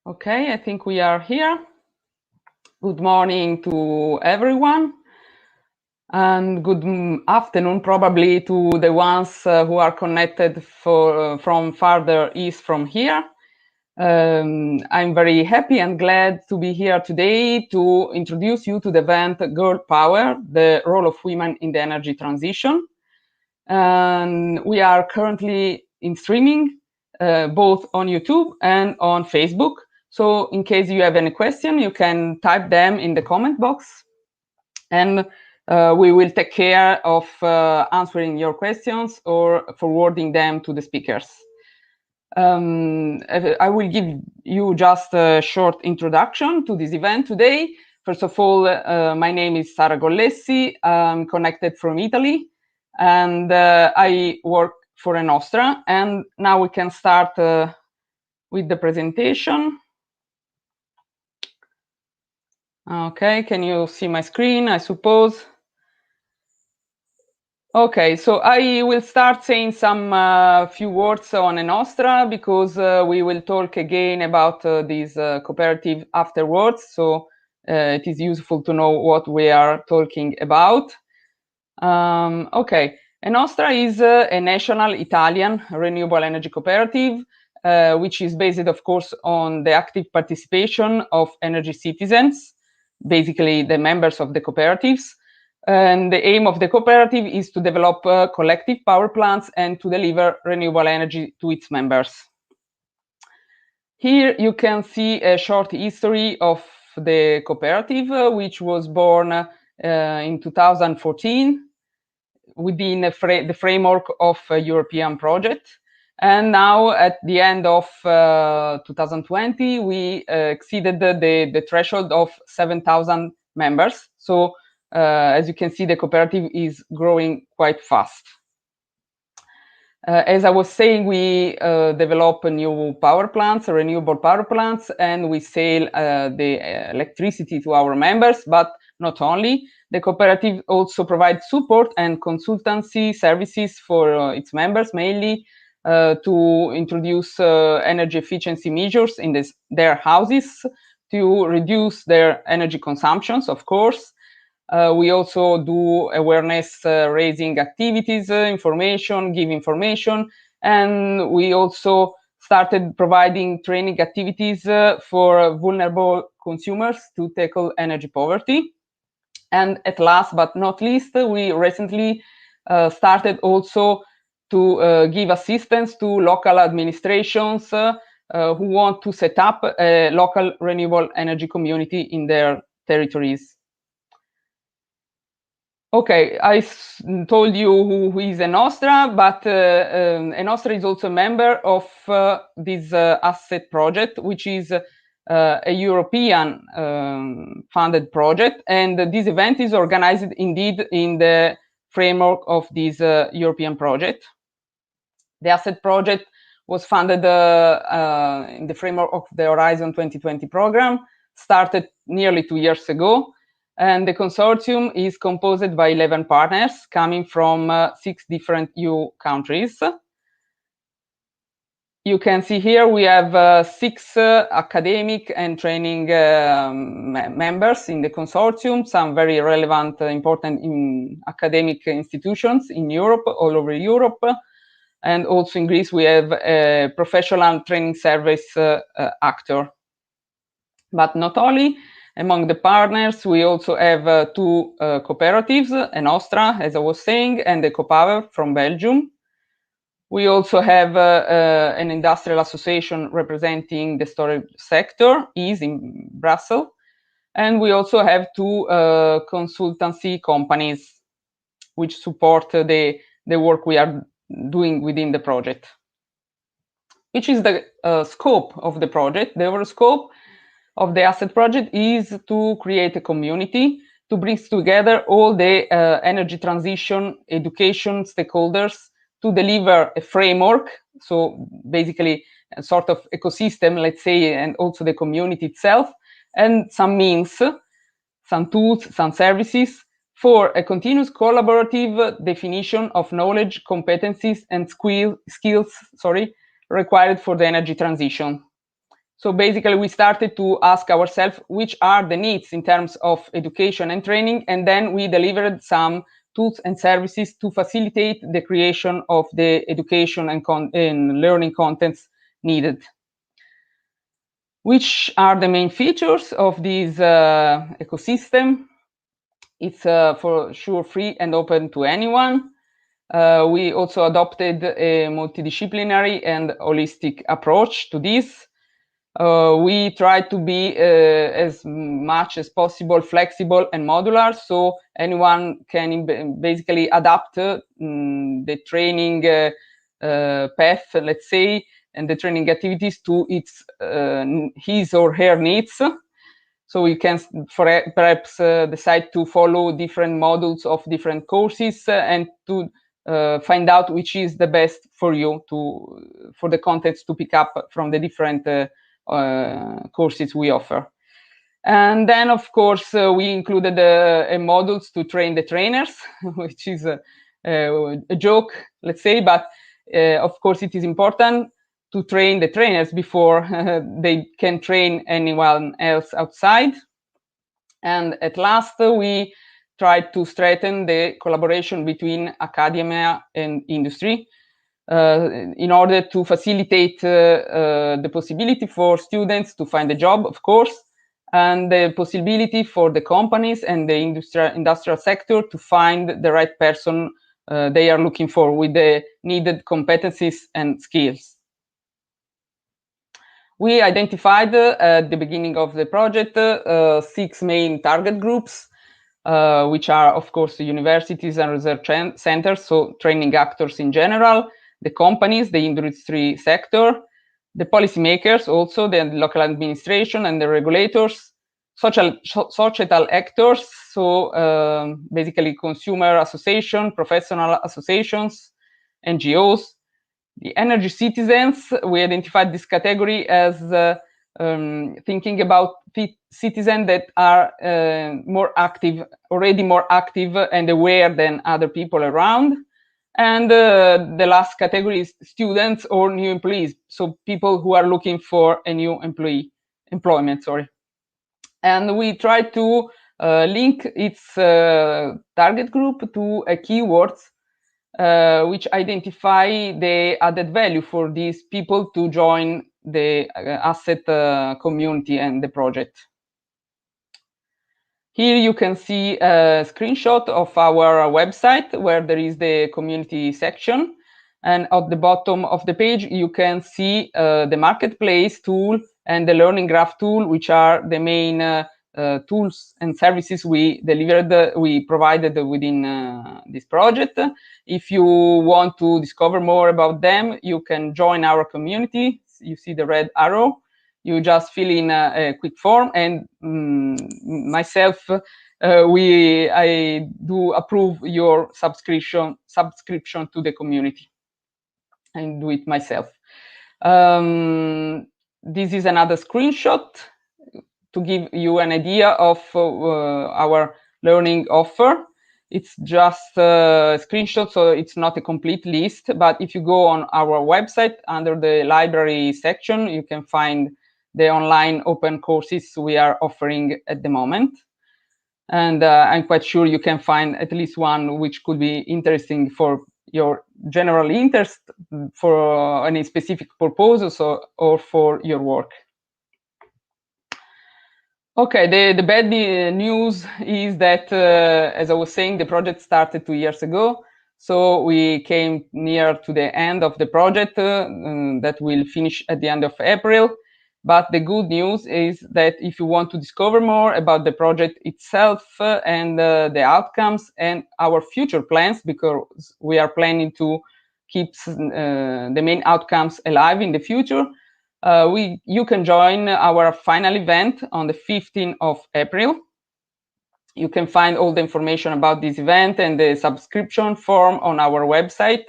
Okay, I think we are here. Good morning to everyone, and good afternoon probably to the ones who are connected from farther east from here. I'm very happy and glad to be here today to introduce you to the event Girl Power, the role of women in the energy transition. And we are currently in streaming both on YouTube and on Facebook. So in case you have any question, you can type them in the comment box, and we will take care of answering your questions or forwarding them to the speakers. I will give you just a short introduction to this event today. First of all, my name is Sara Gollessi. I'm connected from Italy, and I work for Enostra. And now we can start with the presentation. Okay, can you see my screen, I suppose? Okay, so I will start saying some few words on Enostra, because we will talk again about this cooperative afterwards. So it is useful to know what we are talking about. Okay, Enostra is a national Italian renewable energy cooperative, which is based, of course, on the active participation of energy citizens, basically the members of the cooperatives. And the aim of the cooperative is to develop collective power plants and to deliver renewable energy to its members. Here you can see a short history of the cooperative, which was born in 2014 within the framework of a European project. And now at the end of 2020, we exceeded the threshold of 7,000 members. So as you can see, the cooperative is growing quite fast. As I was saying, we develop new power plants, renewable power plants, and we sell the electricity to our members, but not only. The cooperative also provides support and consultancy services for its members, mainly to introduce energy efficiency measures in their houses, to reduce their energy consumptions, of course. We also do awareness raising activities, give information, and we also started providing training activities for vulnerable consumers to tackle energy poverty. And at last but not least, we recently started also to give assistance to local administrations who want to set up a local renewable energy community in their territories. Okay, I told you who is Enostra, but Enostra is also a member of this asset project, which is a European funded project. And this event is organized indeed in the framework of this European project. The asset project was funded in the framework of the Horizon 2020 program, started nearly 2 years ago. And the consortium is composed by 11 partners coming from 6 different EU countries. You can see here we have 6 academic and training members in the consortium, some very relevant, important academic institutions in Europe, all over Europe. And also in Greece, we have a professional training service actor. But not only. Among the partners, we also have 2 cooperatives, Enostra, as I was saying, and the Cooperative from Belgium. We also have an industrial association representing the storage sector, is in Brussels. And we also have 2 consultancy companies which support the work we are doing within the project. Which is the scope of the project? The overall scope of the asset project is to create a community to bring together all the energy transition education stakeholders to deliver a framework, so basically a sort of ecosystem, let's say, and also the community itself, and some means, some tools, some services for a continuous collaborative definition of knowledge, competencies, and skills required for the energy transition. So basically, we started to ask ourselves which are the needs in terms of education and training, and then we delivered some tools and services to facilitate the creation of the education and learning contents needed. Which are the main features of this ecosystem? It's for sure free and open to anyone. We also adopted a multidisciplinary and holistic approach to this. We try to be as much as possible flexible and modular, so anyone can basically adapt the training path, let's say, and the training activities to his or her needs. So we can perhaps decide to follow different modules of different courses and to find out which is the best for you for the contents to pick up from the different courses we offer. And then, of course, we included modules to train the trainers, which is a joke, let's say, but of course it is important to train the trainers before they can train anyone else outside. And at last, we tried to strengthen the collaboration between academia and industry in order to facilitate the possibility for students to find a job, of course, and the possibility for the companies and the industrial sector to find the right person they are looking for with the needed competencies and skills. We identified at the beginning of the project 6 main target groups, which are, of course, universities and research centers, so training actors in general, the companies, the industry sector, the policymakers, also the local administration and the regulators, societal actors, so basically consumer association, professional associations, NGOs. The energy citizens, we identified this category as thinking about citizens that are already more active and aware than other people around. And the last category is students or new employees, so people who are looking for a new employment. And we try to link its target group to keywords which identify the added value for these people to join the asset community and the project. Here you can see a screenshot of our website where there is the community section. And at the bottom of the page, you can see the marketplace tool and the learning graph tool, which are the main tools and services we provided within this project. If you want to discover more about them, you can join our community. You see the red arrow. You just fill in a quick form, and myself, I do approve your subscription to the community, and do it myself. This is another screenshot to give you an idea of our learning offer. It's just a screenshot, so it's not a complete list. But if you go on our website under the library section, you can find the online open courses we are offering at the moment. And I'm quite sure you can find at least one which could be interesting for your general interest, for any specific purposes, or for your work. Okay, the bad news is that, as I was saying, the project started 2 years ago. So we came near to the end of the project that will finish at the end of April. But the good news is that if you want to discover more about the project itself and the outcomes and our future plans, because we are planning to keep the main outcomes alive in the future, you can join our final event on the 15th of April. You can find all the information about this event and the subscription form on our website,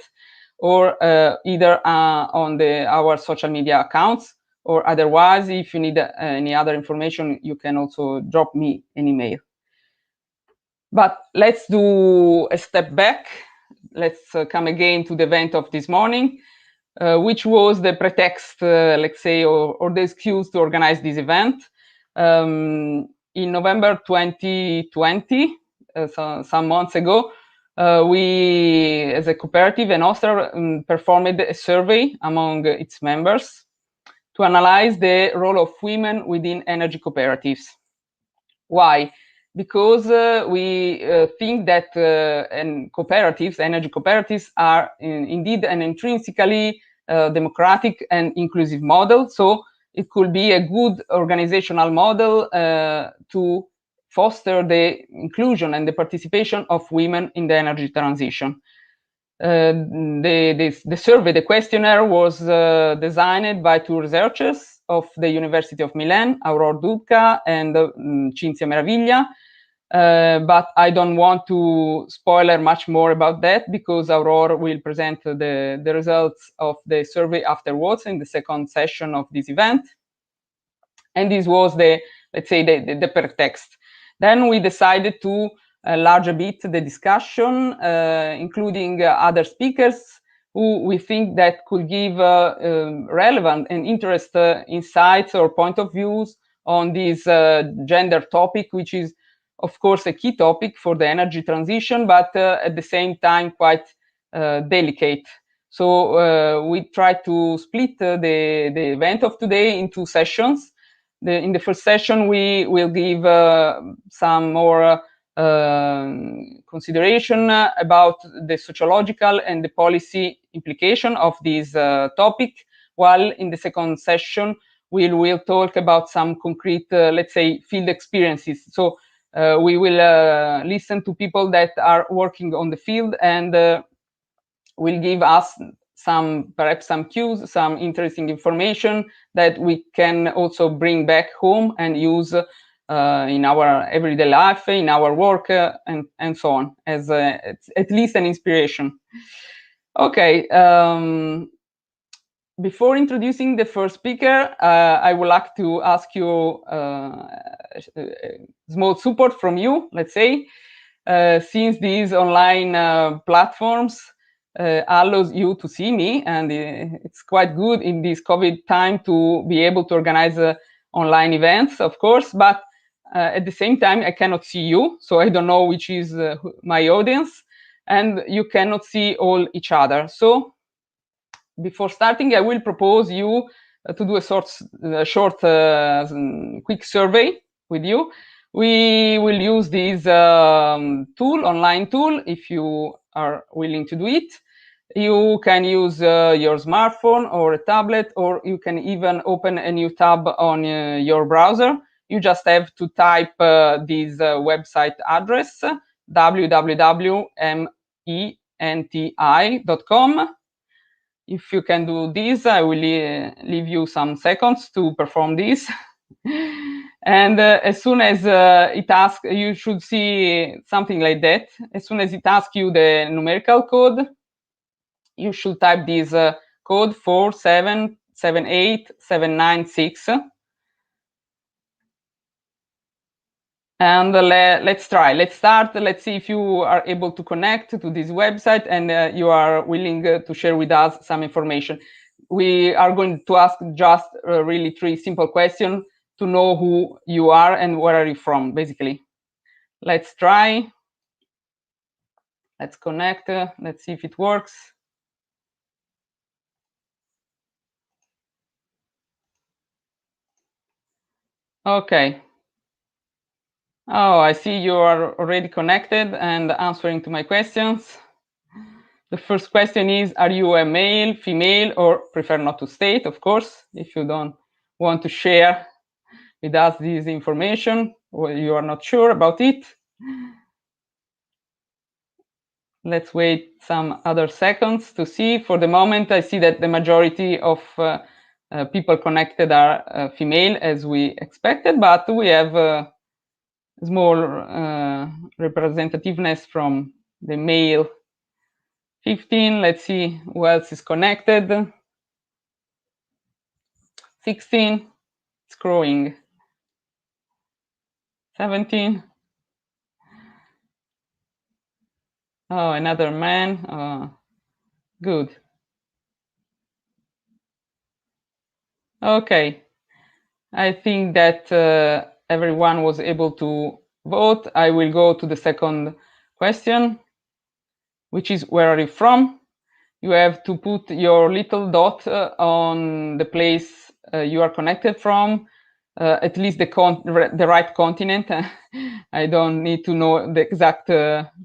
or either on our social media accounts, or otherwise, if you need any other information, you can also drop me an email. But let's do a step back. Let's come again to the event of this morning. which was the pretext, let's say, or the excuse to organize this event. In November 2020, some months ago, we, as a cooperative in Austria, performed a survey among its members to analyze the role of women within energy cooperatives. Why? Because we think that energy cooperatives are indeed an intrinsically democratic and inclusive model. So it could be a good organizational model to foster the inclusion and the participation of women in the energy transition. The survey, the questionnaire, was designed by two researchers of the University of Milan, Aurora Dudka and Cinzia Meraviglia. But I don't want to spoiler much more about that, because Aurora will present the results of the survey afterwards in the second session of this event. And this was let's say, the pretext. Then we decided to enlarge a bit the discussion, including other speakers who we think that could give relevant and interesting insights or point of views on this gender topic, which is, of course, a key topic for the energy transition, but at the same time quite delicate. So we tried to split the event of today in two sessions. In the first session, we will give some more consideration about the sociological and the policy implication of this topic, while in the second session, we will talk about some concrete, let's say, field experiences. So we will listen to people that are working on the field and will give us perhaps some cues, some interesting information that we can also bring back home and use in our everyday life, in our work, and so on, as at least an inspiration. Okay. Before introducing the first speaker, I would like to ask you small support from you, let's say, since these online platforms allows you to see me, and it's quite good in this COVID time to be able to organize online events, of course, but at the same time, I cannot see you, so I don't know which is my audience, and you cannot see all each other. So before starting, I will propose you to do a short, quick survey with you. We will use this online tool, if you are willing to do it. You can use your smartphone or a tablet, or you can even open a new tab on your browser. You just have to type this website address, www.menti.com. If you can do this, I will leave you some seconds to perform this. And as soon as it asks, you should see something like that. As soon as it asks you the numerical code, you should type this code 4778796. And let's try. Let's start. Let's see if you are able to connect to this website and you are willing to share with us some information. We are going to ask just really three simple questions to know who you are and where are you from, basically. Let's try. Let's connect. Let's see if it works. Okay. Oh, I see you are already connected and answering to my questions. The first question is, are you a male, female, or prefer not to state, of course, if you don't want to share with us this information or you are not sure about it. Let's wait some other seconds to see. For the moment, I see that the majority of people connected are female, as we expected, but we have small representativeness from the male. 15, let's see who else is connected. 16, it's growing. 17. Oh, another man. Good. Okay, I think that everyone was able to vote. I will go to the second question, which is where are you from? You have to put your little dot on the place you are connected from, at least the right continent. I don't need to know the exact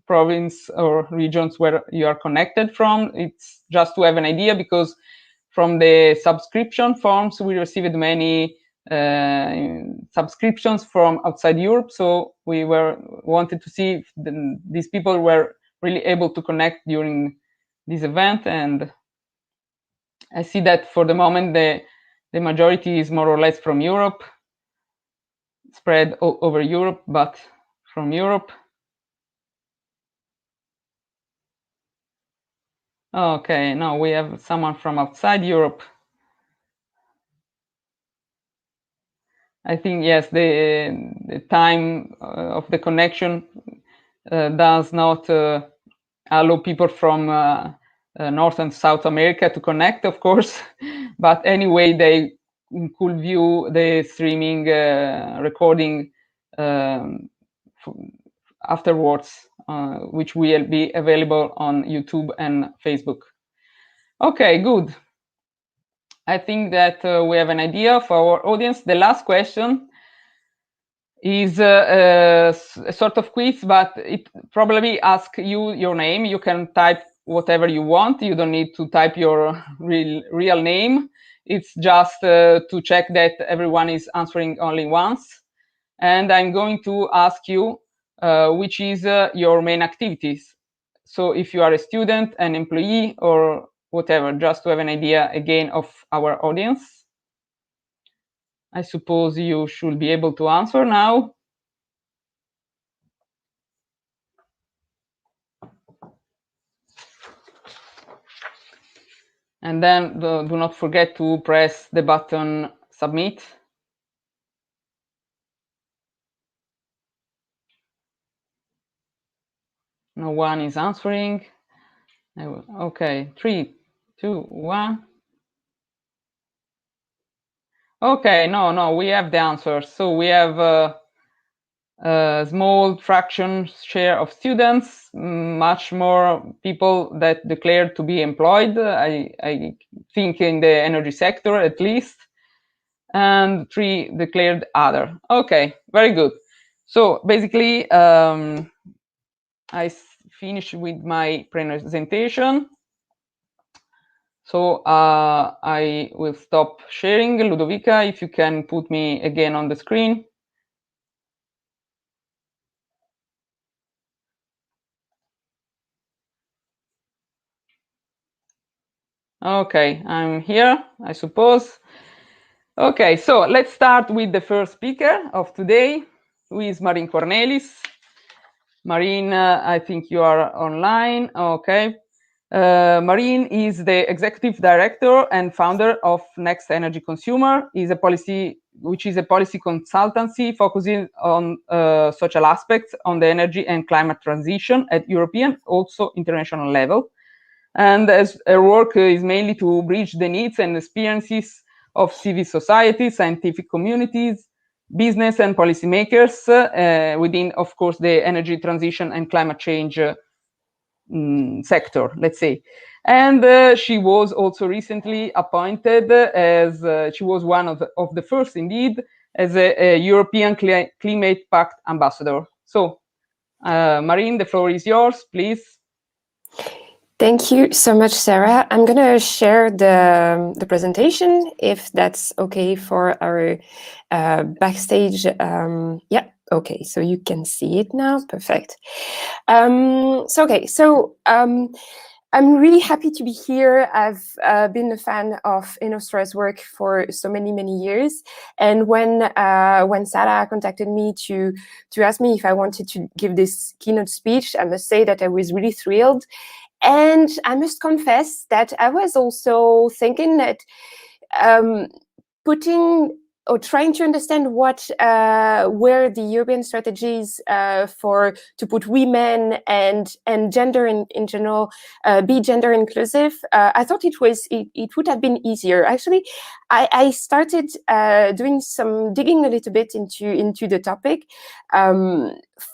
province or regions where you are connected from. It's just to have an idea, because from the subscription forms we received many subscriptions from outside Europe, so we wanted to see if these people were really able to connect during this event. And I see that for the moment the majority is more or less from Europe, spread over Europe, but from Europe. Okay, now we have someone from outside Europe. I think, yes, the time of the connection does not allow people from North and South America to connect, of course. But anyway, they could view the streaming recording afterwards, which will be available on YouTube and Facebook. Okay, good. I think that we have an idea of our audience. The last question is a sort of quiz, but it probably asks you your name. You can type whatever you want. You don't need to type your real name. It's just to check that everyone is answering only once. And I'm going to ask you which is your main activities. So if you are a student, an employee, or whatever, just to have an idea again of our audience. I suppose you should be able to answer now. And then do not forget to press the button submit. No one is answering. Okay, 3, 2, 1. Okay, no, we have the answers. So we have a small fraction share of students, much more people that declared to be employed, I think in the energy sector at least, and 3 declared other. Okay, very good. So basically, I finished with my presentation. So I will stop sharing. Ludovica, if you can put me again on the screen. Okay, I'm here, I suppose. Okay, so let's start with the first speaker of today, who is Marine Cornelis. Marine, I think you are online. Okay. Marine is the executive director and founder of Next Energy Consumer, which is a policy consultancy focusing on social aspects on the energy and climate transition at European, also international level. And as her work is mainly to bridge the needs and experiences of civil society, scientific communities, business and policymakers within, of course, the energy transition and climate change sector, let's say. And she was also recently appointed as, she was one of the first, indeed, as a European Climate Pact ambassador. So, Marine, the floor is yours, please. Thank you so much, Sarah. I'm going to share the presentation, if that's okay for our backstage. Yeah, okay, so you can see it now. Perfect. I'm really happy to be here. I've been a fan of Inostra's work for so many years, and when Sarah contacted me to ask me if I wanted to give this keynote speech, I must say that I was really thrilled. And I must confess that I was also thinking that putting or trying to understand what where the European strategies to put women and gender in general be gender inclusive, I thought it would have been easier. Actually, I started doing some digging a little bit into the topic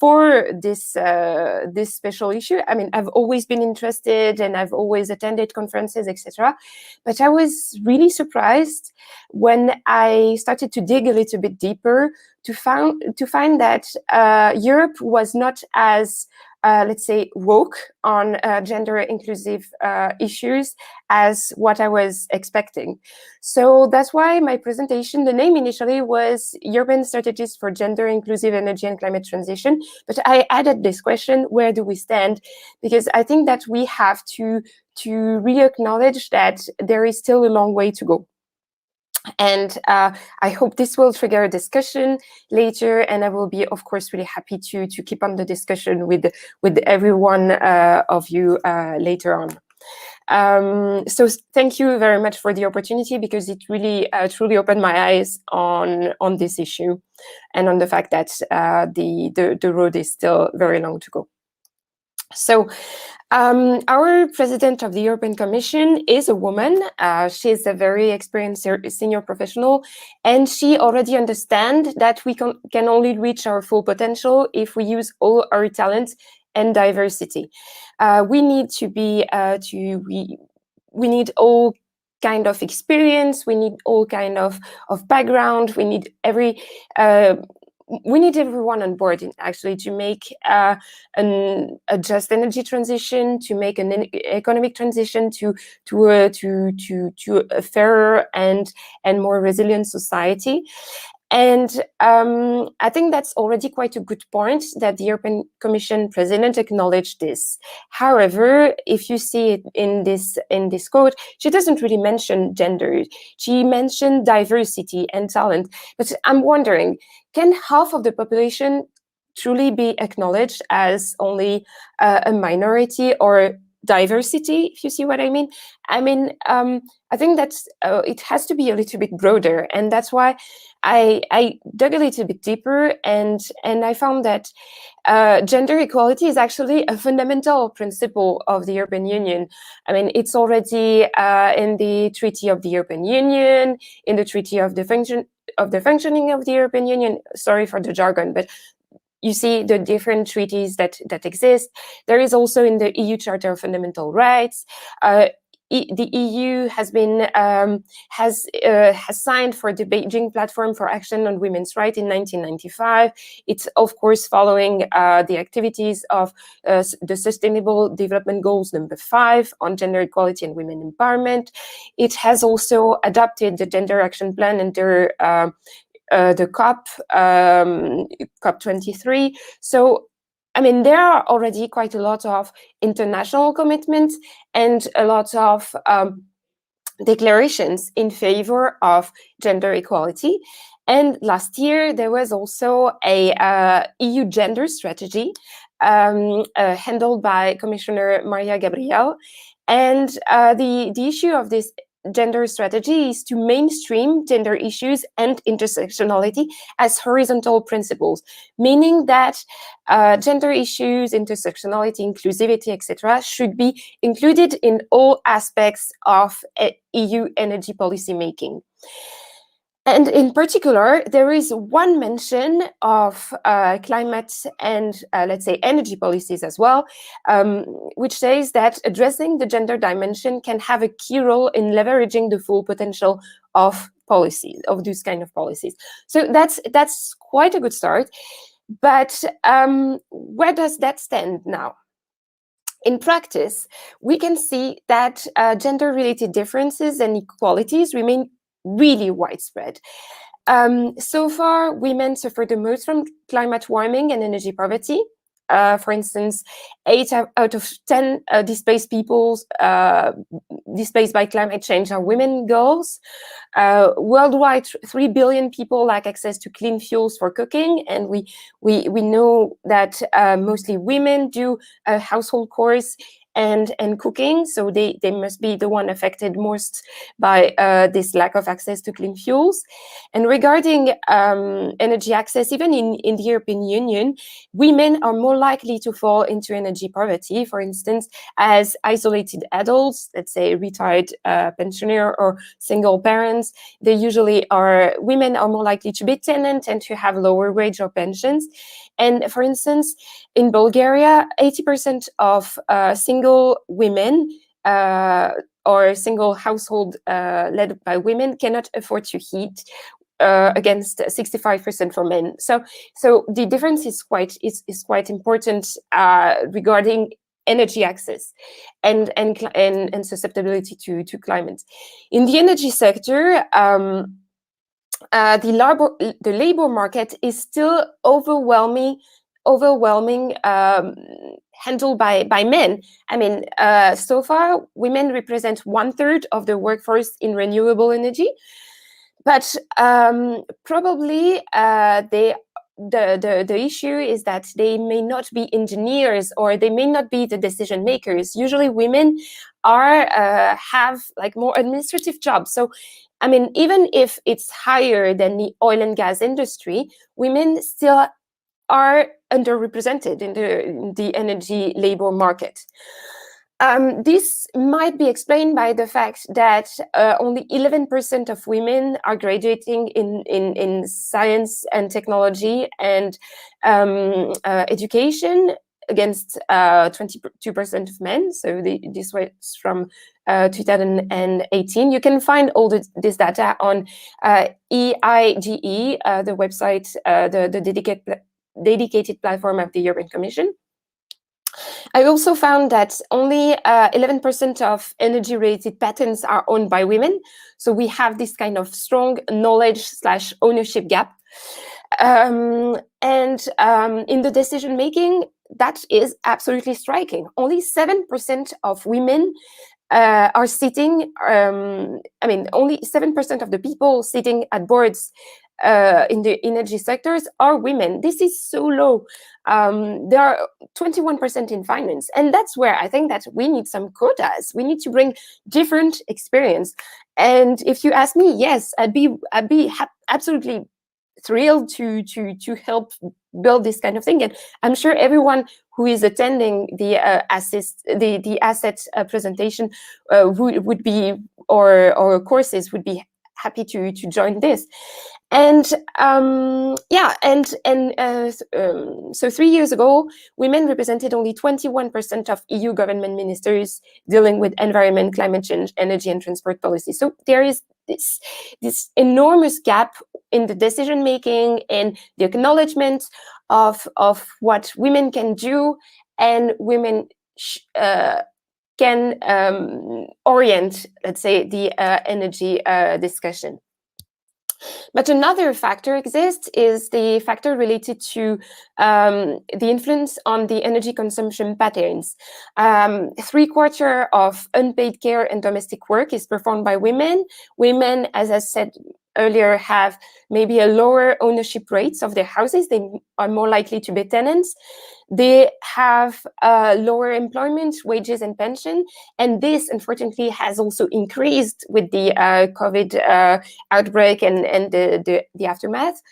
for this this special issue. I mean, I've always been interested and I've always attended conferences, etc. But I was really surprised when I started to dig a little bit deeper to find that Europe was not as let's say woke on gender inclusive issues as what I was expecting. So that's why my presentation, the name initially was European Strategies for Gender Inclusive Energy and Climate Transition, but I added this question, where do we stand? Because I think that we have to really acknowledge that there is still a long way to go. And I hope this will trigger a discussion later, and I will be, of course, really happy to keep on the discussion with every one of you later on. So thank you very much for the opportunity, because it really truly opened my eyes on this issue and on the fact that the road is still very long to go. So our president of the European Commission is a woman. She's a very experienced senior professional, and she already understands that we can only reach our full potential if we use all our talents and diversity. We need to be we need all kind of experience. We need all kind of background. We need we need everyone on board, actually, to make a just energy transition, to make an economic transition, to a fairer and more resilient society. And I think that's already quite a good point that the European Commission President acknowledged this. However, if you see it in this quote, she doesn't really mention gender. She mentioned diversity and talent. But I'm wondering, can half of the population truly be acknowledged as only a minority or diversity, if you see what I mean? I mean, I think that's it has to be a little bit broader, and that's why I dug a little bit deeper, and I found that gender equality is actually a fundamental principle of the European Union. I mean, it's already in the Treaty of the European Union, in the Treaty of the Functioning of the European Union. Sorry for the jargon, but you see the different treaties that exist. There is also in the EU Charter of Fundamental Rights. The EU has been has signed for the Beijing Platform for Action on Women's Rights in 1995. It's of course following the activities of the Sustainable Development Goals number 5 on gender equality and women empowerment. It has also adopted the Gender Action Plan under the COP23. So, I mean, there are already quite a lot of international commitments and a lot of declarations in favor of gender equality. And last year, there was also a EU gender strategy handled by Commissioner Maria Gabriel. And the issue of this gender strategy is to mainstream gender issues and intersectionality as horizontal principles, meaning that gender issues, intersectionality, inclusivity, etc., should be included in all aspects of EU energy policy making. And in particular, there is one mention of climate and, let's say, energy policies as well, which says that addressing the gender dimension can have a key role in leveraging the full potential of policies, of these kind of policies. So that's quite a good start. But where does that stand now? In practice, we can see that gender-related differences and inequalities remain really widespread. So far, women suffer the most from climate warming and energy poverty. For instance, 8 out of 10 displaced peoples displaced by climate change are women, girls. Worldwide, 3 billion people lack access to clean fuels for cooking, and we know that mostly women do household chores. and cooking. So they must be the one affected most by this lack of access to clean fuels. And regarding energy access, even in the European Union, women are more likely to fall into energy poverty, for instance, as isolated adults, let's say retired pensioner or single parents. Women are more likely to be tenant and to have lower wage or pensions. And for instance, in Bulgaria, 80% of single women or single household led by women cannot afford to heat, against 65% for men. So the difference is quite important regarding energy access and susceptibility to climate. In the energy sector, the labor market is still overwhelming handled by men. I mean, so far, women represent 1/3 of the workforce in renewable energy, but probably the issue is that they may not be engineers, or they may not be the decision makers. Usually, women have like more administrative jobs. So, I mean, even if it's higher than the oil and gas industry, women still are underrepresented in the energy labor market. This might be explained by the fact that only 11% of women are graduating in science and technology and education, against 22% of men. So this was from 2018. You can find all this data on EIGE, the website, the dedicated platform of the European Commission. I also found that only 11% of energy-related patents are owned by women. So we have this kind of strong knowledge/ownership gap. And in the decision-making, that is absolutely striking. Only 7% of women are sitting, only 7% of the people sitting at boards in the energy sectors are women. This is so low. There are 21% in finance. And that's where I think that we need some quotas. We need to bring different experience. And if you ask me, yes, I'd be absolutely thrilled to help build this kind of thing. And I'm sure everyone who is attending the assets presentation would be, or courses would be happy to join this. And so 3 years ago, women represented only 21% of EU government ministers dealing with environment, climate change, energy, and transport policy. So there is this enormous gap in the decision making and the acknowledgement of what women can do, and women can orient, let's say, the energy discussion. But another factor exists, is the factor related to the influence on the energy consumption patterns. 3/4 of unpaid care and domestic work is performed by women. Women, as I said earlier, have maybe a lower ownership rates of their houses. They are more likely to be tenants. They have lower employment, wages, and pension. And this, unfortunately, has also increased with the COVID outbreak and the aftermath.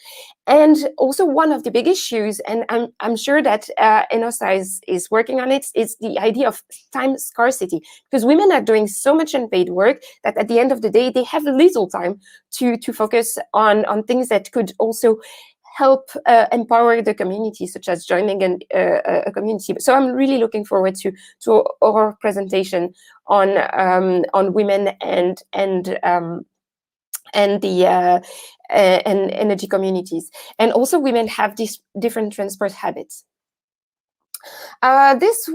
And also one of the big issues, and I'm sure that ENOSA is working on it, is the idea of time scarcity. Because women are doing so much unpaid work that at the end of the day, they have little time to focus on things that could also help empower the community, such as joining a community. So I'm really looking forward to our presentation on women and energy communities. And also, women have these different transport habits. This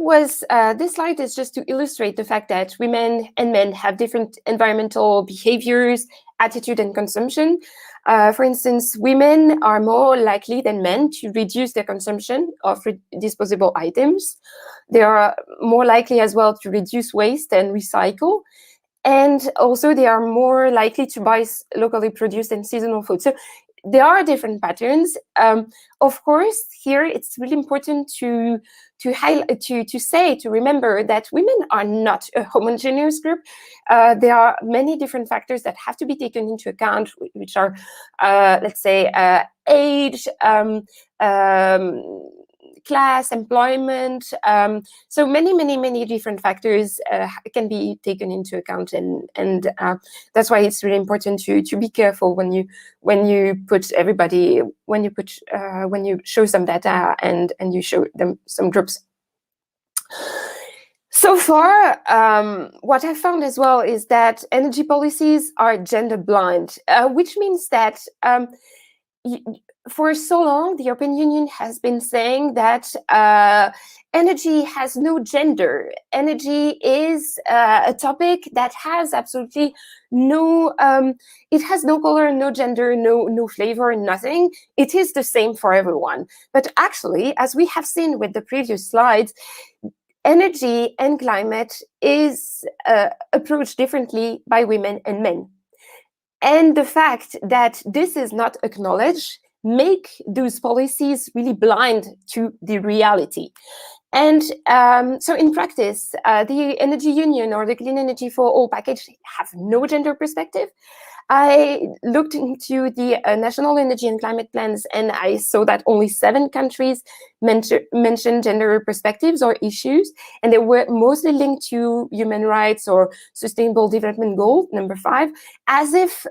slide is just to illustrate the fact that women and men have different environmental behaviors, attitude, and consumption. For instance, women are more likely than men to reduce their consumption of disposable items. They are more likely as well to reduce waste and recycle. And also, they are more likely to buy locally produced and seasonal food. So there are different patterns. Of course, here it's really important to remember that women are not a homogeneous group. There are many different factors that have to be taken into account, which are, let's say, age, class, employment. So many different factors can be taken into account, and that's why it's really important to be careful when you show some data and you show them some groups. So far, what I found as well is that energy policies are gender blind, which means that for so long, the European Union has been saying that energy has no gender. Energy is a topic that has absolutely no, it has no color, no gender, no flavor, nothing. It is the same for everyone. But actually, as we have seen with the previous slides, energy and climate is approached differently by women and men. And the fact that this is not acknowledged make those policies really blind to the reality. And so in practice, the Energy Union or the Clean Energy for All package have no gender perspective. I looked into the national energy and climate plans, and I saw that only 7 countries mentioned gender perspectives or issues, and they were mostly linked to human rights or sustainable development goal number 5, as if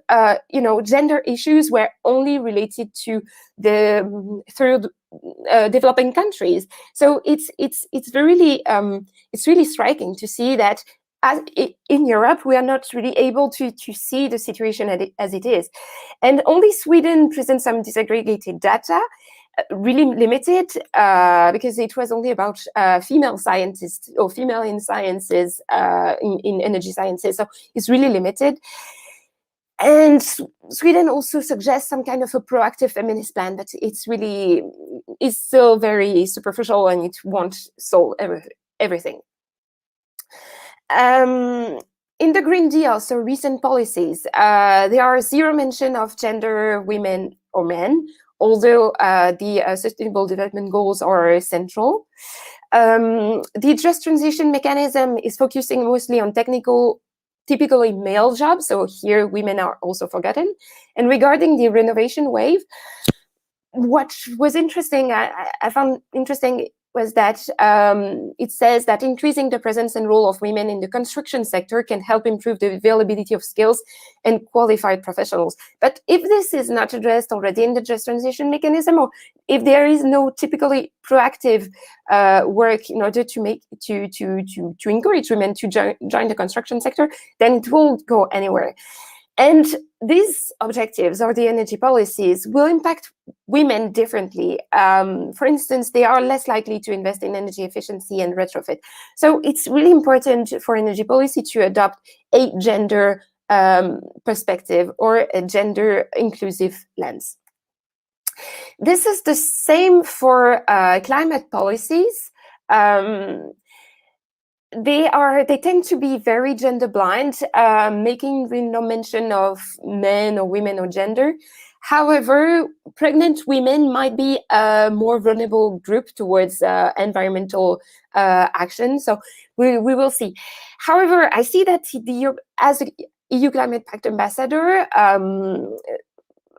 gender issues were only related to the third developing countries. So it's really striking to see that in Europe, we are not really able to see the situation as it is. And only Sweden presents some disaggregated data, really limited, because it was only about female scientists or female in sciences, in energy sciences. So it's really limited. And Sweden also suggests some kind of a proactive feminist plan, but it's still very superficial and it won't solve everything. In the Green Deal, so recent policies, there are 0 mention of gender, women, or men, although the Sustainable Development Goals are central. The Just Transition mechanism is focusing mostly on typically male jobs, so here women are also forgotten. And regarding the renovation wave, what was interesting, I found interesting, was that it says that increasing the presence and role of women in the construction sector can help improve the availability of skills and qualified professionals. But if this is not addressed already in the Just Transition mechanism, or if there is no typically proactive work in order to encourage women to join the construction sector, then it won't go anywhere. And these objectives or the energy policies will impact women differently. For instance, they are less likely to invest in energy efficiency and retrofit. So it's really important for energy policy to adopt a gender perspective or a gender inclusive lens. This is the same for climate policies. They tend to be very gender blind, making no mention of men or women or gender. However, pregnant women might be a more vulnerable group towards environmental action. So we will see. However, I see that as an EU Climate Pact ambassador,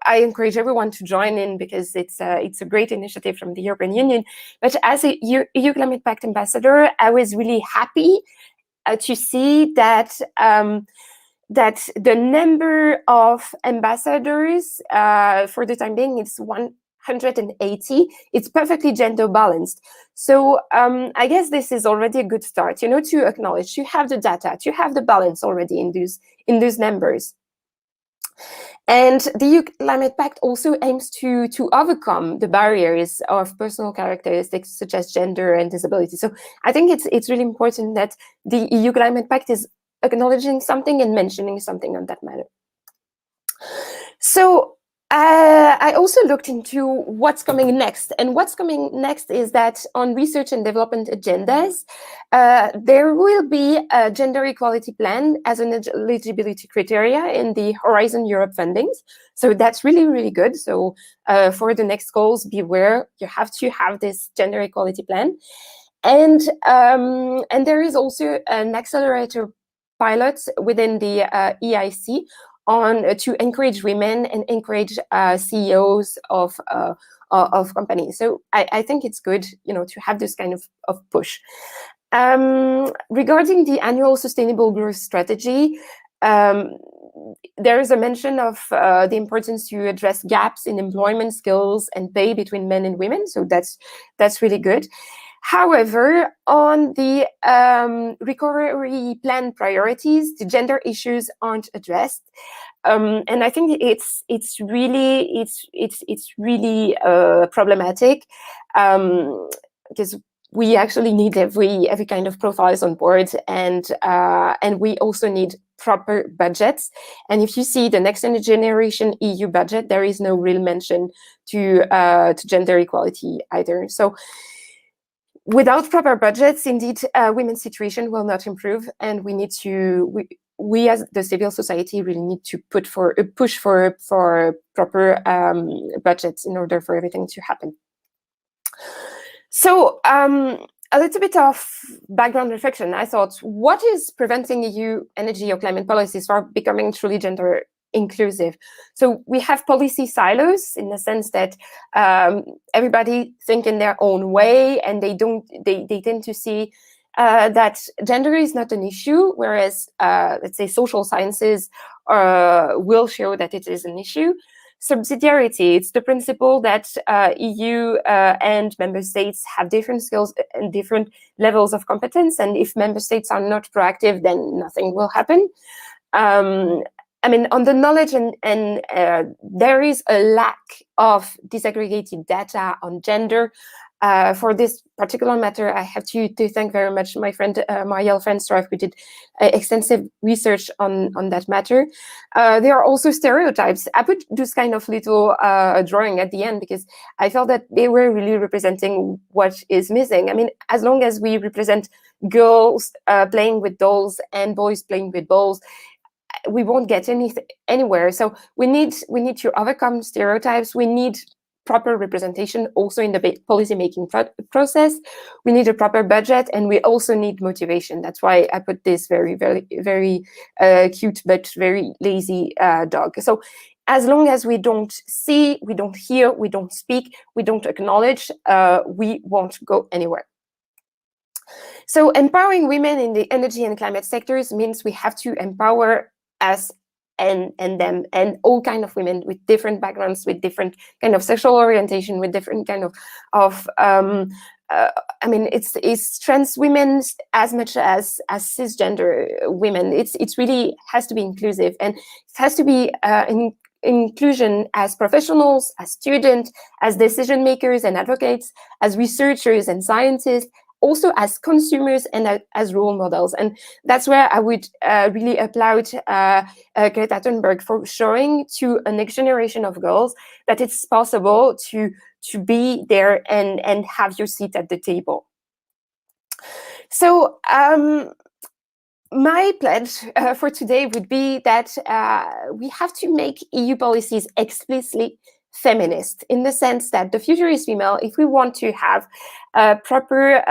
I encourage everyone to join in because it's a great initiative from the European Union. But as a EU Climate Pact ambassador, I was really happy to see that that the number of ambassadors for the time being is 180. It's perfectly gender balanced. So I guess this is already a good start, to acknowledge, to have the data, to have the balance already in those numbers. And the EU Climate Pact also aims to overcome the barriers of personal characteristics such as gender and disability. So I think it's really important that the EU Climate Pact is acknowledging something and mentioning something on that matter. So I also looked into what's coming next. And what's coming next is that on research and development agendas, there will be a gender equality plan as an eligibility criteria in the Horizon Europe fundings. So that's really, really good. So for the next goals, beware, you have to have this gender equality plan. And there is also an accelerator pilot within the EIC on to encourage women and encourage CEOs of companies. So I think it's good, to have this kind of push. Regarding the annual sustainable growth strategy, there is a mention of the importance to address gaps in employment skills and pay between men and women. So that's really good. However, on the recovery plan priorities, the gender issues aren't addressed, and I think it's really problematic, because we actually need every kind of profiles on board, and we also need proper budgets. And if you see the next generation EU budget, there is no real mention to gender equality either. So without proper budgets, indeed, women's situation will not improve, and we need to, we as the civil society really need to push for proper budgets in order for everything to happen. So a little bit of background reflection. I thought, what is preventing EU energy or climate policies from becoming truly gender inclusive? So we have policy silos in the sense that everybody think in their own way, and they tend to see that gender is not an issue, whereas let's say social sciences will show that it is an issue. Subsidiarity, it's the principle that EU and member states have different skills and different levels of competence, and if member states are not proactive, then nothing will happen. I mean, on the knowledge, and there is a lack of disaggregated data on gender. For this particular matter, I have to thank very much my friend Marielle Frenstrup, who did extensive research on that matter. There are also stereotypes. I put this kind of little drawing at the end because I felt that they were really representing what is missing. I mean, as long as we represent girls playing with dolls and boys playing with balls, we won't get anywhere. So we need to overcome stereotypes. We need proper representation also in the policy making process. We need a proper budget, and we also need motivation. That's why I put this very, very, very cute but very lazy dog. So as long as we don't see, we don't hear, we don't speak, we don't acknowledge, we won't go anywhere. So empowering women in the energy and climate sectors means we have to empower us and them and all kind of women with different backgrounds, with different kind of sexual orientation, with different kind of I mean, it's trans women as much as cisgender women. It's really has to be inclusive, and it has to be inclusion as professionals, as students, as decision makers and advocates, as researchers and scientists, also as consumers and as role models. And that's where I would really applaud Greta Thunberg for showing to a next generation of girls that it's possible to be there and have your seat at the table. So my pledge for today would be that we have to make EU policies explicitly feminist, in the sense that the future is female. If we want to have a proper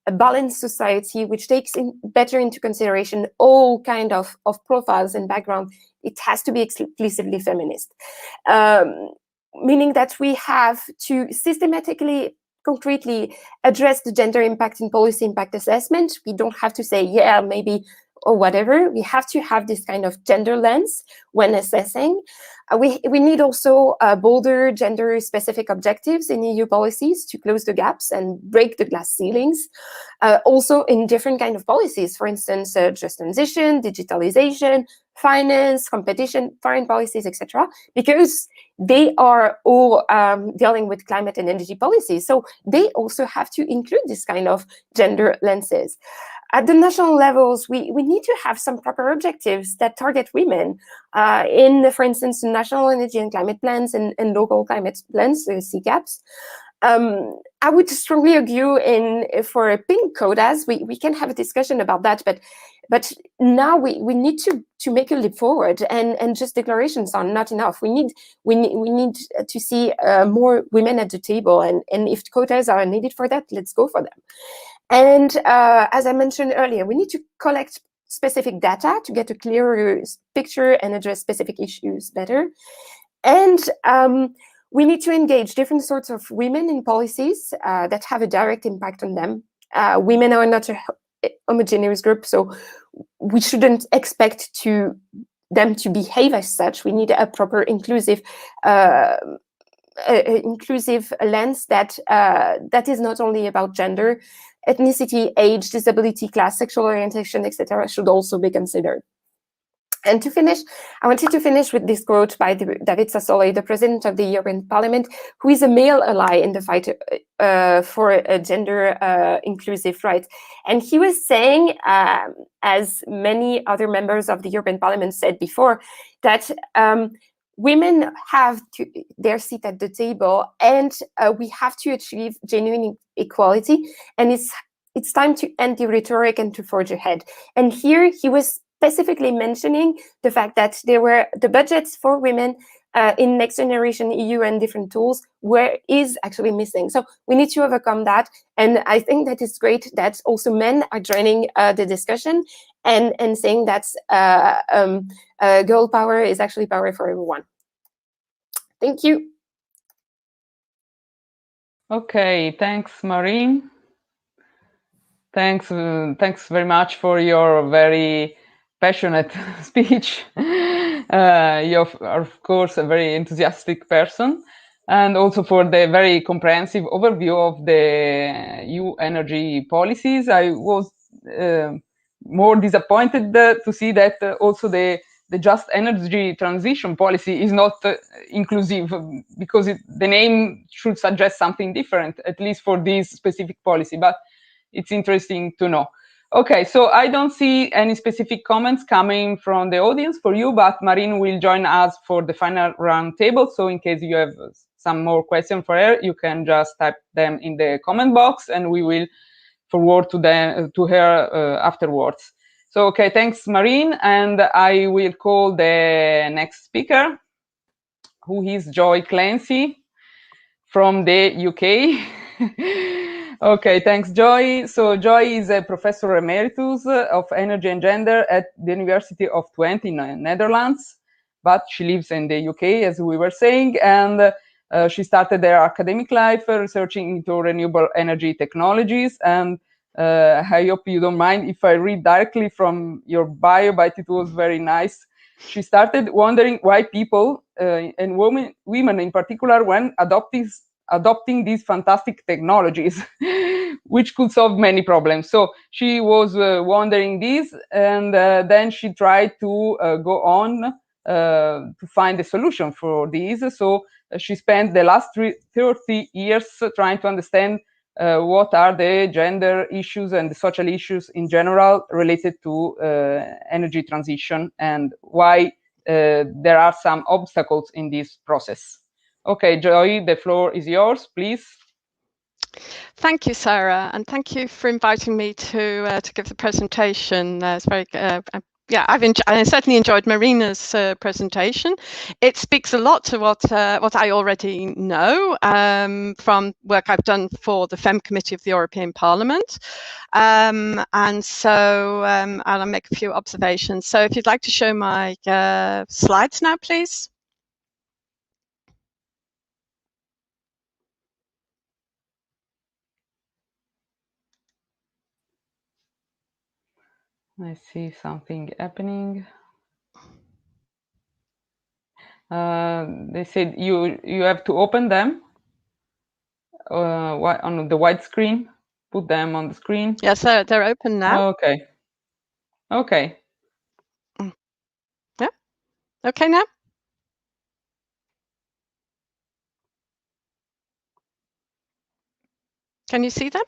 a balanced society which takes better into consideration all kind of profiles and background, it has to be explicitly feminist, meaning that we have to systematically, concretely address the gender impact in policy impact assessment. We don't have to say, yeah, maybe, or whatever. We have to have this kind of gender lens when assessing. We need also bolder gender-specific objectives in EU policies to close the gaps and break the glass ceilings. Also in different kind of policies, for instance, just transition, digitalization, finance, competition, foreign policies, etc., because they are all dealing with climate and energy policies. So they also have to include this kind of gender lenses. at the national levels, we need to have some proper objectives that target women in, for instance, national energy and climate plans and local climate plans, the CCAPs. I would strongly argue for pink quotas. We can have a discussion about that, but now we need to make a leap forward, and just declarations are not enough. We need to see more women at the table, and if quotas are needed for that, let's go for them. And as I mentioned earlier, we need to collect specific data to get a clearer picture and address specific issues better. And we need to engage different sorts of women in policies that have a direct impact on them. Women are not a homogeneous group, so we shouldn't expect them to behave as such. We need a proper inclusive lens that is not only about gender. Ethnicity, age, disability, class, sexual orientation, etc. should also be considered. And to finish, I wanted to finish with this quote by David Sassoli, the President of the European Parliament, who is a male ally in the fight for a gender inclusive rights. And he was saying, as many other members of the European Parliament said before, that women have their seat at the table, and we have to achieve genuine equality. And it's time to end the rhetoric and to forge ahead. And here he was specifically mentioning the fact that there were the budgets for women in Next Generation EU and different tools is actually missing. So we need to overcome that. And I think that it's great that also men are joining the discussion and saying that girl power is actually power for everyone. Thank you. Okay, thanks, Maureen. Thanks very much for your very passionate speech. You're, of course, a very enthusiastic person, and also for the very comprehensive overview of the EU energy policies. I was more disappointed to see that also the just energy transition policy is not inclusive, because the name should suggest something different, at least for this specific policy. But it's interesting to know. Okay, so I don't see any specific comments coming from the audience for you, but Marine will join us for the final round table. So in case you have some more questions for her, you can just type them in the comment box, and we will forward to her afterwards. So, okay, thanks, Marine. And I will call the next speaker, who is Joy Clancy from the UK. Okay, thanks, Joy. So Joy is a professor emeritus of energy and gender at the University of Twente in the Netherlands, but she lives in the UK, as we were saying, and she started her academic life researching into renewable energy technologies. And I hope you don't mind if I read directly from your bio, but it was very nice. She started wondering why people, and women in particular, when adopting these fantastic technologies, which could solve many problems. So she was wondering this, and then she tried to go on to find a solution for these. So she spent the last 30 years trying to understand what are the gender issues and the social issues in general related to energy transition, and why there are some obstacles in this process. Okay, Joy, the floor is yours, please. Thank you, Sarah, and thank you for inviting me to give the presentation. It's very yeah, I certainly enjoyed Marina's presentation. It speaks a lot to what I already know from work I've done for the FEM Committee of the European Parliament. And so I'll make a few observations. So if you'd like to show my slides now, please. I see something happening. They said you have to open them on the white screen. Put them on the screen. Yes, they're open now. Okay. Okay. Yeah. Okay now. Can you see them?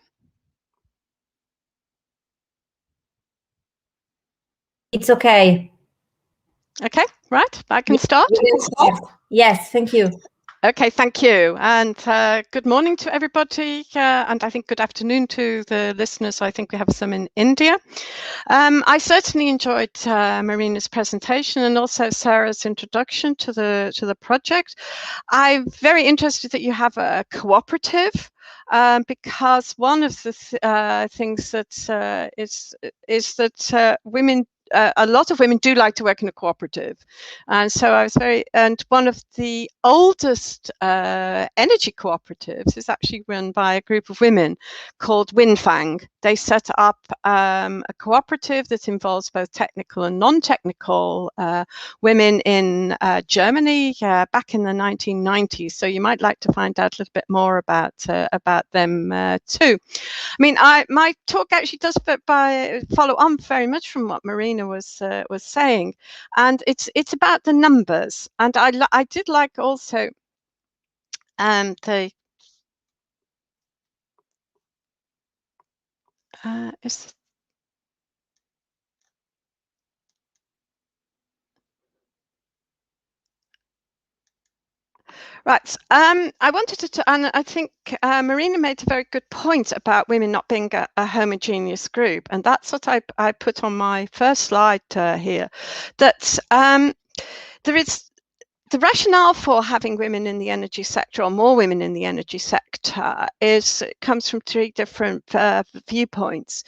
It's okay. Okay, right, I can start. Yes, thank you. Okay, thank you. And good morning to everybody. And I think good afternoon to the listeners. I think we have some in India. I certainly enjoyed Marina's presentation and also Sarah's introduction to the project. I'm very interested that you have a cooperative. Because one of the things that is that women, a lot of women do like to work in a cooperative, and so I was and one of the oldest energy cooperatives is actually run by a group of women called Winfang. They set up a cooperative that involves both technical and non-technical women in Germany back in the 1990s. So you might like to find out a little bit more about them too. I mean, my talk actually does follow on very much from what Marina was saying, and it's about the numbers. And I did like also the Right. I wanted to, and I think Marina made a very good point about women not being a homogeneous group, and that's what I put on my first slide here. That there is the rationale for having women in the energy sector, or more women in the energy sector, comes from three different viewpoints.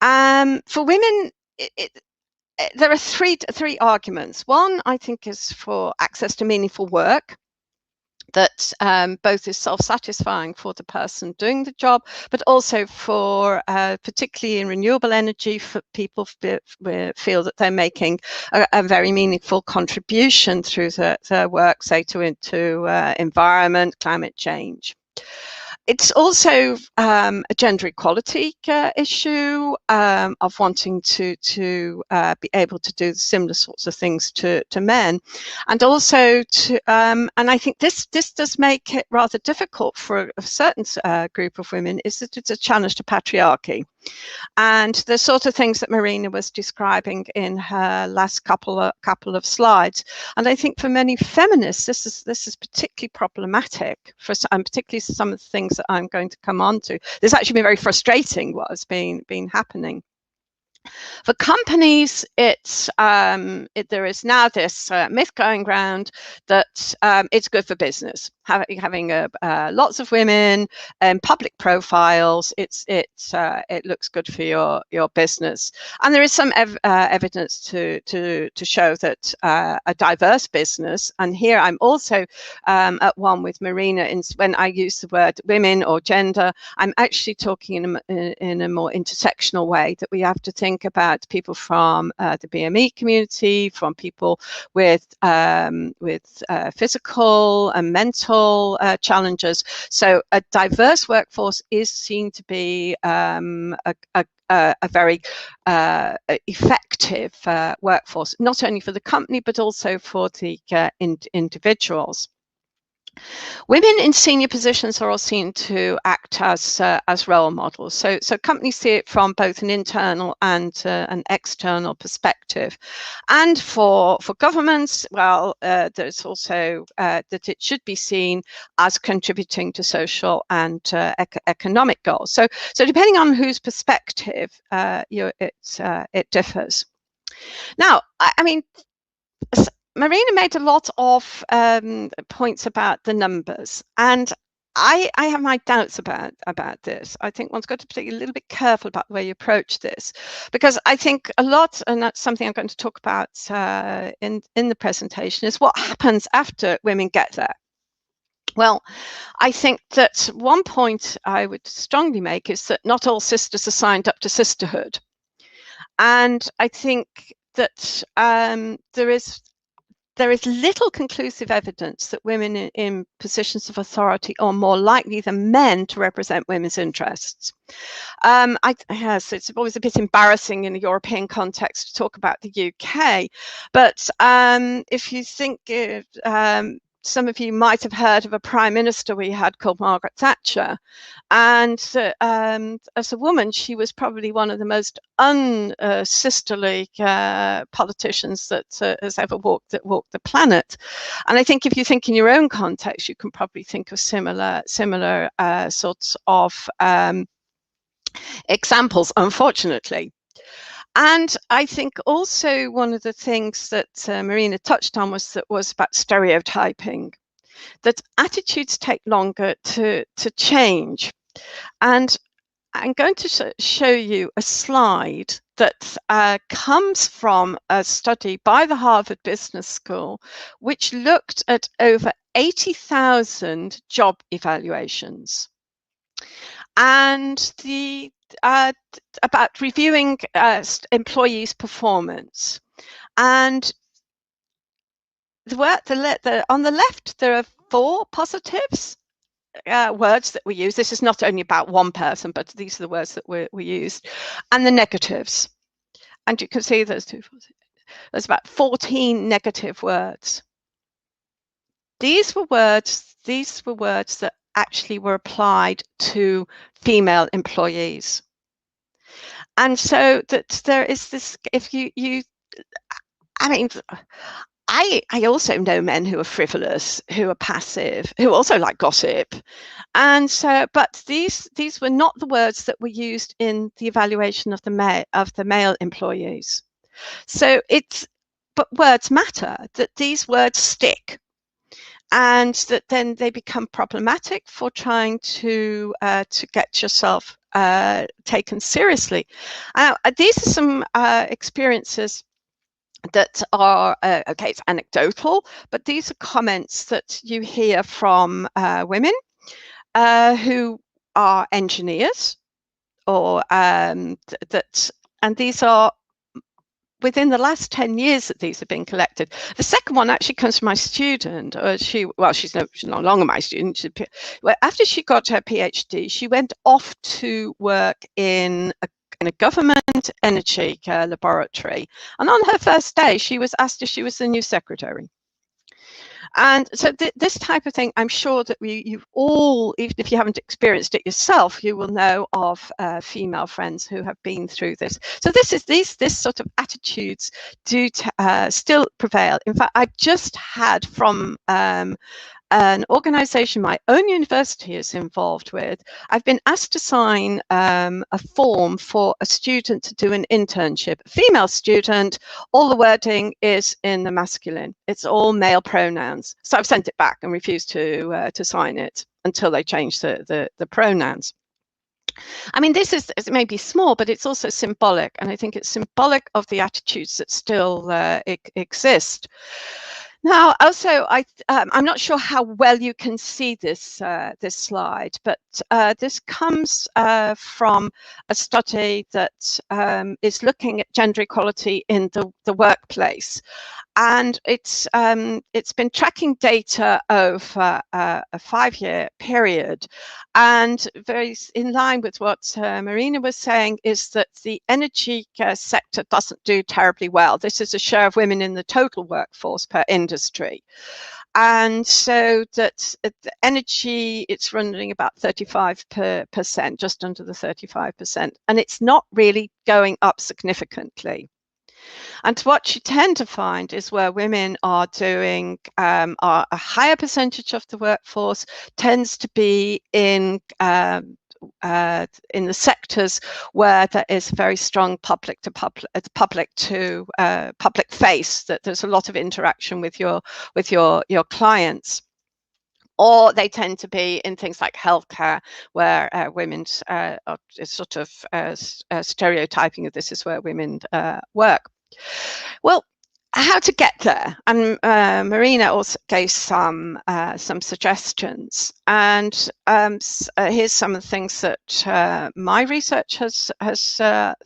For women, there are three arguments. One, I think, is for access to meaningful work that both is self-satisfying for the person doing the job, but also for particularly in renewable energy, for people feel that they're making a very meaningful contribution through their work, say to environment, climate change. It's also a gender equality issue of wanting to be able to do similar sorts of things to men, and also and I think this does make it rather difficult for a certain group of women, is that it's a challenge to patriarchy. And the sort of things that Marina was describing in her last couple of slides, and I think for many feminists, this is particularly problematic and particularly some of the things that I'm going to come on to. This actually been very frustrating what has been happening. For companies, there is now this myth going around that it's good for business. Having lots of women and public profiles, it looks good for your business. And there is some evidence to show that a diverse business, and here I'm also at one with Marina when I use the word women or gender, I'm actually talking in a more intersectional way, that we have to think about people from the BME community, from people with physical and mental challenges. So a diverse workforce is seen to be a very effective workforce, not only for the company but also for the individuals. Women in senior positions are all seen to act as role models. So companies see it from both an internal and an external perspective. And for governments, well, there's also that it should be seen as contributing to social and economic goals. So depending on whose perspective, it differs. Now, I mean, Marina made a lot of points about the numbers, and I have my doubts about this. I think one's got to be a little bit careful about the way you approach this, because I think a lot, and that's something I'm going to talk about in the presentation, is what happens after women get there. Well, I think that one point I would strongly make is that not all sisters are signed up to sisterhood, and I think that there is little conclusive evidence that women in positions of authority are more likely than men to represent women's interests. Yes, it's always a bit embarrassing in a European context to talk about the UK, but if you think some of you might have heard of a prime minister we had called Margaret Thatcher. And as a woman, she was probably one of the most unsisterly politicians that has ever walked the planet. And I think if you think in your own context, you can probably think of similar sorts of examples, unfortunately. And I think also one of the things that Marina touched on was about stereotyping, that attitudes take longer to change. And I'm going to show you a slide that comes from a study by the Harvard Business School, which looked at over 80,000 job evaluations. And about reviewing employees' performance. And on the left, there are 4 positives, words that we use. This is not only about one person, but these are the words that we used, and the negatives. And you can see there's about 14 negative words. These were words that actually were applied to female employees. And so that there is this, if I mean, I also know men who are frivolous, who are passive, who also like gossip. And so, but these were not the words that were used in the evaluation of the male employees. So but words matter, that these words stick. And that then they become problematic for trying to get yourself taken seriously. These are some experiences that are, okay, it's anecdotal, but these are comments that you hear from women who are engineers, or and these are within the last 10 years that these have been collected. The second one actually comes from my student. She's no longer my student. After she got her PhD, she went off to work in a government energy laboratory. And on her first day, she was asked if she was the new secretary. And so this type of thing, I'm sure that you've all, even if you haven't experienced it yourself, you will know of female friends who have been through this. So this sort of attitudes do still prevail. In fact, I just had from an organization my own university is involved with, I've been asked to sign a form for a student to do an internship, a female student. All the wording is in the masculine. It's all male pronouns. So I've sent it back and refused to sign it until they change the pronouns. I mean, it may be small, but it's also symbolic. And I think it's symbolic of the attitudes that still exist. Now, also, I'm not sure how well you can see this this slide, but this comes from a study that is looking at gender equality in the workplace, and it's been tracking data over a 5-year period, and very in line with what Marina was saying is that the energy sector doesn't do terribly well. This is a share of women in the total workforce per industry. And so that the energy, it's running about 35%, just under the 35%, and it's not really going up significantly. And what you tend to find is where women are doing a higher percentage of the workforce tends to be in the sectors where there is very strong public face, that there's a lot of interaction with your clients. Or they tend to be in things like healthcare, where women's sort of stereotyping of this is where women work. Well, how to get there? And Marina also gave some suggestions. And here's some of the things that my research has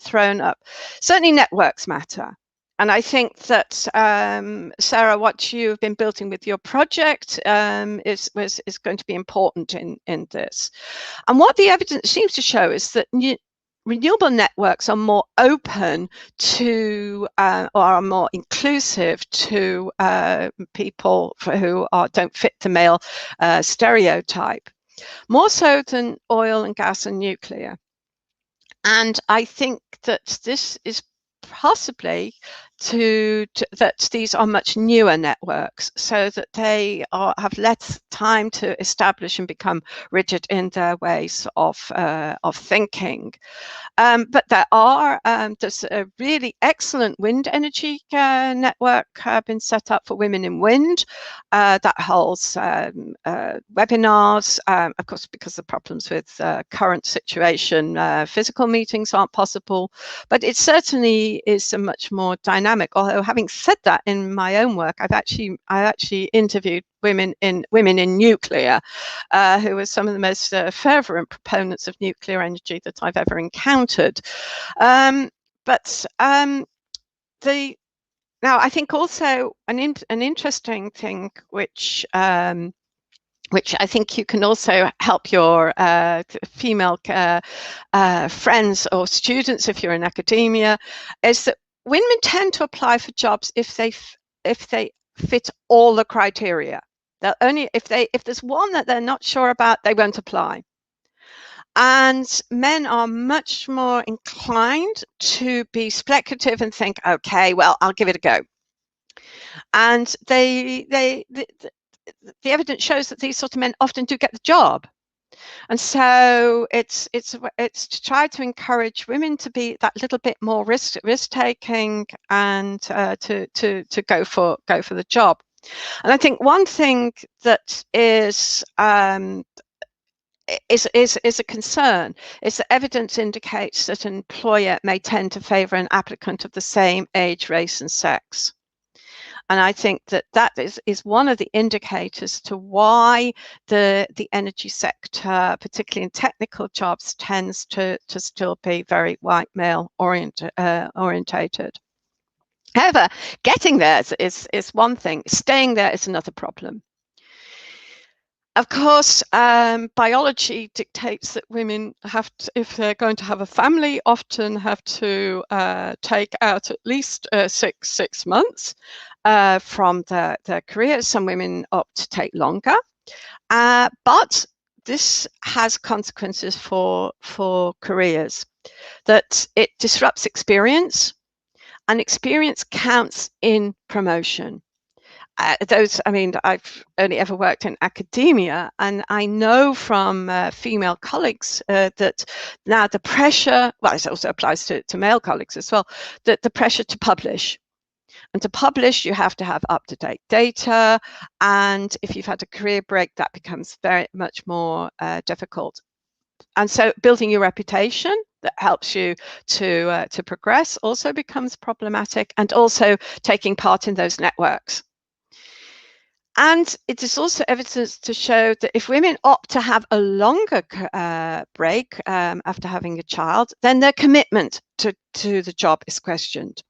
thrown up. Certainly, networks matter. And I think that, Sarah, what you've been building with your project is going to be important in this. And what the evidence seems to show is that renewable networks are more open to or are more inclusive to people who don't fit the male stereotype, more so than oil and gas and nuclear. And I think that this is possibly that these are much newer networks, so that they have less time to establish and become rigid in their ways of thinking. But there's a really excellent wind energy network been set up for women in wind that holds webinars. Of course, because of problems with current situation, physical meetings aren't possible, but it certainly is a much more dynamic. Although, having said that, in my own work, I actually interviewed women in nuclear, who were some of the most fervent proponents of nuclear energy that I've ever encountered. Now, I think also an interesting thing, which I think you can also help your female friends or students if you're in academia, is that women tend to apply for jobs if they fit all the criteria. They'll only if there's one that they're not sure about, they won't apply. And men are much more inclined to be speculative and think, okay, well, I'll give it a go. And the evidence shows that these sort of men often do get the job. And so it's to try to encourage women to be that little bit more risk taking and to go for the job. And I think one thing that is a concern is that evidence indicates that an employer may tend to favour an applicant of the same age, race, and sex. And I think that is one of the indicators to why the energy sector, particularly in technical jobs, tends to still be very white male orientated. However, getting there is one thing. Staying there is another problem. Of course, biology dictates that women have to, if they're going to have a family, often have to take out at least six months from their career. Some women opt to take longer, but this has consequences for careers, that it disrupts experience, and experience counts in promotion. I've only ever worked in academia, and I know from female colleagues that now the pressure, well, it also applies to male colleagues as well, that the pressure to publish. And to publish, you have to have up-to-date data, and if you've had a career break, that becomes very much more difficult. And so building your reputation that helps you to progress also becomes problematic, and also taking part in those networks. And it is also evidence to show that if women opt to have a longer break after having a child, then their commitment to the job is questioned.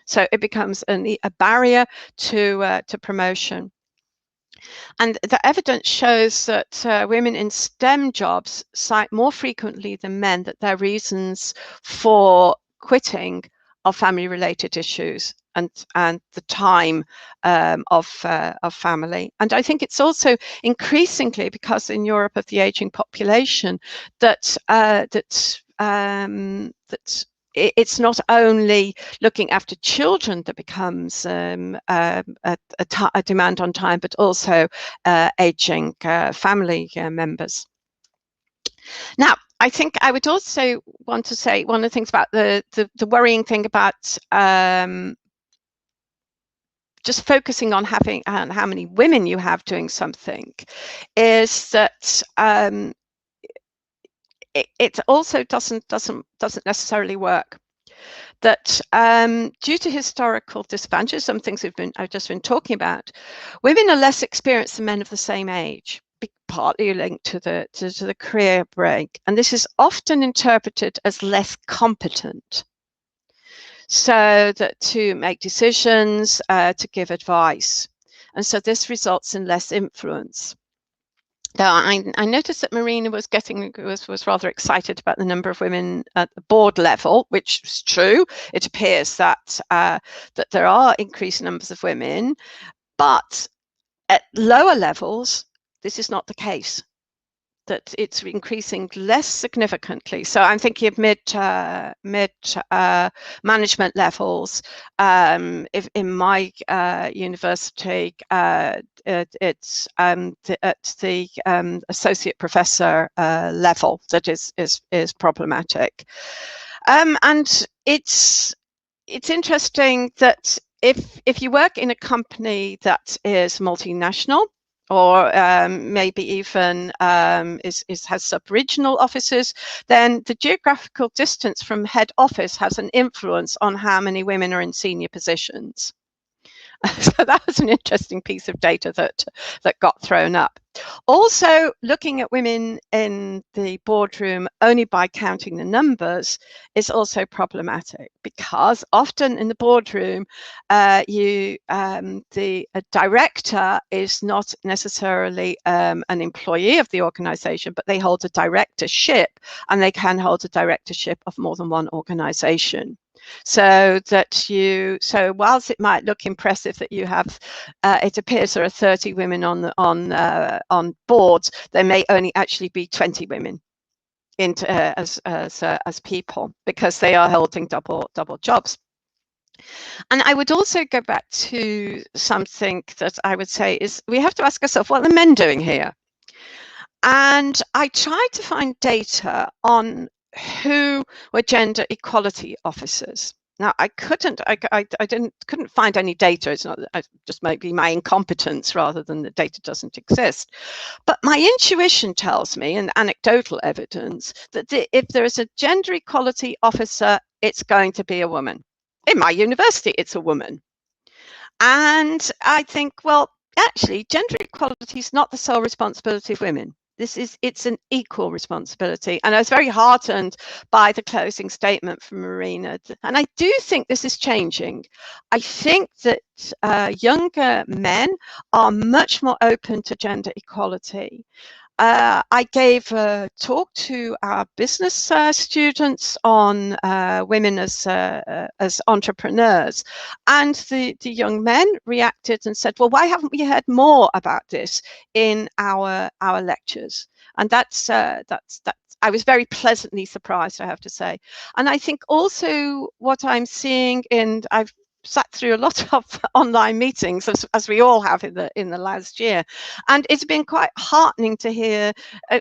So it becomes a barrier to promotion. And the evidence shows that women in STEM jobs cite more frequently than men that their reasons for quitting are family-related issues and the time of family. And I think it's also increasingly, because in Europe of the aging population, that it's not only looking after children that becomes a demand on time, but also aging family members. Now, I think I would also want to say one of the things about the worrying thing about just focusing on how many women you have doing something is that it also doesn't necessarily work. That due to historical disadvantages, some things I've just been talking about, women are less experienced than men of the same age, partly linked to the career break, and this is often interpreted as less competent. So that to make decisions, to give advice, and so this results in less influence. Though I noticed that Marina was rather excited about the number of women at the board level, which is true. It appears that that there are increased numbers of women, but at lower levels, this is not the case. That it's increasing less significantly. So I'm thinking of mid management levels. If in my university, it's at the associate professor level that is problematic. And it's interesting that if you work in a company that is multinational, or maybe even has sub-regional offices, then the geographical distance from head office has an influence on how many women are in senior positions. So that was an interesting piece of data that got thrown up. Also, looking at women in the boardroom only by counting the numbers is also problematic, because often in the boardroom, the director is not necessarily an employee of the organization, but they hold a directorship, and they can hold a directorship of more than one organization. So whilst it might look impressive that you have, it appears there are 30 women on boards, there may only actually be 20 women as people, because they are holding double jobs. And I would also go back to something that I would say is, we have to ask ourselves, what are the men doing here? And I tried to find data on who were gender equality officers. Now, I couldn't find any data. It's not, just maybe my incompetence rather than the data doesn't exist. But my intuition tells me, and anecdotal evidence, that if there is a gender equality officer, it's going to be a woman. In my university, it's a woman. And I think, well, actually, gender equality is not the sole responsibility of women. It's an equal responsibility. And I was very heartened by the closing statement from Marina. And I do think this is changing. I think that younger men are much more open to gender equality. I gave a talk to our business students on women as entrepreneurs, and the young men reacted and said, well, why haven't we heard more about this in our lectures? And that's I was very pleasantly surprised, I have to say. And I think also what I'm seeing, and I've sat through a lot of online meetings, as we all have in the last year, and it's been quite heartening to hear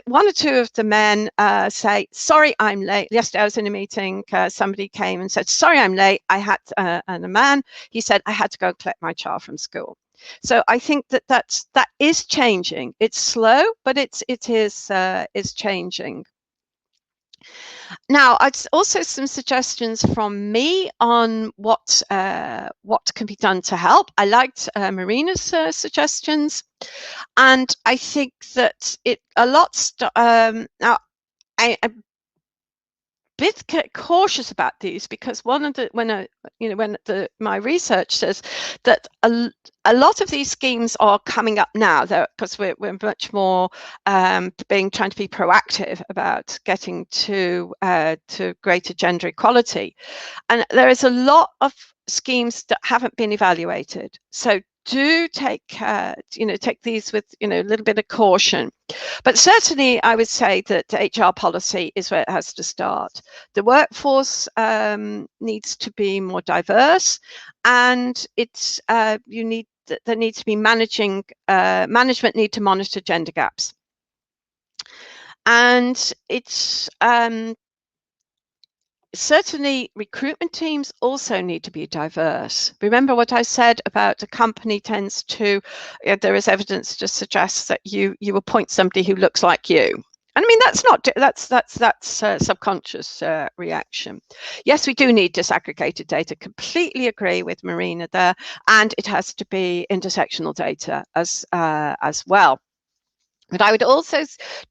one or two of the men say, sorry, I'm late. Yesterday I was in a meeting, somebody came and said, sorry, I'm late. And a man, he said, I had to go collect my child from school. So I think that is changing. It's slow, but it is changing. Now, also some suggestions from me on what can be done to help. I liked Marina's suggestions, and I think that now I'm a bit cautious about these, because one of the my research says that a lot of these schemes are coming up now, because we're much more trying to be proactive about getting to greater gender equality, and there is a lot of schemes that haven't been evaluated. So do take these with a little bit of caution. But certainly I would say that HR policy is where it has to start. The workforce needs to be more diverse, and there needs to be management need to monitor gender gaps. And it's certainly recruitment teams also need to be diverse. Remember what I said about a company tends to, there is evidence to suggest that you appoint somebody who looks like you. And I mean, that's subconscious reaction. Yes, we do need disaggregated data. Completely agree with Marina there, and it has to be intersectional data as well. But I would also,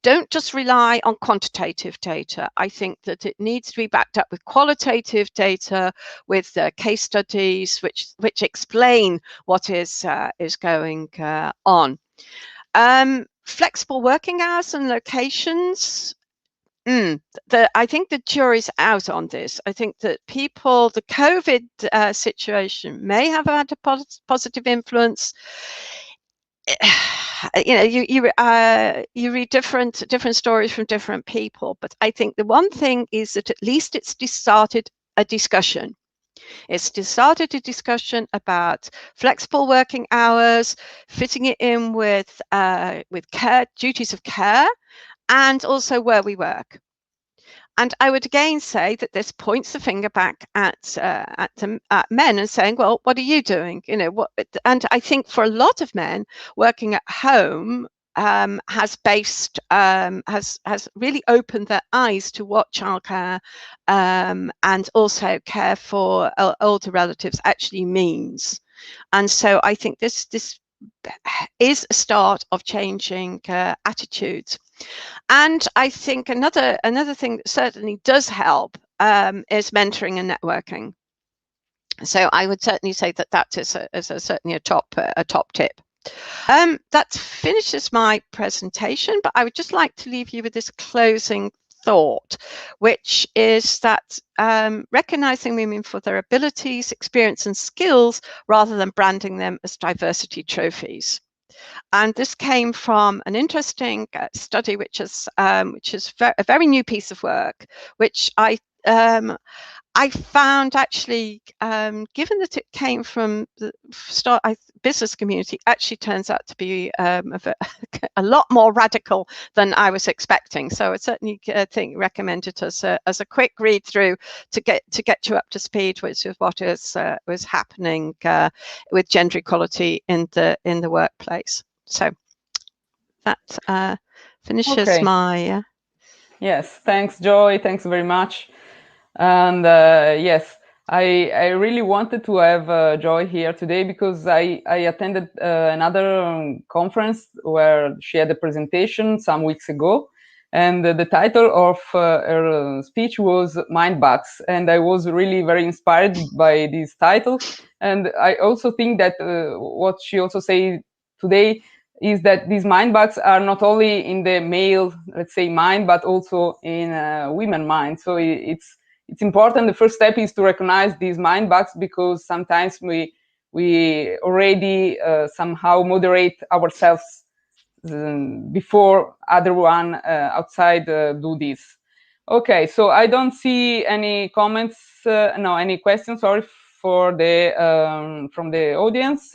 don't just rely on quantitative data. I think that it needs to be backed up with qualitative data, with case studies which explain what is going on. flexible working hours and locations. I think the jury's out on this. I think that the COVID situation may have had a positive influence. You know, you read different stories from different people, but I think the one thing is that at least it's started a discussion. It's started a discussion about flexible working hours, fitting it in with care, duties of care, and also where we work. And I would again say that this points the finger back at men and saying, well, what are you doing? You know, what? And I think for a lot of men, working at home has really opened their eyes to what childcare and also care for older relatives actually means. And so I think this is a start of changing attitudes. And I think another thing that certainly does help is mentoring and networking. So I would certainly say that is certainly a top tip. That finishes my presentation, but I would just like to leave you with this closing thought, which is that recognizing women for their abilities, experience, and skills rather than branding them as diversity trophies. And this came from an interesting study, which is a very new piece of work, which I found actually, given that it came from the business community, actually turns out to be a lot more radical than I was expecting. So I certainly recommend it as a quick read through to get you up to speed, which is what was happening with gender equality in the workplace. So that finishes my. Yes, thanks, Joy. Thanks very much. And yes, I really wanted to have Joy here today because I attended another conference where she had a presentation some weeks ago, and the title of her speech was Mind Bugs, and I was really very inspired by this title. And I also think that what she also said today is that these mind bugs are not only in the male, let's say, mind, but also in women mind. So it's important. The first step is to recognize these mind bugs, because sometimes we already somehow moderate ourselves before other one outside do this. Okay, so I don't see any comments, no, any questions, sorry, for the from the audience.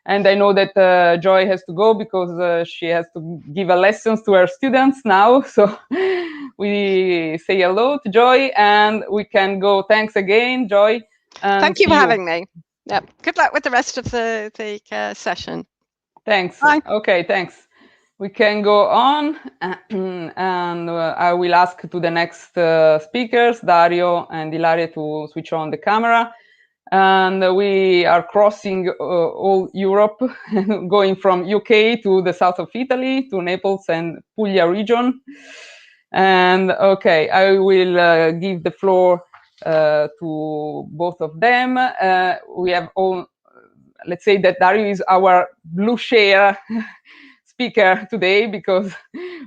And I know that Joy has to go because she has to give a lessons to her students now. So we say hello to Joy and we can go. Thanks again, Joy. Thank you for having me. Yep. Good luck with the rest of the session. Thanks. Bye. Okay, thanks. We can go on, and I will ask to the next speakers, Dario and Ilaria, to switch on the camera. And we are crossing all Europe, going from UK to the south of Italy, to Naples and Puglia region. And okay, I will give the floor to both of them. We have all, let's say that Dario is our blue share speaker today, because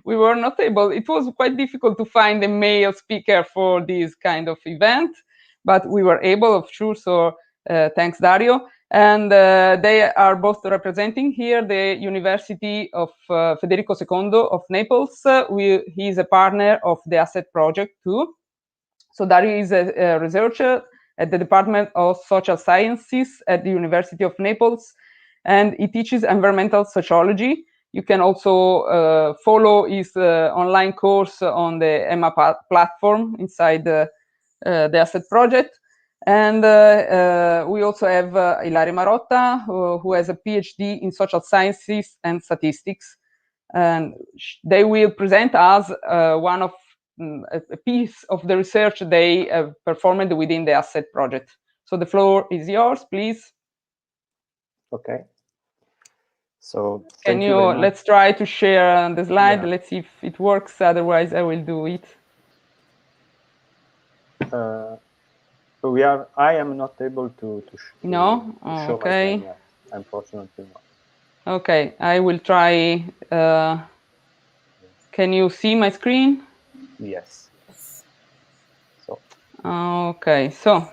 we were not able, it was quite difficult to find a male speaker for this kind of event, but we were able, of sure, so thanks, Dario. And they are both representing here the University of Federico II of Naples. He is a partner of the Asset Project too. So Dario is a researcher at the Department of Social Sciences at the University of Naples, and he teaches environmental sociology. You can also follow his online course on the EMA platform inside the Asset Project. And we also have Ilaria Marotta, who has a PhD in social sciences and statistics. And they will present us one of a piece of the research they performed within the Asset Project. So the floor is yours, please. Okay. So can you let's try to share the slide. Yeah. Let's see if it works. Otherwise, I will do it. So I am not able to no. To show okay. my screen, unfortunately not. Okay, I will try Can you see my screen? Yes. So, Okay, so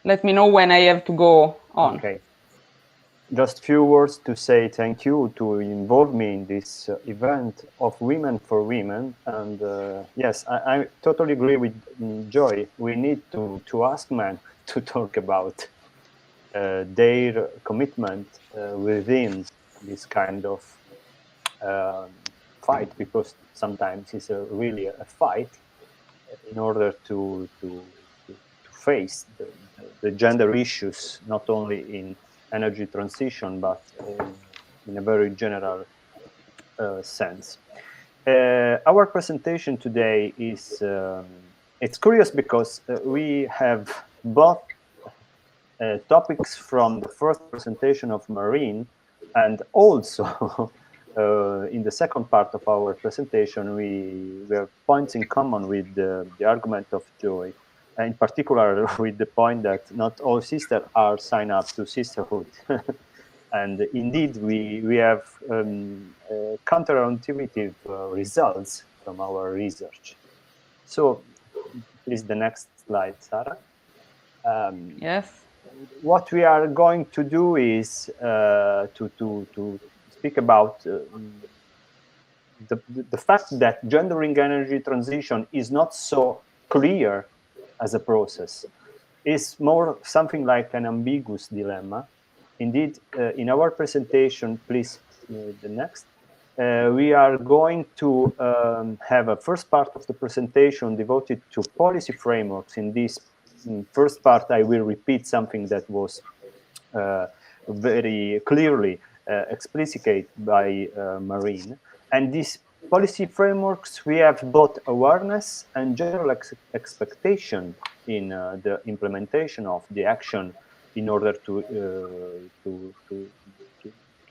let me know when I have to go on. okay. Just few words to say thank you to involve me in this event of Women for Women. And yes, I totally agree with Joy. We need to ask men to talk about their commitment within this kind of fight, because sometimes it's really a fight in order to face the gender issues, not only in energy transition, but in a very general sense. Our presentation today is it's curious because we have both topics from the first presentation of Marine, and also in the second part of our presentation we have points in common with the argument of Joy, in particular with the point that not all sisters are signed up to sisterhood. And indeed we have counterintuitive results from our research. So please, the next slide, Sarah. Yes. What we are going to do is to speak about the fact that gendering energy transition is not so clear as a process. It's more something like an ambiguous dilemma. Indeed, in our presentation, please, the next, we are going to have a first part of the presentation devoted to policy frameworks. In this first part, I will repeat something that was very clearly explicit by Marine. And these policy frameworks, we have both awareness and general expectation in the implementation of the action in order to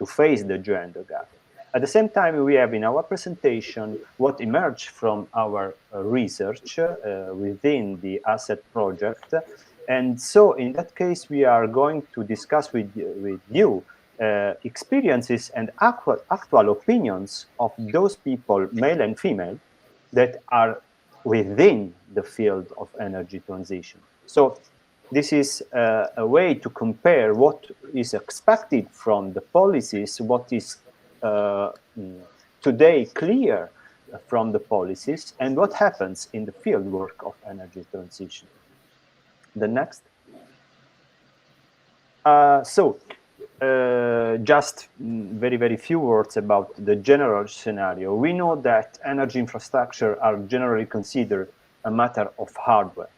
face the gender gap. At the same time, we have in our presentation what emerged from our research within the asset project. And so in that case, we are going to discuss with you experiences and actual opinions of those people, male and female, that are within the field of energy transition. So this is a way to compare what is expected from the policies, what is today clear from the policies, and what happens in the field work of energy transition. The next. Just very few words about the general scenario. We know that energy infrastructure are generally considered a matter of hardware.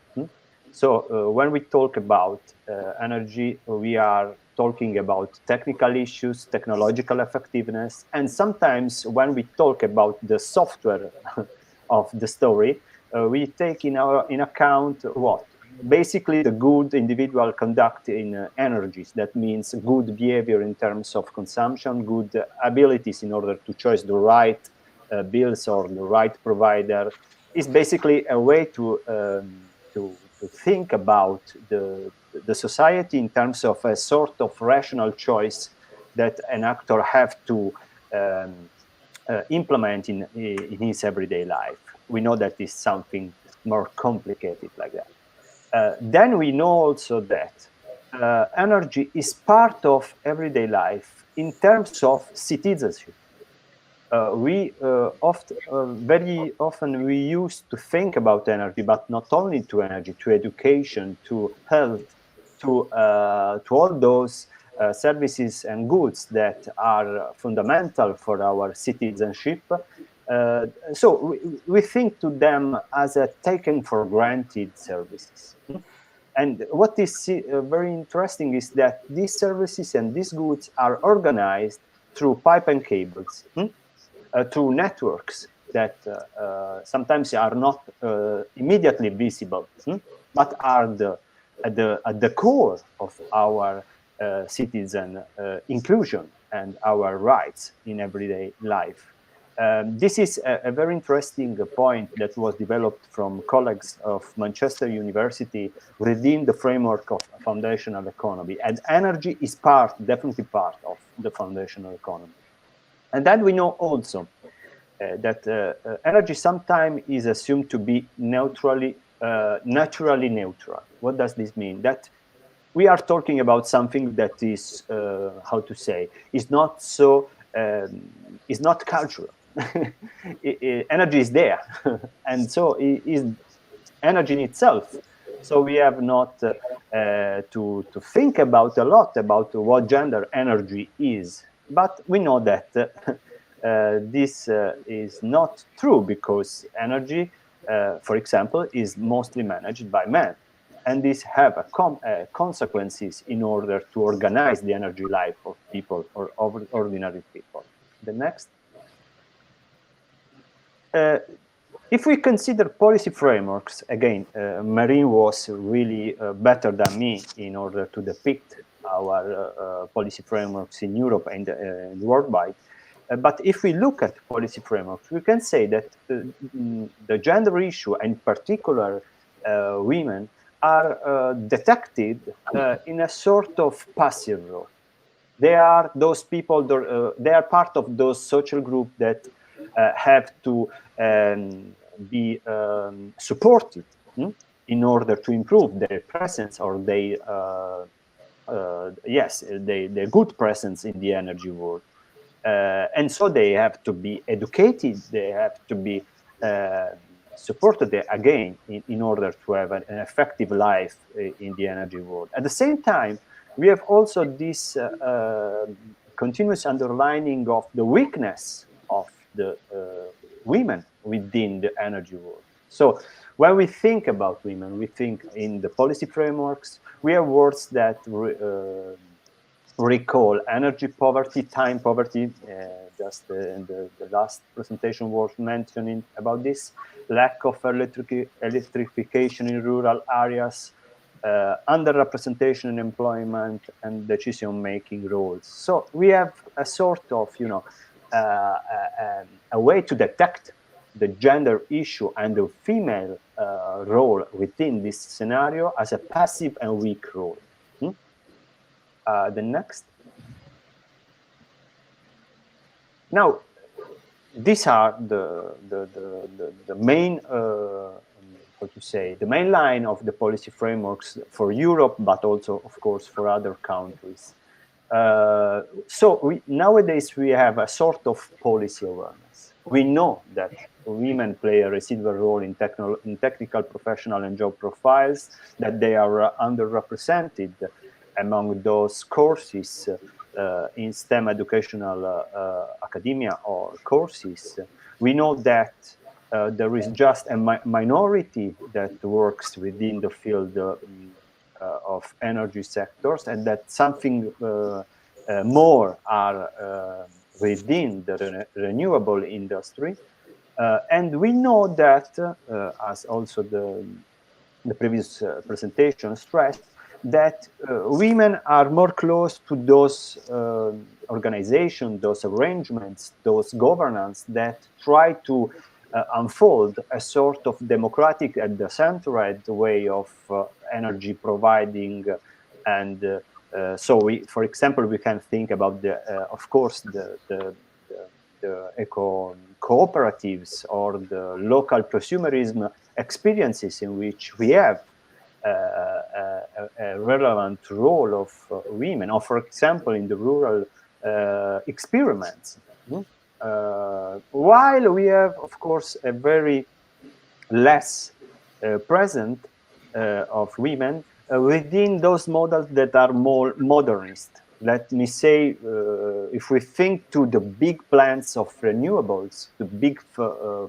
So when we talk about energy, we are talking about technical issues, technological effectiveness, and sometimes when we talk about the software of the story, we take in account what? Basically the good individual conduct in energies. That means good behavior in terms of consumption, good abilities in order to choose the right bills or the right provider. Is basically a way to think about the society in terms of a sort of rational choice that an actor have to implement in his everyday life. We know that is something more complicated like that. Then we know also that energy is part of everyday life in terms of citizenship. Very often we used to think about energy, but not only to energy, to education, to health, to all those services and goods that are fundamental for our citizenship. So we think to them as a taken for granted services. And what is very interesting is that these services and these goods are organized through pipe and cables, through networks that sometimes are not immediately visible, but are at the core of our citizen inclusion and our rights in everyday life. This is a very interesting point that was developed from colleagues of Manchester University within the framework of foundational economy. And energy is definitely part of the foundational economy. And then we know also energy sometimes is assumed to be naturally neutral. What does this mean? That we are talking about something that is, how to say, is not so, is not cultural. Energy is there, and so it is energy in itself. So we have not to think about a lot about what gender energy is, but we know that this is not true, because energy, for example, is mostly managed by men, and these have consequences in order to organize the energy life of people, or of ordinary people. The next. If we consider policy frameworks, again, Marine was really better than me in order to depict our policy frameworks in Europe and worldwide. But if we look at policy frameworks, we can say that the gender issue, and in particular women, are detected in a sort of passive role. They are those people, they are part of those social groups that have to be supported in order to improve their presence, or their good presence in the energy world. And so they have to be educated, they have to be supported again in order to have an effective life in the energy world. At the same time, we have also this continuous underlining of the weakness of the women within the energy world. So when we think about women, we think in the policy frameworks, we have words that recall energy poverty, time poverty, just in the last presentation was mentioning about this, lack of electrification in rural areas, underrepresentation in employment and decision-making roles. So we have a sort of, a way to detect the gender issue and the female role within this scenario as a passive and weak role. The next. Now, these are the main, how to say, the main line of the policy frameworks for Europe, but also, of course, for other countries. So nowadays we have a sort of policy awareness. We know that women play a residual role in technical, professional, and job profiles, that they are underrepresented among those courses in STEM educational academia or courses. We know that there is just a minority that works within the field of energy sectors, and that something more are within the renewable industry. And we know that, as also the previous presentation stressed, that women are more close to those organizations, those arrangements, those governance that try to unfold a sort of democratic and decentralized way of energy providing. And so we, for example, we can think about of course, the eco cooperatives or the local prosumerism experiences in which we have a relevant role of women, or for example in the rural experiments. While we have, of course, a very less present of women within those models that are more modernist. Let me say, if we think to the big plants of renewables, the big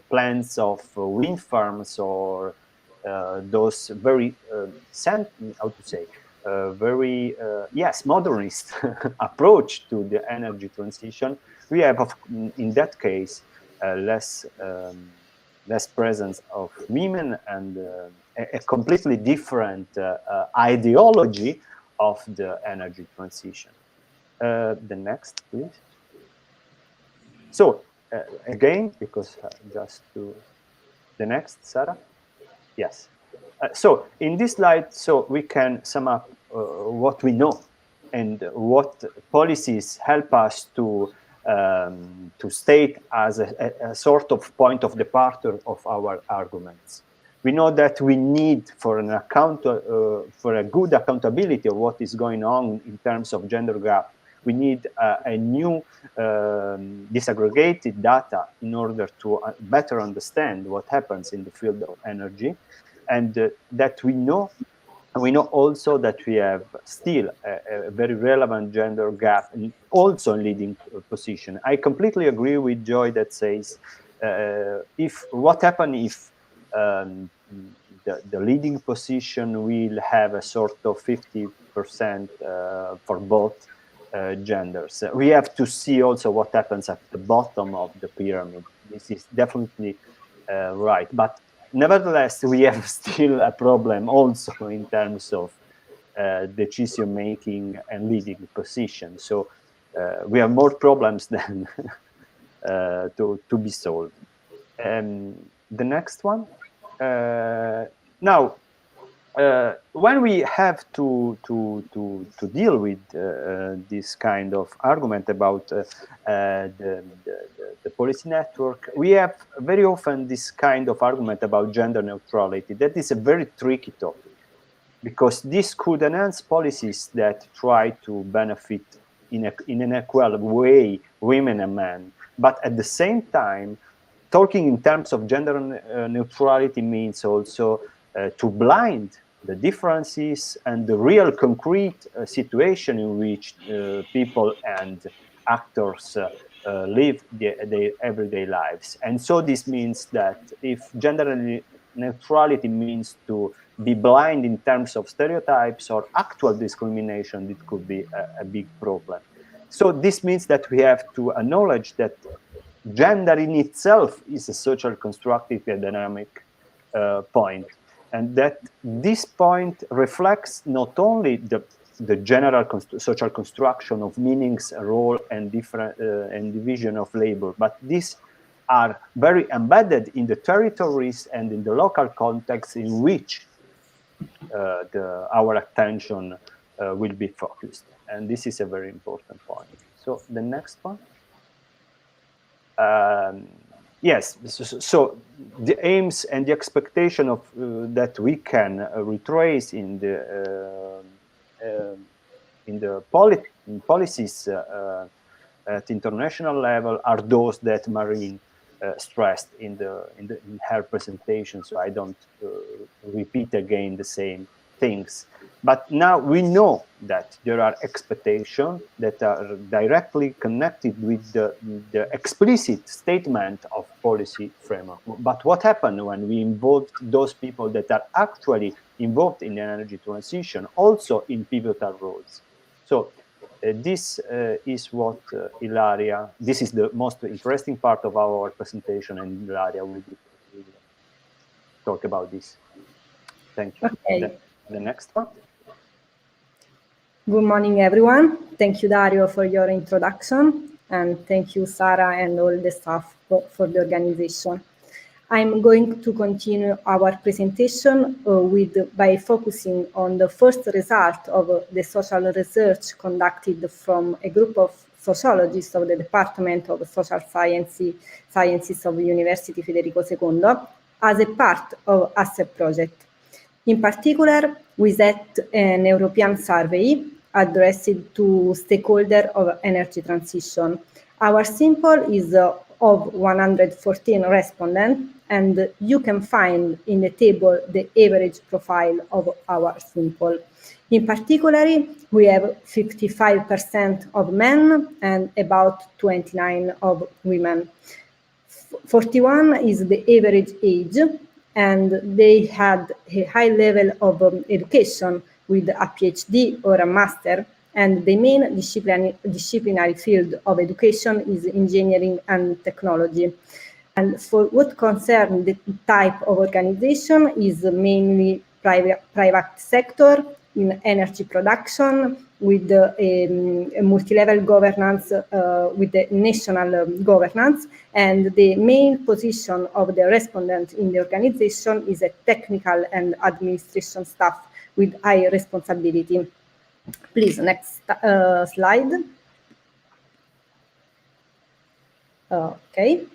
plants of wind farms, or those very, how to say, very, yes, modernist approach to the energy transition, we have, in that case, less presence of women and a completely different ideology of the energy transition. The next, please. So, again, because just to the next, Sarah. Yes. So in this slide, so we can sum up what we know and what policies help us to to state as a sort of point of departure of our arguments. We know that we need, for a good accountability of what is going on in terms of gender gap, we need a new disaggregated data in order to better understand what happens in the field of energy, and that we know also that we have still a very relevant gender gap, also in leading position. I completely agree with Joy that says, what happens if the leading position will have a sort of 50% for both genders. We have to see also what happens at the bottom of the pyramid. This is definitely right, but nevertheless, we have still a problem also in terms of decision making and leading position. So we have more problems than to be solved. The next one. Now, when we have to deal with this kind of argument about the policy network, we have very often this kind of argument about gender neutrality. That is a very tricky topic, because this could enhance policies that try to benefit in an equal way women and men. But at the same time, talking in terms of gender neutrality means also to blind the differences and the real concrete situation in which people and actors live their everyday lives. And so this means that if gender neutrality means to be blind in terms of stereotypes or actual discrimination, it could be a big problem. So this means that we have to acknowledge that gender in itself is a social constructive and dynamic point, and that this point reflects not only the general social construction of meanings, role, and different and division of labor, but these are very embedded in the territories and in the local context in which our attention will be focused. And this is a very important point. So the next one. Yes, so the aims and the expectation of that we can retrace in the policies at international level are those that Marine stressed in her presentation. So I don't repeat again the same things. But now we know that there are expectations that are directly connected with the explicit statement of policy framework. But what happened when we involved those people that are actually involved in the energy transition, also in pivotal roles? So this is what Ilaria, this is the most interesting part of our presentation, and Ilaria will talk about this. Thank you. Okay. The next one. Good morning, everyone. Thank you, Dario, for your introduction, and thank you, Sarah, and all the staff for the organization. I'm going to continue our presentation by focusing on the first result of the social research conducted from a group of sociologists of the Department of Social Sciences of University Federico II as a part of ASSEP project. In particular, we set an European survey addressed to stakeholders of energy transition. Our sample is of 114 respondents, and you can find in the table the average profile of our sample. In particular, we have 55% of men and about 29% of women. 41 is the average age, and they had a high level of education with a PhD or a master, and the main disciplinary field of education is engineering and technology. And for what concerns the type of organization is mainly private sector in energy production with a multi-level governance, with the national governance, and the main position of the respondent in the organization is a technical and administration staff with high responsibility. Please, next slide. Okay.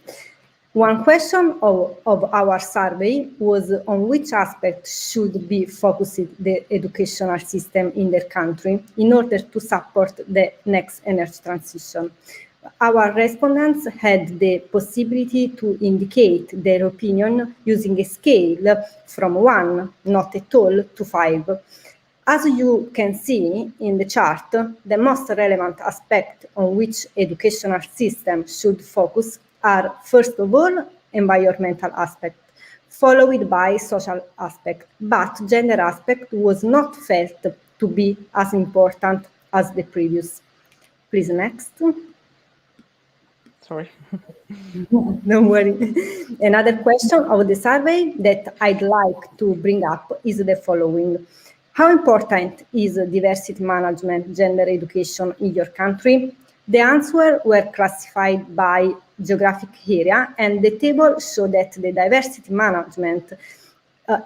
One question of our survey was on which aspect should be focused the educational system in their country in order to support the next energy transition. Our respondents had the possibility to indicate their opinion using a scale from 1, not at all, to 5. As you can see in the chart, the most relevant aspect on which educational system should focus are, first of all, environmental aspect, followed by social aspect, but gender aspect was not felt to be as important as the previous. Please, next. Sorry. Don't worry. Another question of the survey that I'd like to bring up is the following. How important is diversity management, gender education in your country? The answers were classified by geographic area, and the table showed that the diversity management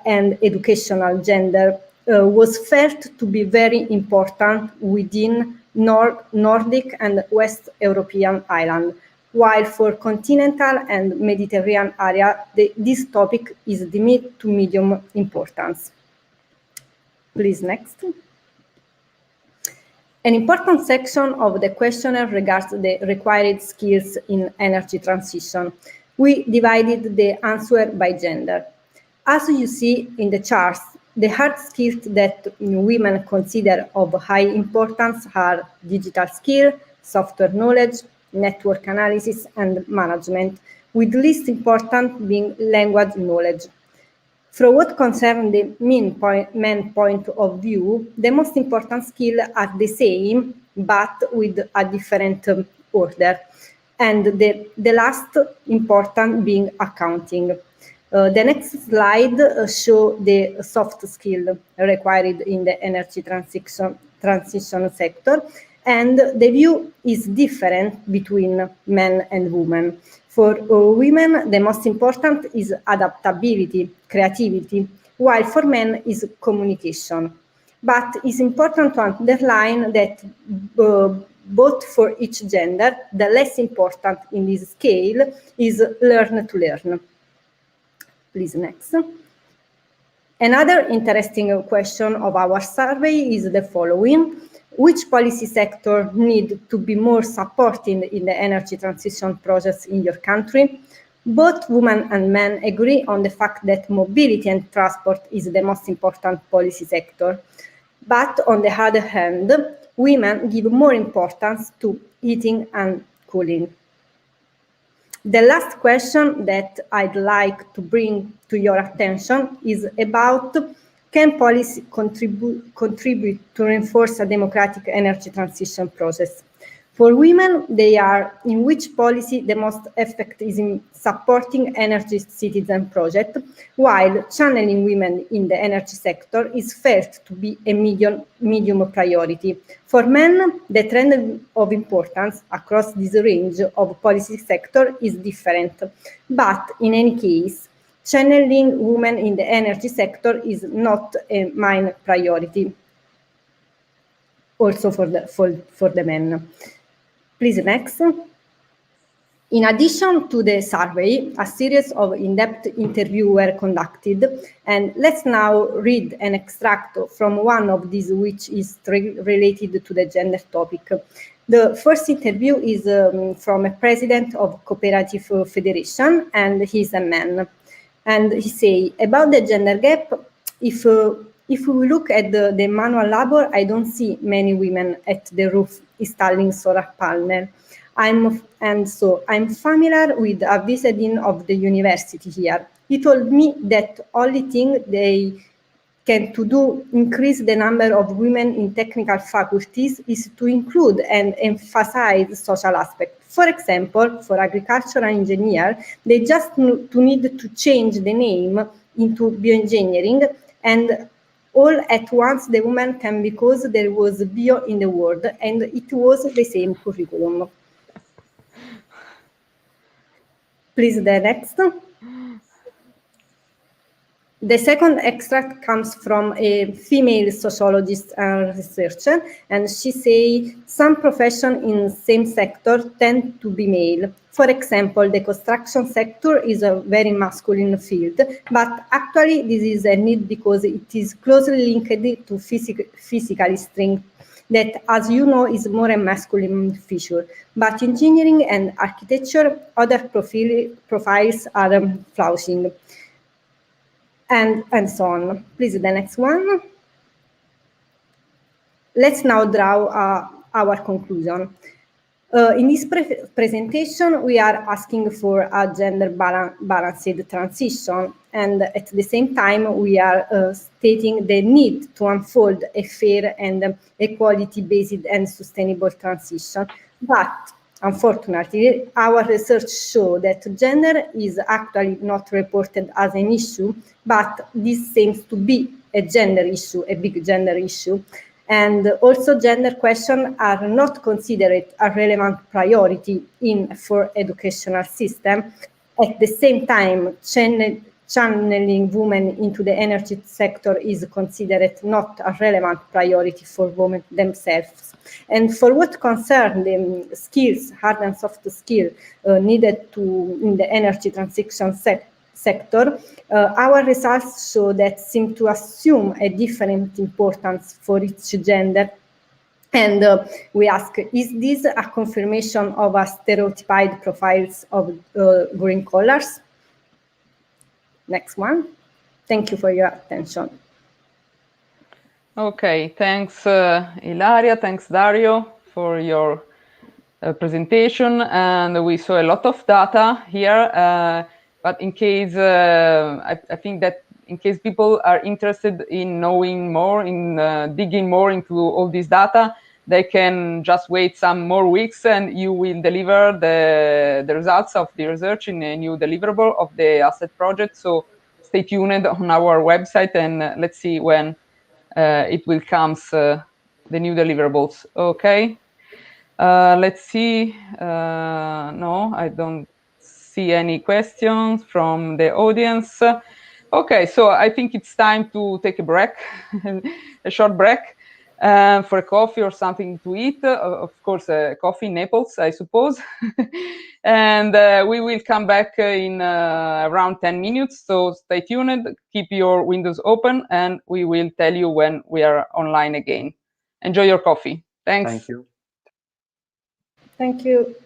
and educational gender was felt to be very important within Nordic and West European islands, while for continental and Mediterranean area, this topic is deemed to medium importance. Please, next. An important section of the questionnaire regards the required skills in energy transition. We divided the answer by gender. As you see in the charts, the hard skills that women consider of high importance are digital skill, software knowledge, network analysis, and management, with least important being language knowledge. From what concerns the main point of view, the most important skills are the same, but with a different order. And the last important being accounting. The next slide shows the soft skill required in the energy transition sector, and the view is different between men and women. For women, the most important is adaptability, creativity, while for men is communication. But it's important to underline that both for each gender, the less important in this scale is learn to learn. Please, next. Another interesting question of our survey is the following. Which policy sector need to be more supported in the energy transition process in your country? Both women and men agree on the fact that mobility and transport is the most important policy sector. But on the other hand, women give more importance to heating and cooling. The last question that I'd like to bring to your attention is about can policy contribute to reinforce a democratic energy transition process? For women, they are in which policy the most effect is in supporting energy citizen project, while channeling women in the energy sector is felt to be a medium priority. For men, the trend of importance across this range of policy sector is different, but in any case, channeling women in the energy sector is not a main priority, also for the men. Please, next. In addition to the survey, a series of in-depth interviews were conducted, and let's now read an extract from one of these, which is related to the gender topic. The first interview is from a president of Cooperative Federation, and he's a man. And he say, about the gender gap, if we look at the manual labor, I don't see many women at the roof installing solar panel. I'm familiar with a visiting of the university here. He told me that only thing they can to do increase the number of women in technical faculties is to include and emphasize social aspects. For example, for agricultural engineer, they just need to change the name into bioengineering, and all at once the woman can, because there was bio in the word and it was the same curriculum. Please, the next. The second extract comes from a female sociologist and researcher, and she say some professions in same sector tend to be male. For example, the construction sector is a very masculine field, but actually this is a need because it is closely linked to physical strength that, as you know, is more a masculine feature. But engineering and architecture, other profiles are flourishing. And so on. Please, the next one. Let's now draw our conclusion. In this presentation, we are asking for a gender balanced transition, and at the same time, we are stating the need to unfold a fair and equality-based and sustainable transition. But unfortunately, our research shows that gender is actually not reported as an issue, but this seems to be a gender issue, a big gender issue. And also gender questions are not considered a relevant priority for educational system. At the same time, channeling women into the energy sector is considered not a relevant priority for women themselves. And for what concerns the skills, hard and soft skills needed in the energy transition sector, our results show that seem to assume a different importance for each gender. And we ask, is this a confirmation of a stereotyped profiles of green collars? Next one. Thank you for your attention. Okay, thanks Ilaria, thanks Dario for your presentation. And we saw a lot of data here, but in case, I think that in case people are interested in knowing more, in digging more into all this data, they can just wait some more weeks and you will deliver the results of the research in a new deliverable of the asset project. So stay tuned on our website and let's see when it will come, the new deliverables. Okay. Let's see. No, I don't see any questions from the audience. Okay, so I think it's time to take a break, a short break for a coffee or something to eat. Of course, coffee in Naples, I suppose. And we will come back in around 10 minutes. So stay tuned, keep your windows open, and we will tell you when we are online again. Enjoy your coffee. Thanks. Thank you. Thank you.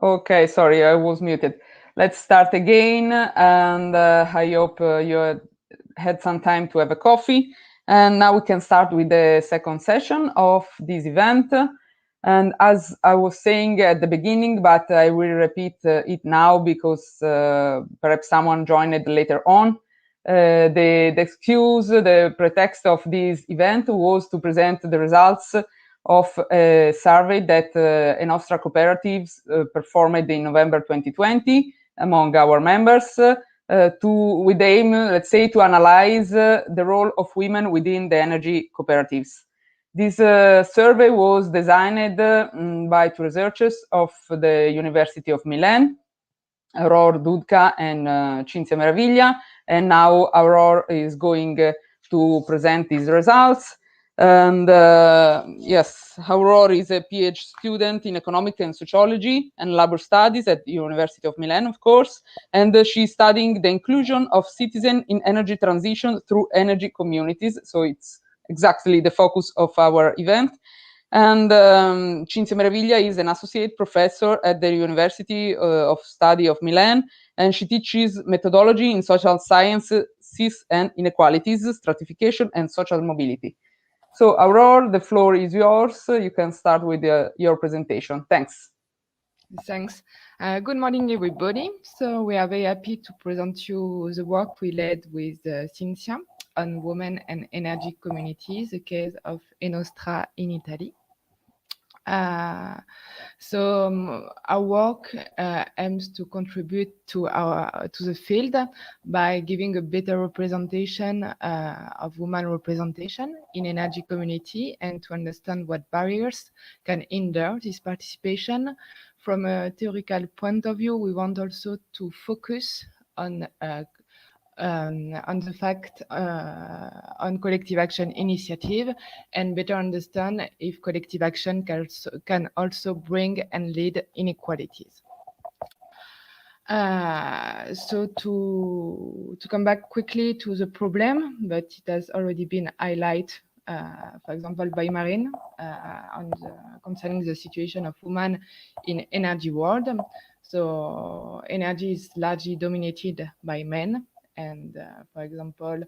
Okay, sorry, I was muted. Let's start again, and I hope you had some time to have a coffee. And now we can start with the second session of this event. And as I was saying at the beginning, but I will repeat it now because perhaps someone joined later on. The excuse, the pretext of this event was to present the results of a survey that Nostra Cooperatives performed in November 2020 among our members with the aim, let's say, to analyze the role of women within the energy cooperatives. This survey was designed by two researchers of the University of Milan, Aurore Dudka and Cinzia Meraviglia, and now Aurore is going to present these results. And yes, Aurore is a PhD student in economic and sociology and labor studies at the University of Milan, of course, and she's studying the inclusion of citizens in energy transition through energy communities. So it's exactly the focus of our event. And Cinzia Meraviglia is an associate professor at the University of Study of Milan, and she teaches methodology in social sciences and inequalities, stratification, and social mobility. So, Aurore, the floor is yours. You can start with your presentation. Thanks. Thanks. Good morning, everybody. So we are very happy to present you the work we led with Cinzia on women and energy communities, the case of Nostra in Italy. Our work aims to contribute to the field by giving a better representation of women representation in energy community, and to understand what barriers can hinder this participation. From a theoretical point of view, we want also to focus on the fact on collective action initiative, and better understand if collective action can also bring and lead inequalities. So to come back quickly to the problem, but it has already been highlighted, for example, by Marine concerning the situation of women in energy world. So energy is largely dominated by men. And for example,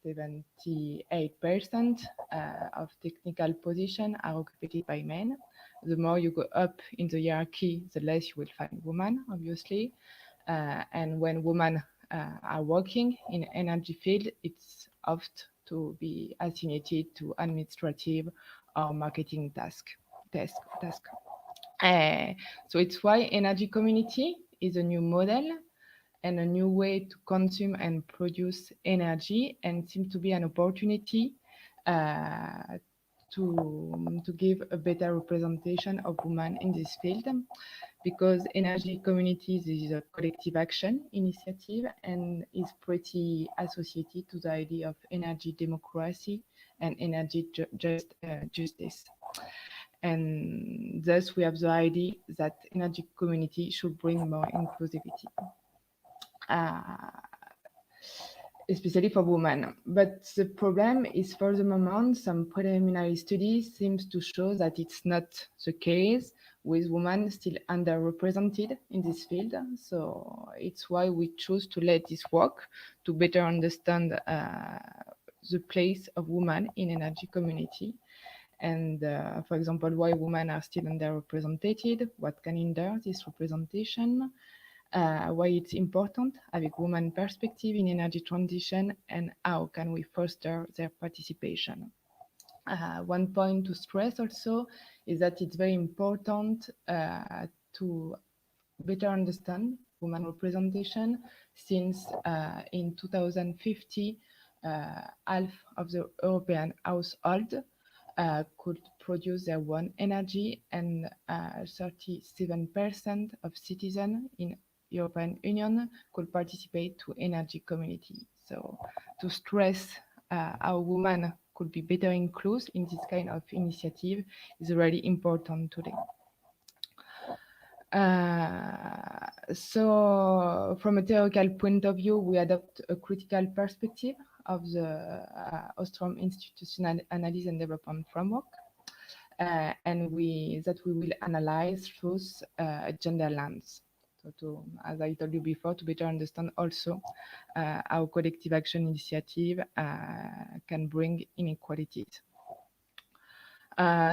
78% of technical positions are occupied by men. The more you go up in the hierarchy, the less you will find women, obviously. And when women are working in energy field, it's often to be assigned to administrative or marketing task. So it's why energy community is a new model and a new way to consume and produce energy, and seems to be an opportunity to give a better representation of women in this field, because energy communities is a collective action initiative and is pretty associated to the idea of energy democracy and energy justice. And thus we have the idea that energy community should bring more inclusivity. Especially for women. But the problem is, for the moment, some preliminary studies seems to show that it's not the case, with women still underrepresented in this field. So it's why we choose to let this work to better understand the place of women in energy community. And for example, why women are still underrepresented, what can hinder this representation, why it's important having women perspective in energy transition, and how can we foster their participation. One point to stress also is that it's very important to better understand women representation, since in 2050, half of the European household could produce their own energy, and 37% of citizens in European Union could participate to energy community. So to stress how women could be better included in this kind of initiative is really important today. So from a theoretical point of view, we adopt a critical perspective of the Ostrom Institutional Analysis and Development Framework. and we will analyze through a gender lens. So as I told you before, to better understand also how collective action initiative can bring inequalities.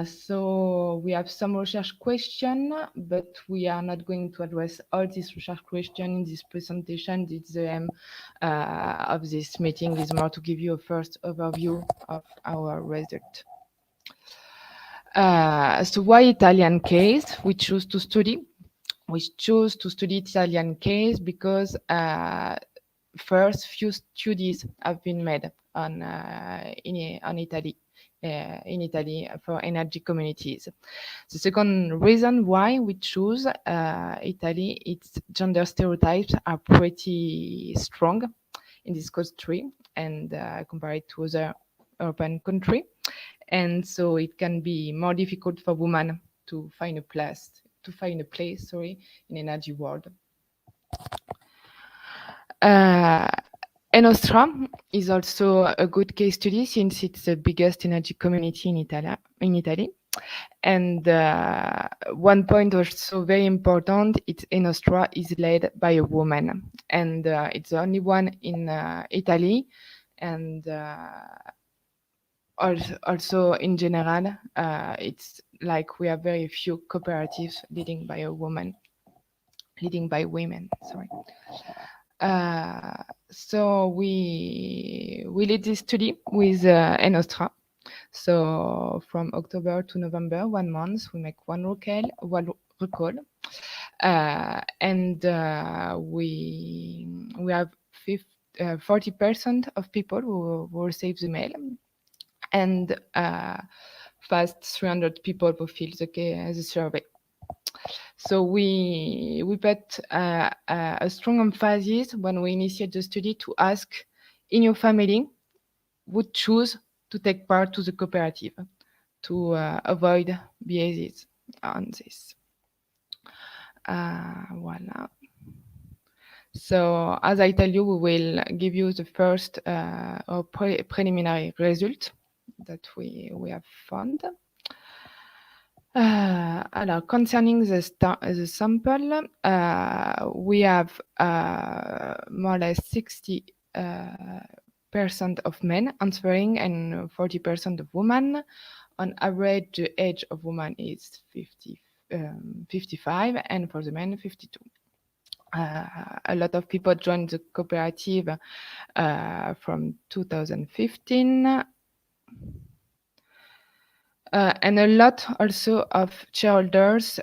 So we have some research question, but we are not going to address all these research questions in this presentation. The aim of this meeting is more to give you a first overview of our result. So why Italian case? We choose to study Italian case because first few studies have been made on Italy. In Italy for energy communities. The second reason why we choose Italy, its gender stereotypes are pretty strong in this country and compared to other European country, and so it can be more difficult for women to find a place. In energy world. Enostra is also a good case study since it's the biggest energy community in Italy. And one point also very important, it's Enostra is led by a woman, and it's the only one in Italy, and also in general, it's like we have very few cooperatives leading by women. Sorry. So we lead this study with Enostra. So from October to November, 1 month, we make one recall, and we have 40% of people who receive the mail, and fast 300 people who fill the survey. So we put a strong emphasis when we initiate the study to ask in your family would choose to take part to the cooperative to avoid biases on this. Voila. So as I tell you, we will give you the first preliminary result that we have found. Alors, concerning the sample, we have more or less 60% of men answering and 40% of women. On average, the age of women is 55, and for the men, 52. A lot of people joined the cooperative from 2015. And a lot also of shareholders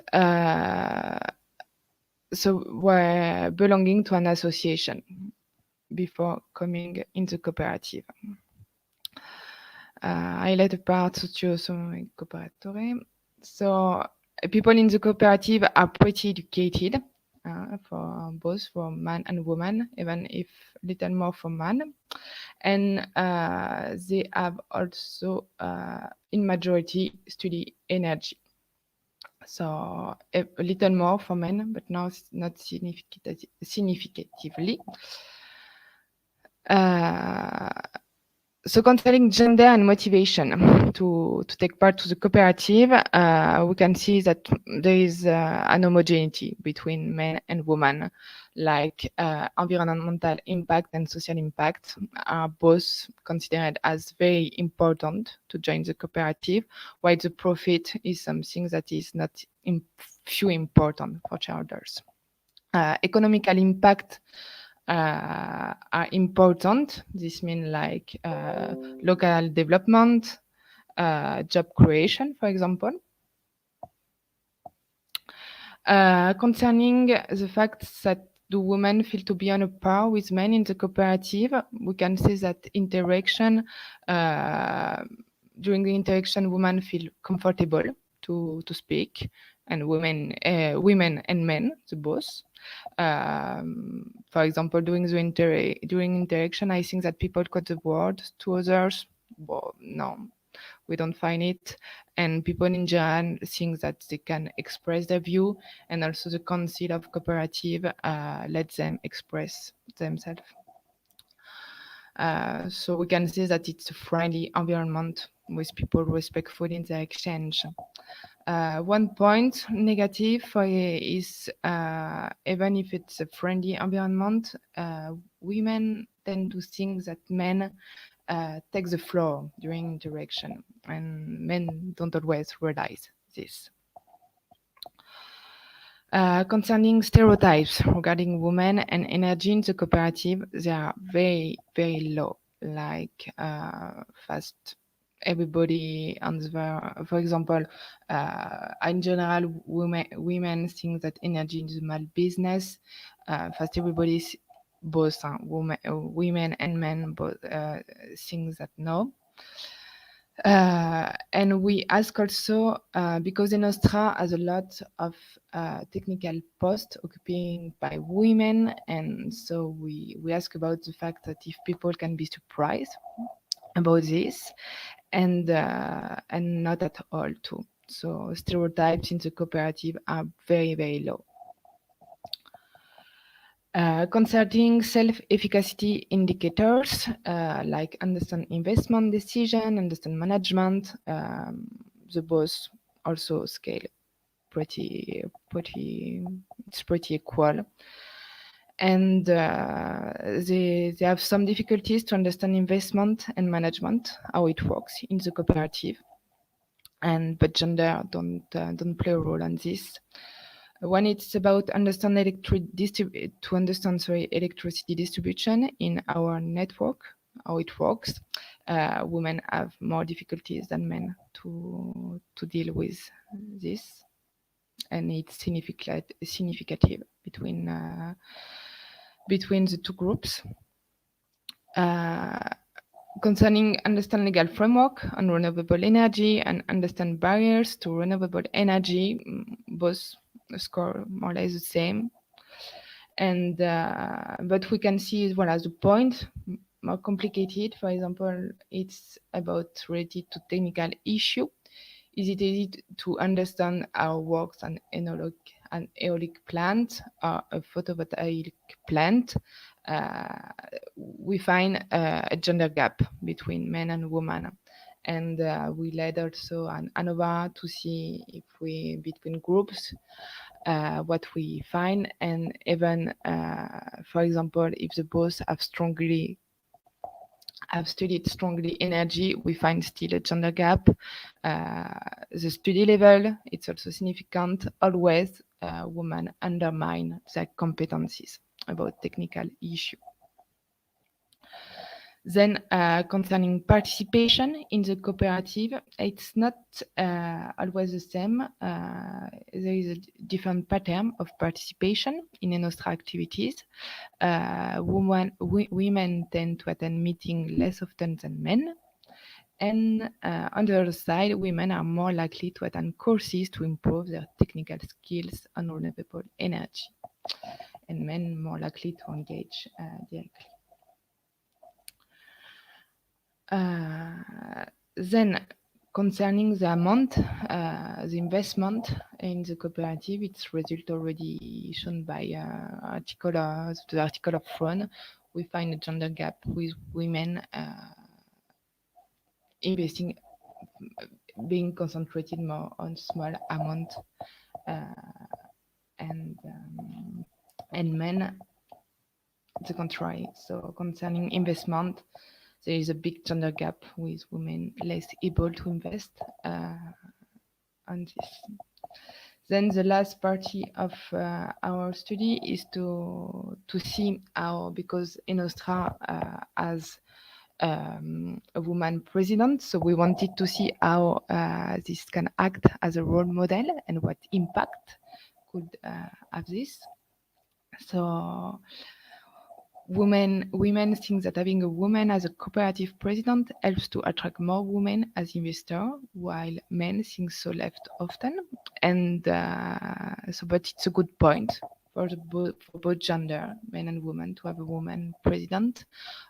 were belonging to an association before coming into cooperative. I led a part cooperatore. So people in the cooperative are pretty educated for both for man and woman, even if little more for man. And they have also, in majority, study energy. So a little more for men, but not significatively. So concerning gender and motivation to take part to the cooperative, we can see that there is an homogeneity between men and women, like environmental impact and social impact are both considered as very important to join the cooperative, while the profit is something that is not few important for shareholders. Economical impact are important. This means like local development, job creation, for example. Concerning the fact that do women feel to be on a par with men in the cooperative, we can say that interaction, during the interaction, women feel comfortable to speak, and women and men, the both. For example, during interaction, I think that people cut the word to others. Well, no, we don't find it. And people in general think that they can express their view, and also the council of cooperative lets them express themselves. So we can say that it's a friendly environment with people respectful in their exchange. One point negative for is even if it's a friendly environment, women tend to think that men take the floor during interaction, and men don't always realize this. Concerning stereotypes regarding women and energy in the cooperative, they are very, very low. Like fast everybody answer. For example, in general, women think that energy is a mal business. Fast everybody, both women and men, both think that no. And we ask also, because Nostra has a lot of technical posts occupied by women, and so we ask about the fact that if people can be surprised about this, and not at all too. So stereotypes in the cooperative are very, very low. Concerning self-efficacy indicators, like understand investment decision, understand management, the both also scale it's pretty equal. And they have some difficulties to understand investment and management, how it works in the cooperative. But gender don't play a role on this. When it's about electricity distribution in our network, how it works, women have more difficulties than men to deal with this, and it's significant between the two groups. Concerning understand legal framework on renewable energy and understand barriers to renewable energy, both score more or less the same. And but we can see as well as the point more complicated. For example, it's about related to technical issue. Is it easy to understand how works an aeolic plant or a photovoltaic plant? We find a gender gap between men and women. And we led also an ANOVA to see if we, between groups, what we find. And even, for example, if the both have studied strongly energy, we find still a gender gap. The study level, it's also significant. Always women undermine their competencies about technical issue. Then concerning participation in the cooperative, it's not always the same. There is a different pattern of participation in Nostra activities. Women tend to attend meetings less often than men. And on the other side, women are more likely to attend courses to improve their technical skills on renewable energy, and men more likely to engage directly. Then concerning the amount, the investment in the cooperative, its result already shown by the article of Ron. We find a gender gap with women investing, being concentrated more on small amount, and men the contrary. So concerning investment, there is a big gender gap with women less able to invest on this. Then the last party of our study is to see how, because Nostra has a woman president, so we wanted to see how this can act as a role model and what impact could have this. So women think that having a woman as a cooperative president helps to attract more women as investors, while men think so left often. And but it's a good point for both gender, men and women, to have a woman president.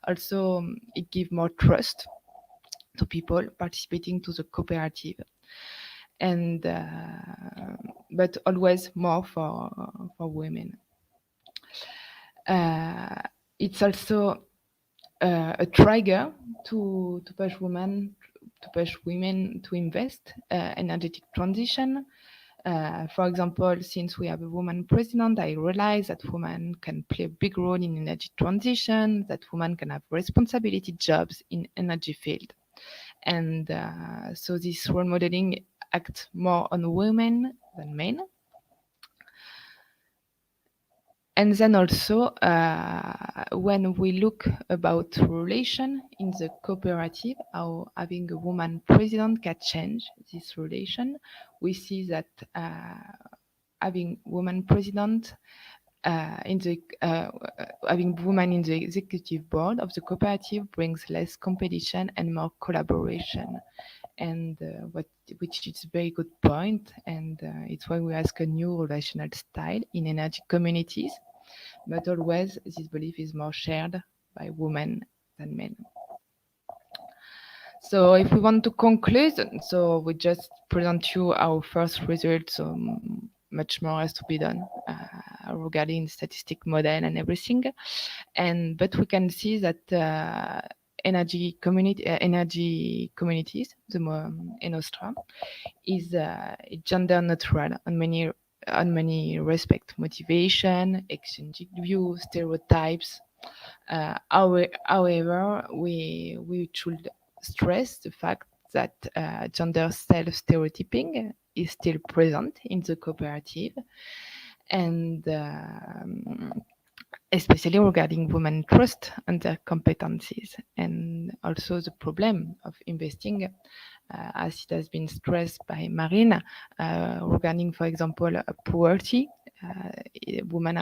Also, it gives more trust to people participating to the cooperative, and but always more for women. It's also a trigger to push women push women to invest energetic transition. For example, since we have a woman president, I realize that women can play a big role in energy transition, that women can have responsibility jobs in energy field. And so this role modeling acts more on women than men. And then also, when we look about relation in the cooperative, how having a woman president can change this relation, we see that having woman president having women in the executive board of the cooperative brings less competition and more collaboration. And which is a very good point, and it's why we ask a new relational style in energy communities. But always, this belief is more shared by women than men. So if we want to conclude, so we just present you our first result, so much more has to be done regarding statistic model and everything. But we can see that energy communities, the Enostra, is gender neutral on many respects: motivation, exchanging views, stereotypes. However, we should stress the fact that gender self-stereotyping is still present in the cooperative, and especially regarding women trust and their competencies, and also the problem of investing, as it has been stressed by Marina, regarding, for example, poverty. Women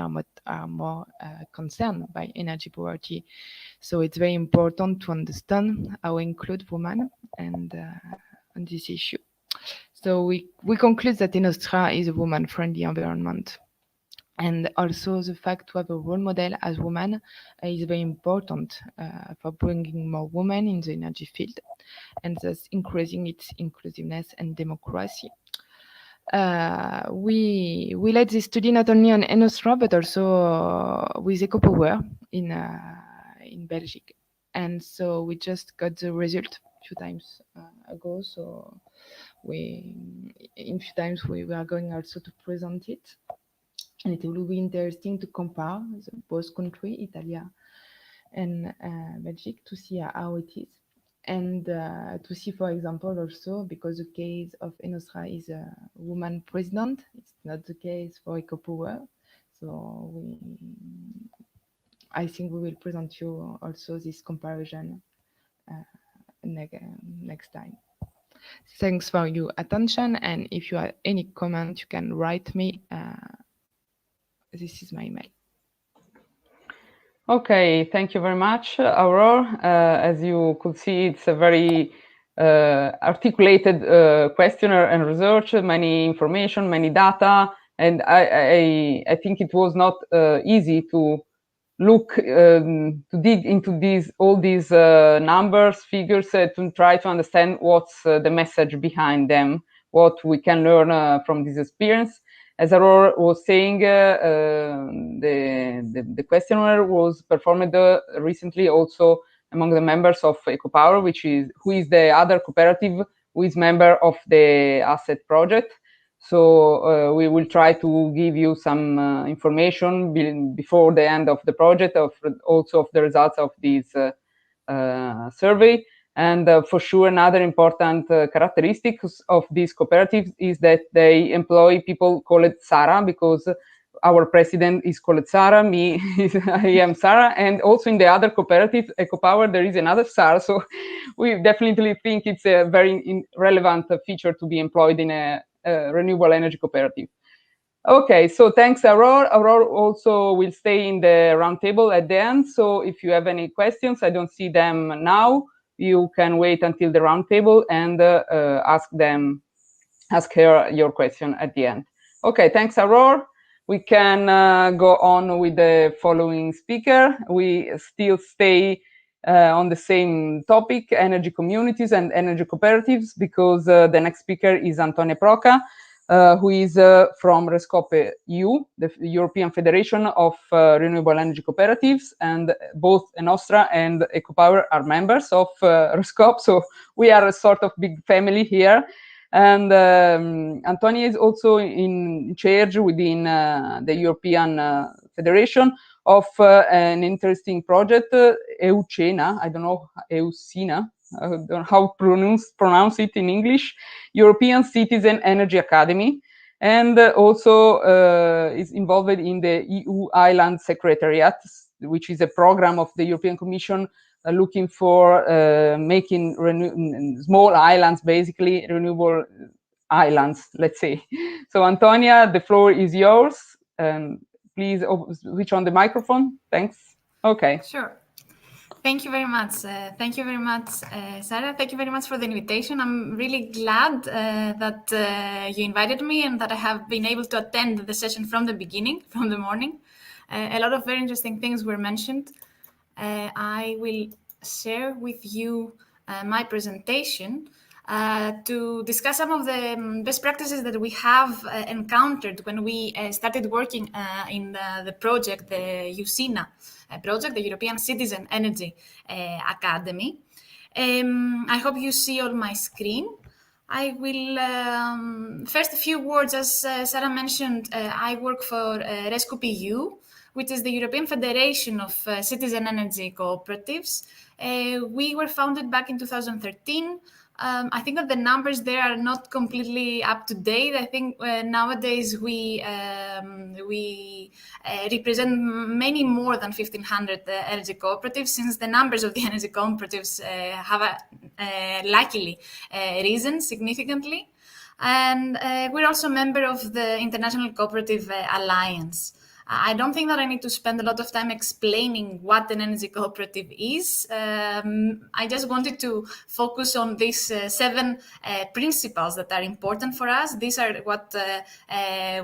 are more concerned by energy poverty. So it's very important to understand how we include women and on this issue. So we conclude that Enostra is a woman-friendly environment. And also the fact to have a role model as women is very important for bringing more women in the energy field, and thus increasing its inclusiveness and democracy. We led this study not only on Enostra, but also with EcoPower in Belgium. And so we just got the result a few times ago. So in a few times we are going also to present it. And it will be interesting to compare both countries, Italy and Belgium, to see how it is. And to see, for example, also, because the case of Enostra is a woman president, it's not the case for EcoPower. So I think we will present you also this comparison next time. Thanks for your attention, and if you have any comment, you can write me. This is my email. Okay, thank you very much, Aurore. As you could see, it's a very articulated questionnaire and research, many information, many data, and I think it was not easy to look to dig into all these numbers, figures, to try to understand what's the message behind them, what we can learn from this experience. As Aurore was saying, the questionnaire was performed recently also among the members of EcoPower, who is the other cooperative who is member of the asset project. So we will try to give you some information before the end of the project, also of the results of this survey. And for sure, another important characteristic of these cooperatives is that they employ people called Sarah, because our president is called Sarah, I am Sarah, and also in the other cooperative, EcoPower, there is another Sarah. So we definitely think it's a very relevant feature to be employed in a renewable energy cooperative. Okay, so thanks, Aurore. Aurore also will stay in the roundtable at the end. So if you have any questions, I don't see them now. You can wait until the roundtable and ask her your question at the end. Okay, thanks, Aurore. We can go on with the following speaker. We still stay on the same topic, energy communities and energy cooperatives, because the next speaker is Antonia Proca. who is from Rescope EU, the European Federation of Renewable Energy Cooperatives, and both Enostra and EcoPower are members of Rescope, so we are a sort of big family here. And Antonia is also in charge within the European Federation of an interesting project, EUCENA, I don't know, EUCENA, I don't know how pronounce it in English, European Citizen Energy Academy, and also is involved in the EU Island Secretariat, which is a program of the European Commission looking for making small islands, basically renewable islands, let's say. So Antonia, the floor is yours. Please switch on the microphone. Thanks. Okay. Sure. Thank you very much. Thank you very much, Sarah. Thank you very much for the invitation. I'm really glad that you invited me and that I have been able to attend the session from the beginning, from the morning. A lot of very interesting things were mentioned. I will share with you my presentation to discuss some of the best practices that we have encountered when we started working in the project, the EUCENA project, the European Citizen Energy Academy. I hope you see on my screen. I will, first a few words, as Sarah mentioned, I work for Rescope EU, which is the European Federation of Citizen Energy Cooperatives. We were founded back in 2013. I think that the numbers there are not completely up to date. I think nowadays we represent many more than 1,500 energy cooperatives, since the numbers of the energy cooperatives have luckily risen significantly. And we're also a member of the International Cooperative Alliance. I don't think that I need to spend a lot of time explaining what an energy cooperative is. I just wanted to focus on these 7 principles that are important for us. These are what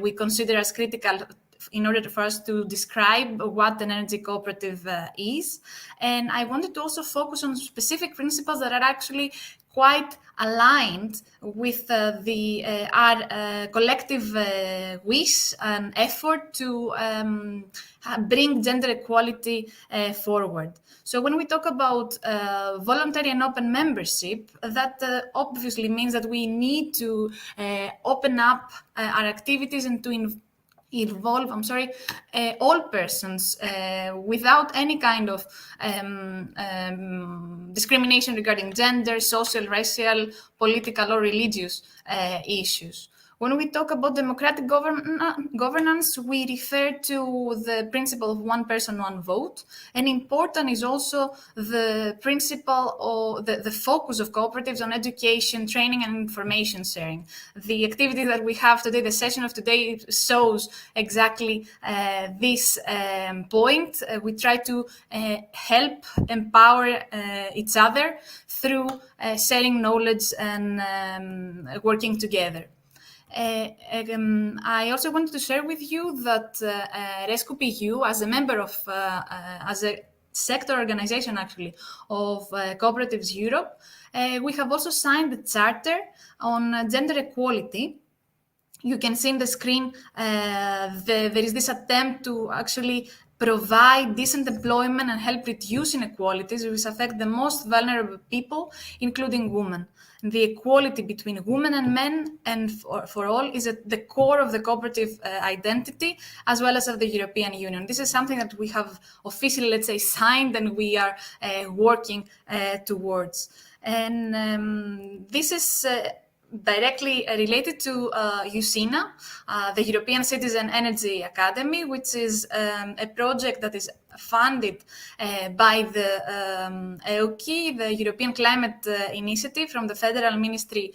we consider as critical in order for us to describe what an energy cooperative is. And I wanted to also focus on specific principles that are actually quite aligned with our collective wish and effort to bring gender equality forward. So when we talk about voluntary and open membership, that obviously means that we need to open up our activities and to involve, all persons without any kind of discrimination regarding gender, social, racial, political, or religious issues. When we talk about democratic governance, we refer to the principle of one person, one vote. And important is also the principle or the focus of cooperatives on education, training, and information sharing. The activity that we have today, the session of today, shows exactly this point. We try to help empower each other through sharing knowledge and working together. I also wanted to share with you that Rescope EU, as a member of, as a sector organization actually, of Cooperatives Europe, we have also signed the Charter on Gender Equality. You can see in the screen, there is this attempt to actually provide decent employment and help reduce inequalities which affect the most vulnerable people, including women. The equality between women and men and for all is at the core of the cooperative identity, as well as of the European Union. This is something that we have officially, let's say, signed and we are working towards. And this is directly related to EUCENA, the European Citizen Energy Academy, which is a project that is funded by the EUCI, the European Climate Initiative, from the Federal Ministry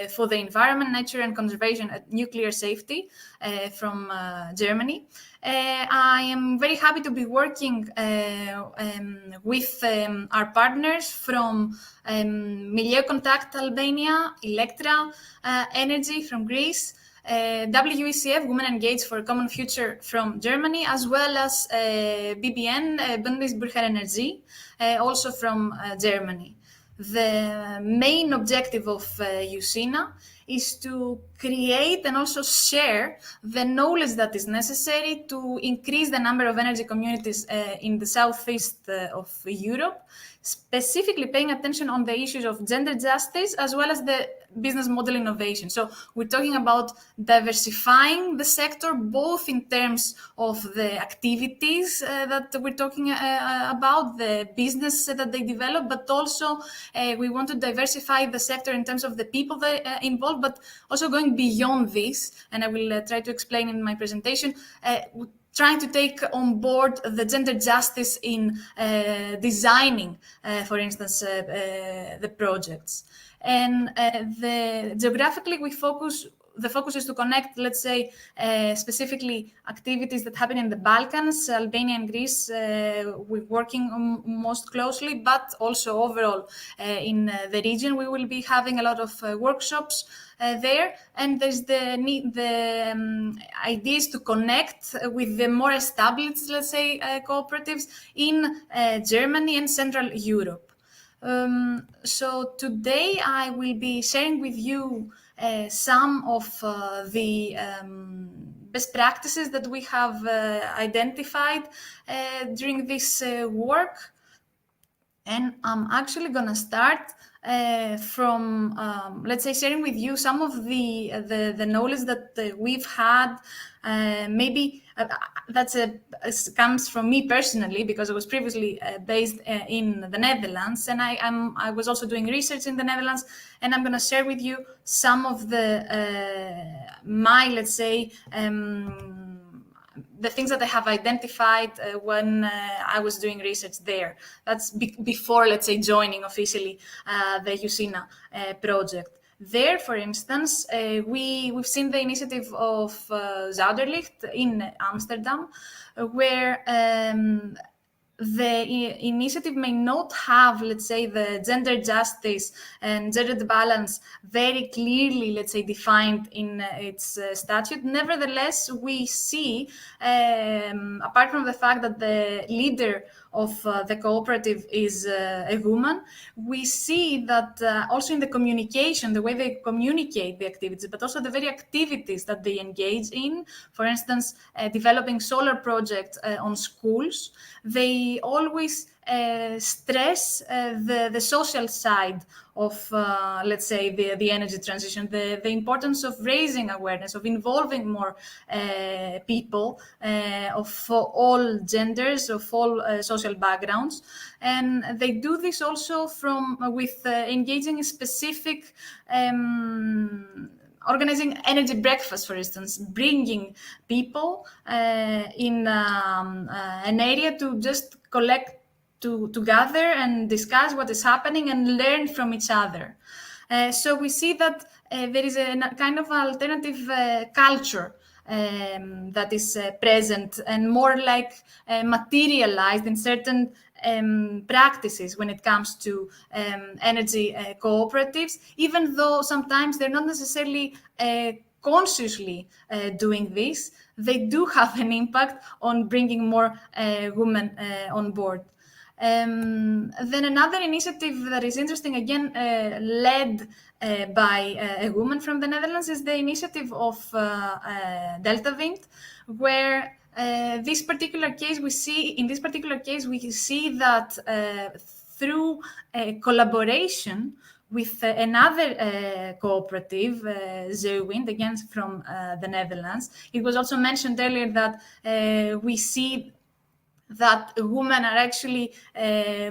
for the Environment, Nature and Conservation and Nuclear Safety from Germany. I am very happy to be working with our partners from Milieu Contact Albania, Electra Energy from Greece, WECF, Women Engaged for a Common Future from Germany, as well as BBN, Bundesbürgerenergie, also from Germany. the main objective of USINA is to create and also share the knowledge that is necessary to increase the number of energy communities in the southeast of Europe, specifically paying attention on the issues of gender justice as well as the business model innovation. So we're talking about diversifying the sector, both in terms of the activities that we're talking about, the business that they develop, but also we want to diversify the sector in terms of the people that involved, but also going beyond this, and I will try to explain in my presentation, trying to take on board the gender justice in designing, for instance, the projects. And geographically, the focus is to connect, let's say, specifically activities that happen in the Balkans, Albania and Greece, we're working most closely, but also overall in the region, we will be having a lot of workshops there. And there's the idea is to connect with the more established, let's say, cooperatives in Germany and Central Europe. So today I will be sharing with you some of the best practices that we have identified during this work. And I'm actually going to start from, let's say, sharing with you some of the knowledge that we've had. Maybe comes from me personally, because I was previously based in the Netherlands, and I was also doing research in the Netherlands, and I'm going to share with you some of my, let's say, the things that I have identified when I was doing research there. That's before, let's say, joining officially the USINA project. There, for instance, we've seen the initiative of Zuiderlicht in Amsterdam, where the initiative may not have, let's say, the gender justice and gender balance very clearly, let's say, defined in its statute. Nevertheless, we see, apart from the fact that the leader of the cooperative is a woman, we see that also in the communication, the way they communicate the activities, but also the very activities that they engage in, for instance, developing solar projects on schools, they always stress the social side of, let's say, the energy transition, the importance of raising awareness, of involving more people of all genders, of all social backgrounds. And they do this also with engaging in specific organizing energy breakfast, for instance, bringing people in an area to just to gather and discuss what is happening and learn from each other. So we see that there is a kind of alternative culture that is present and more like materialized in certain practices when it comes to energy cooperatives, even though sometimes they're not necessarily consciously doing this, they do have an impact on bringing more women on board. Then another initiative that is interesting, again, led by a woman from the Netherlands, is the initiative of Delta Wind, where in this particular case, we see that through collaboration with another cooperative, Zeewind, again from the Netherlands. It was also mentioned earlier that we see that women are actually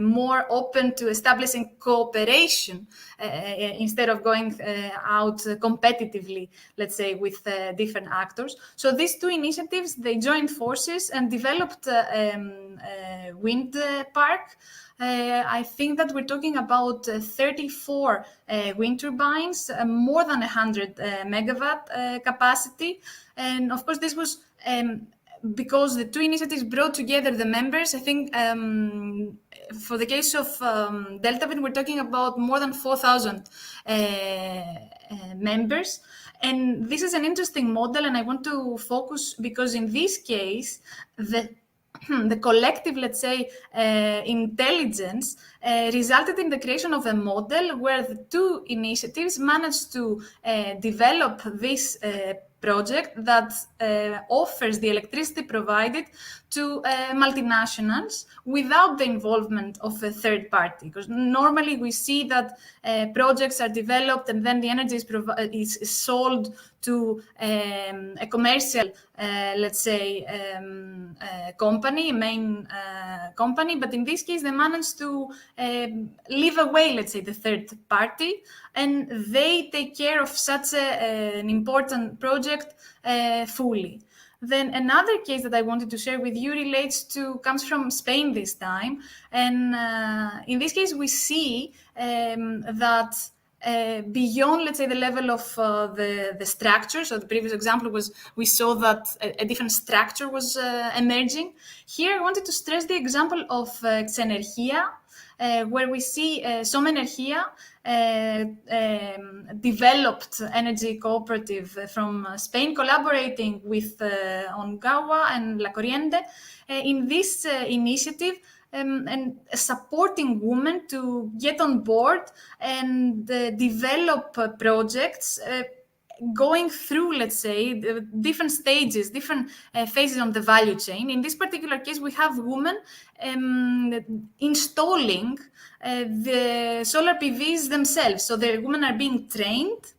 more open to establishing cooperation instead of going out competitively, let's say, with different actors. So these two initiatives, they joined forces and developed a wind park. I think that we're talking about 34 wind turbines, more than 100 megawatt capacity. And of course, this was because the two initiatives brought together the members. I think for the case of Delta Wind, we're talking about more than 4,000 members. And this is an interesting model, and I want to focus because in this case, the collective, let's say, intelligence resulted in the creation of a model where the two initiatives managed to develop this project that offers the electricity provided to multinationals without the involvement of a third party. Because normally we see that projects are developed and then the energy is sold to a commercial, let's say, company, main company. But in this case, they managed to leave away, let's say, the third party, and they take care of such an important project fully. Then another case that I wanted to share with you comes from Spain this time. And in this case, we see that beyond, let's say, the level of the structure. So the previous example was, we saw that a different structure was emerging. Here, I wanted to stress the example of Xenergia, where we see Somenergia developed energy cooperative from Spain, collaborating with Ongawa and La Corriente in this initiative, and supporting women to get on board and develop projects going through, let's say, the different stages, different phases on the value chain. In this particular case, we have women installing the solar PVs themselves. So the women are being trained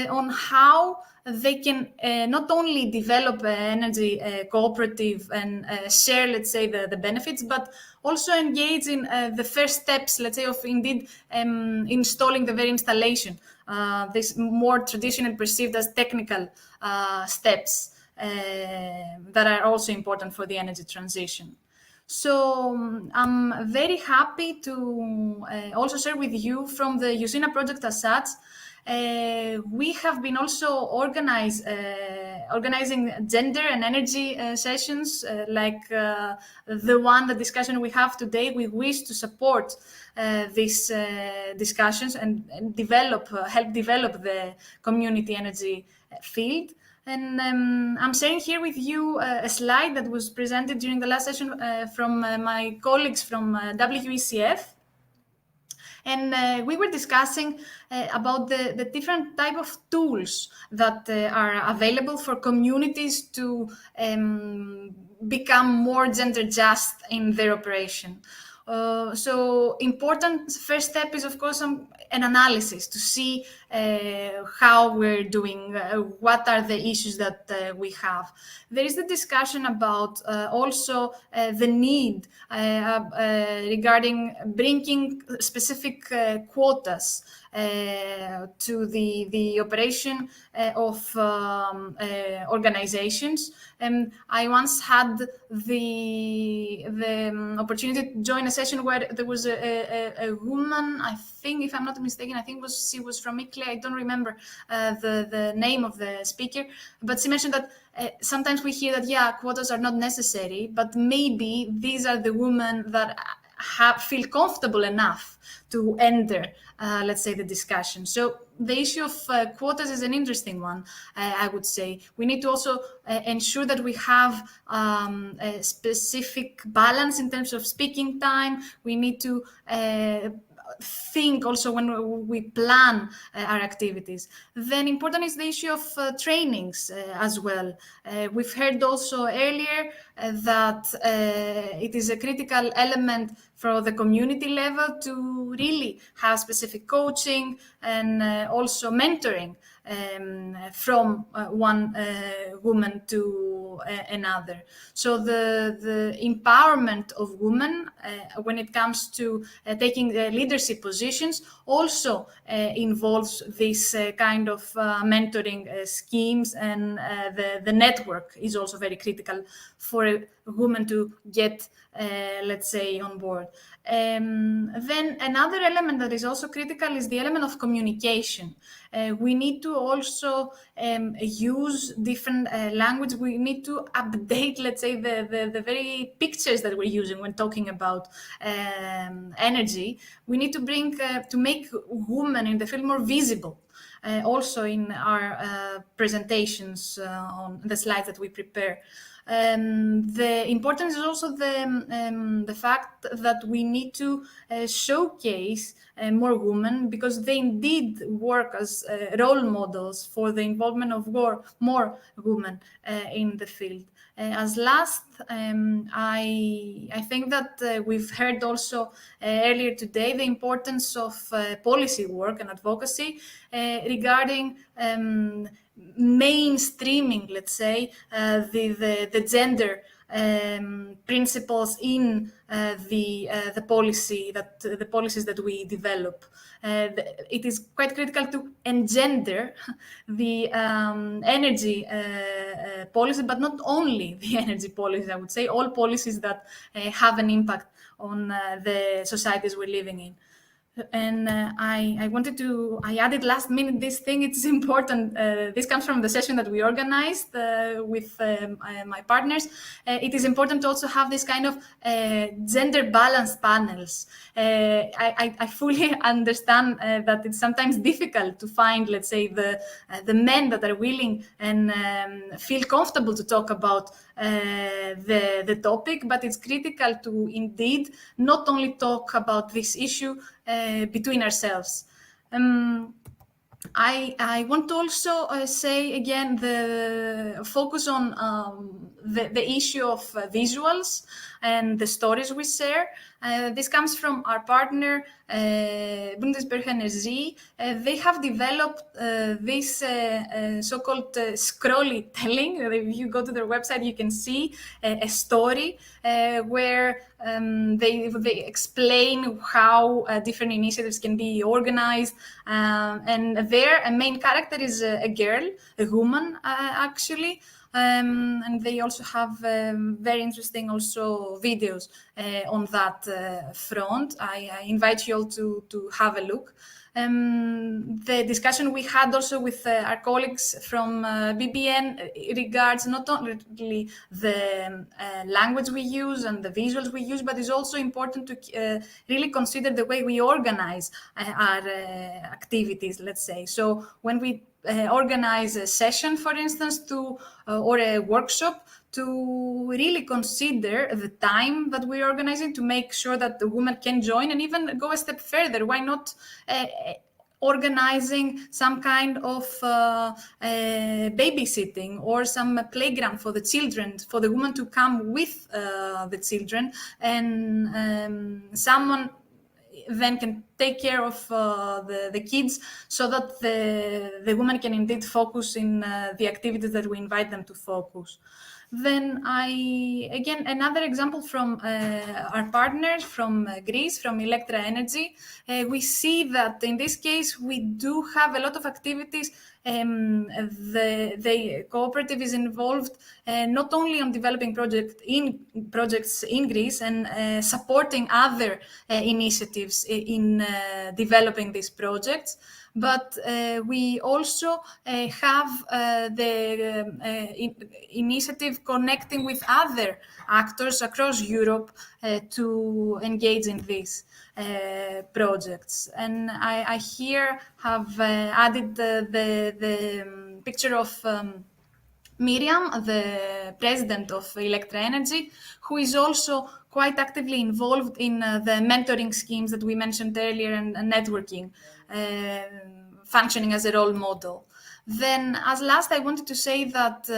on how they can not only develop energy cooperative and share, let's say, the benefits, but also engage in the first steps, let's say, of indeed installing the very installation. This more traditionally perceived as technical steps that are also important for the energy transition. So I'm very happy to also share with you from the Usina project as such. We have been also organizing gender and energy sessions like the discussion we have today. We wish to support these discussions and help develop the community energy field. And I'm sharing here with you a slide that was presented during the last session from my colleagues from WECF. And we were discussing about the different type of tools that are available for communities to become more gender just in their operation. So important first step is, of course, an analysis to see how we're doing, what are the issues that we have. There is the discussion about also the need regarding bringing specific quotas to the operation of organizations. I once had the opportunity to join a session where there was a woman, I think, if I'm not mistaken, she was from Italy. I don't remember the name of the speaker, but she mentioned that sometimes we hear that, quotas are not necessary, but maybe these are the women that feel comfortable enough to enter, let's say, the discussion. So the issue of quotas is an interesting one, I would say. We need to also ensure that we have a specific balance in terms of speaking time. We need to think also when we plan our activities. Then important is the issue of trainings as well. We've heard also earlier that it is a critical element for the community level to really have specific coaching and also mentoring from one woman to another. So the empowerment of women when it comes to taking leadership positions also involves this kind of mentoring schemes, and the network is also very critical for a woman to get, let's say, on board. Then another element that is also critical is the element of communication. We need to also use different language. We need to update, let's say, the very pictures that we're using when talking about energy. We need to to make women in the field more visible. Also in our presentations on the slides that we prepare. The importance is also the fact that we need to showcase more women, because they indeed work as role models for the involvement of more women in the field. As last, I think that we've heard also earlier today the importance of policy work and advocacy regarding mainstreaming, let's say, the gender principles in the policies that we develop. It is quite critical to engender the energy policy, but not only the energy policies, I would say, all policies that have an impact on the societies we're living in. And I added last minute this thing. It's important. This comes from the session that we organized with my partners. It is important to also have this kind of gender balanced panels. I fully understand that it's sometimes difficult to find, let's say, the men that are willing and feel comfortable to talk about the topic, but it's critical to indeed not only talk about this issue between ourselves. I want to also say again the focus on the issue of visuals and the stories we share. This comes from our partner, Bundesberg Energie. They have developed this so-called scrolly telling. If you go to their website, you can see a story where they explain how different initiatives can be organized. And there, a main character is a girl, a woman, actually. And they also have very interesting also videos on that front. I invite you all to have a look. The discussion we had also with our colleagues from BBN regards not only the language we use and the visuals we use, but it's also important to really consider the way we organize our activities, let's say. So when we organize a session, for instance, or a workshop, to really consider the time that we're organizing to make sure that the woman can join, and even go a step further. Why not organizing some kind of babysitting or some playground for the children, for the woman to come with the children, and someone then can take care of the kids, so that the woman can indeed focus in the activities that we invite them to focus. Then again, another example from our partners from Greece, from Electra Energy, we see that in this case, we do have a lot of activities. The cooperative is involved not only on developing projects in Greece and supporting other initiatives in developing these projects, but we also have the initiative connecting with other actors across Europe to engage in these projects. And I here have added the picture of Miriam, the president of Electra Energy, who is also quite actively involved in the mentoring schemes that we mentioned earlier, and networking, functioning as a role model. Then, as last, I wanted to say that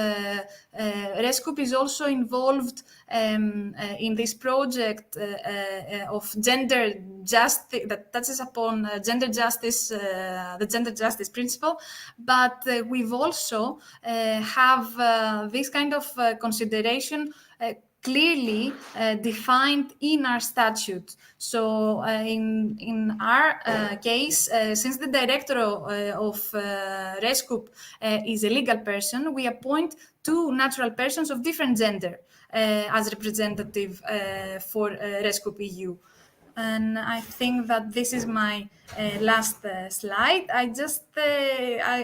Rescoop is also involved in this project of gender justice, that touches upon gender justice, the gender justice principle. But we've also have this kind of consideration clearly defined in our statute. So in our case, since the director of Rescoop is a legal person, we appoint two natural persons of different gender as representative for Rescoop EU. And I think that this is my last slide.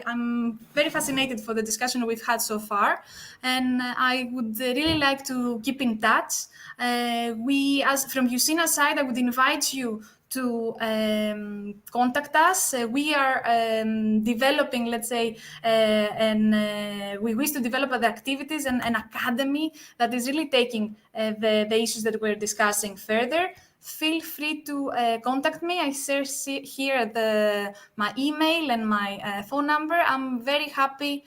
I'm very fascinated for the discussion we've had so far, and I would really like to keep in touch. From Usina's side, I would invite you to contact us. We are developing, let's say, we wish to develop the activities and an academy that is really taking the issues that we're discussing further. Feel free to contact me. I share here my email and my phone number. I'm very happy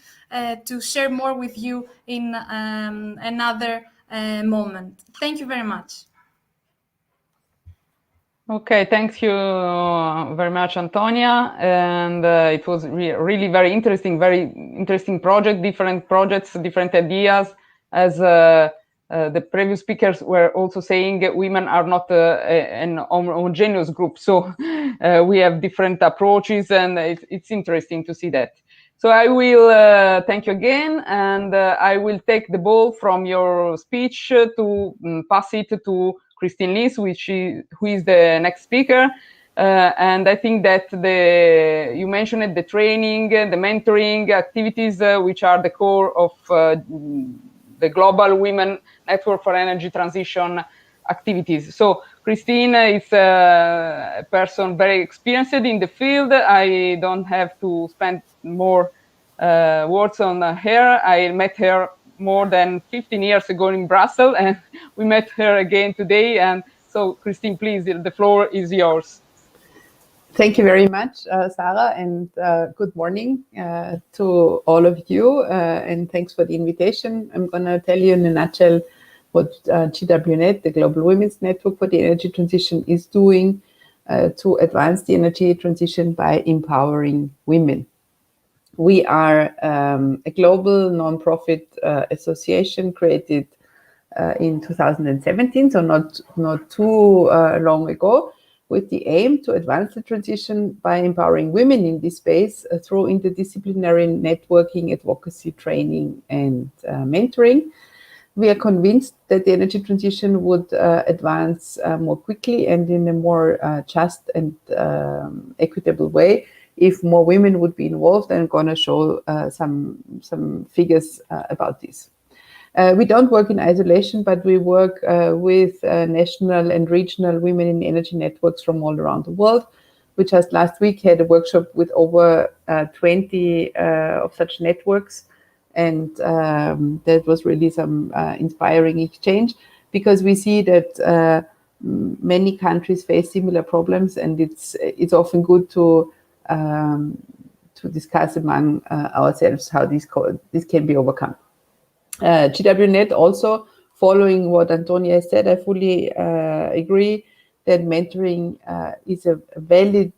to share more with you in another moment. Thank you very much. Okay, thank you very much, Antonia. And it was really very interesting project, different projects, different ideas. As the previous speakers were also saying, women are not an homogeneous group. So we have different approaches, and it's interesting to see that. So I will thank you again, and I will take the ball from your speech to pass it to Christine Lees, who is the next speaker. And I think that you mentioned the training, the mentoring activities, which are the core of the Global Women Network for Energy Transition activities. So Christine is a person very experienced in the field. I don't have to spend more words on her. I met her more than 15 years ago in Brussels, and we met her again today. And so, Christine, please, the floor is yours. Thank you very much, Sarah, and good morning to all of you, and thanks for the invitation. I'm going to tell you in a nutshell what GWNet, the Global Women's Network for the Energy Transition, is doing to advance the energy transition by empowering women. We are a global non-profit association created in 2017, so not too long ago, with the aim to advance the transition by empowering women in this space through interdisciplinary networking, advocacy, training, and mentoring. We are convinced that the energy transition would advance more quickly and in a more just and equitable way if more women would be involved, and I'm going to show some figures about this. We don't work in isolation, but we work with national and regional women in energy networks from all around the world. We just last week had a workshop with over 20 of such networks, and that was really some inspiring exchange, because we see that many countries face similar problems, and it's often good to discuss among ourselves how this can be overcome. GWNet also, following what Antonia said, I fully agree that mentoring is a valid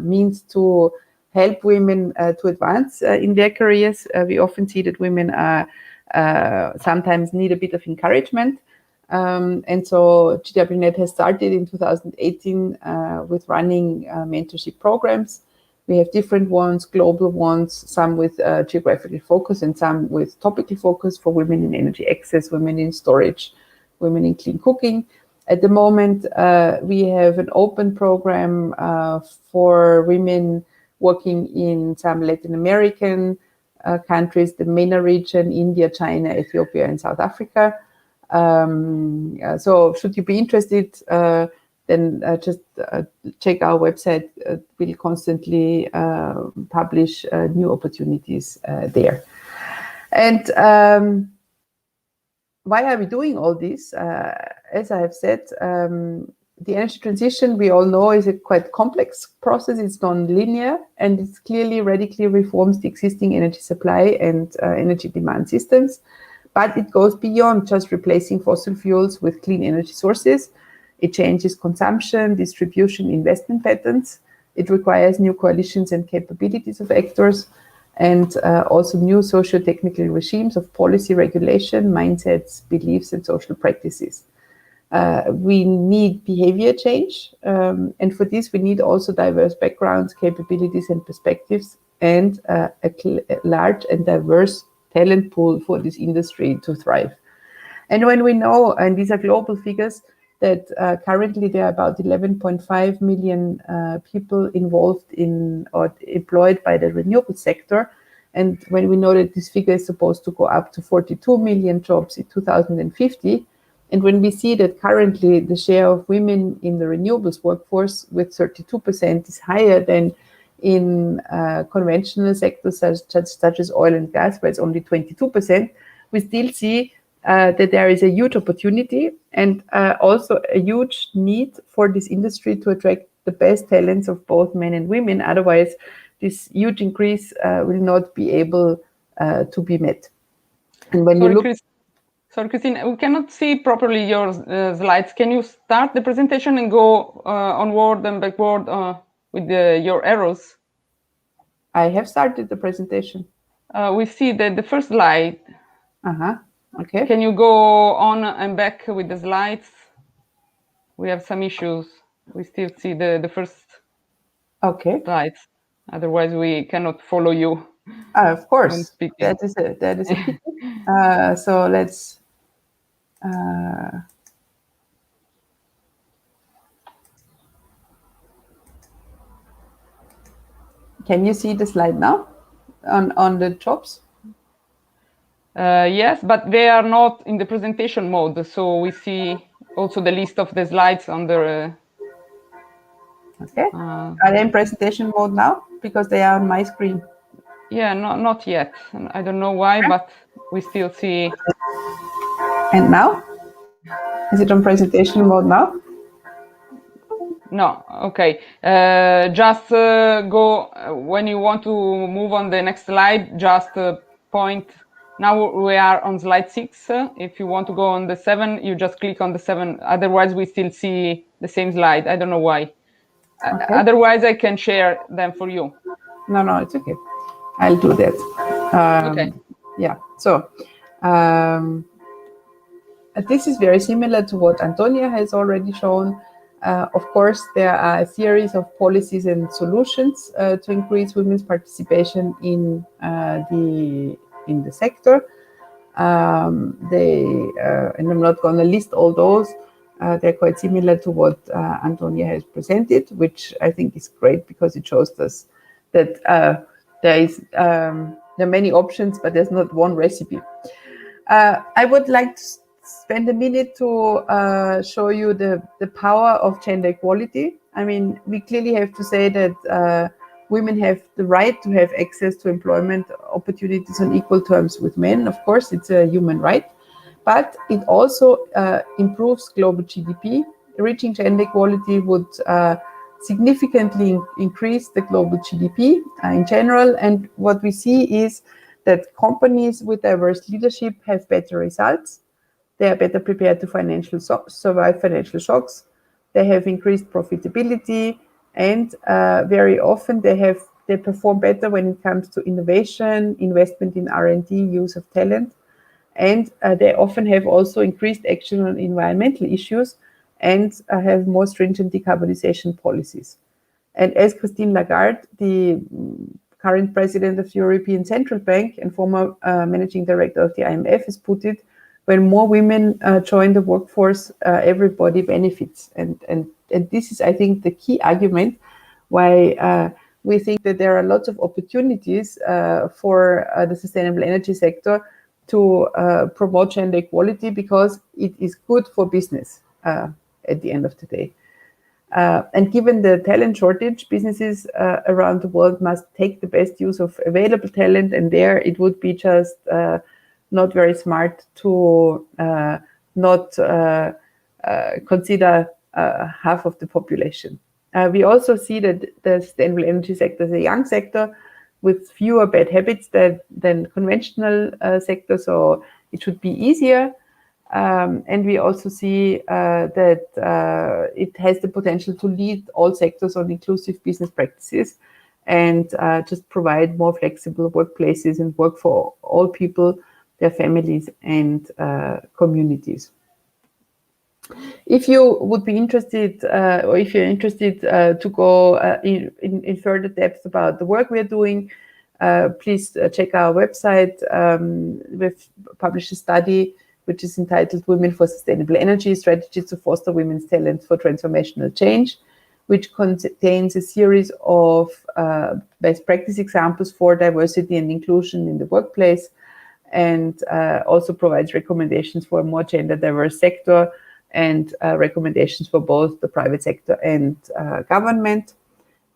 means to help women to advance in their careers. We often see that women sometimes need a bit of encouragement. And so GWNet has started in 2018 with running mentorship programs. We have different ones, global ones, some with geographical focus and some with topical focus for women in energy access, women in storage, women in clean cooking. At the moment, we have an open program for women working in some Latin American countries, the MENA region, India, China, Ethiopia, and South Africa. So should you be interested, then just check our website. We'll constantly publish new opportunities there. And why are we doing all this? As I have said, the energy transition, we all know, is a quite complex process. It's non-linear, and it clearly radically reforms the existing energy supply and energy demand systems. But it goes beyond just replacing fossil fuels with clean energy sources. It changes consumption, distribution, investment patterns. It requires new coalitions and capabilities of actors, and also new socio-technical regimes of policy regulation, mindsets, beliefs, and social practices. We need behavior change, and for this we need also diverse backgrounds, capabilities, and perspectives, and a large and diverse talent pool for this industry to thrive. And when we know, and these are global figures, that currently there are about 11.5 million people involved in or employed by the renewable sector. And when we know that this figure is supposed to go up to 42 million jobs in 2050, and when we see that currently the share of women in the renewables workforce with 32% is higher than in conventional sectors such as oil and gas, where it's only 22%, we still see that there is a huge opportunity and also a huge need for this industry to attract the best talents of both men and women. Otherwise, this huge increase will not be able to be met. And when you look... Sorry, Christine, we cannot see properly your slides. Can you start the presentation and go onward and backward with your arrows? I have started the presentation. We see the first slide. Okay. Can you go on and back with the slides? We have some issues. We still see the first slides. Otherwise, we cannot follow you. Of course, that is a pity. So let's... Can you see the slide now on the jobs? Yes, but they are not in the presentation mode. So we see also the list of the slides under... Okay. Are they in presentation mode now? Because they are on my screen. Yeah, not yet. I don't know why, but we still see... And now? Is it on presentation mode now? No, okay. Just go, when you want to move on the next slide, just point. Now we are on slide 6. If you want to go on the 7, you just click on the 7. Otherwise, we still see the same slide. I don't know why. Okay. Otherwise, I can share them for you. No, it's okay. I'll do that. Okay. Yeah, so this is very similar to what Antonia has already shown. Of course, there are a series of policies and solutions to increase women's participation in the sector. And I'm not going to list all those. They're quite similar to what Antonia has presented, which I think is great because it shows us that there are many options, but there's not one recipe. I would like to spend a minute to show you the power of gender equality. I mean, we clearly have to say that women have the right to have access to employment opportunities on equal terms with men. Of course, it's a human right, but it also improves global GDP. Reaching gender equality would significantly increase the global GDP in general. And what we see is that companies with diverse leadership have better results. They are better prepared to survive financial shocks. They have increased profitability, and very often they perform better when it comes to innovation, investment in R&D, use of talent, and they often have also increased action on environmental issues and have more stringent decarbonization policies. And as Christine Lagarde, the current president of the European Central Bank and former managing director of the IMF, has put it, when more women join the workforce, everybody benefits. And this is, I think, the key argument why we think that there are lots of opportunities for the sustainable energy sector to promote gender equality, because it is good for business at the end of the day. And given the talent shortage, businesses around the world must take the best use of available talent, and there it would be just not very smart to not consider half of the population. We also see that the sustainable energy sector is a young sector with fewer bad habits than conventional sectors, so it should be easier. And we also see that it has the potential to lead all sectors on inclusive business practices and just provide more flexible workplaces and work for all people, their families and communities. If you would be interested, or if you're interested to go in further depth about the work we're doing, please check our website. We've published a study which is entitled Women for Sustainable Energy, Strategies to Foster Women's Talent for Transformational Change, which contains a series of best practice examples for diversity and inclusion in the workplace, and also provides recommendations for a more gender diverse sector and recommendations for both the private sector and government.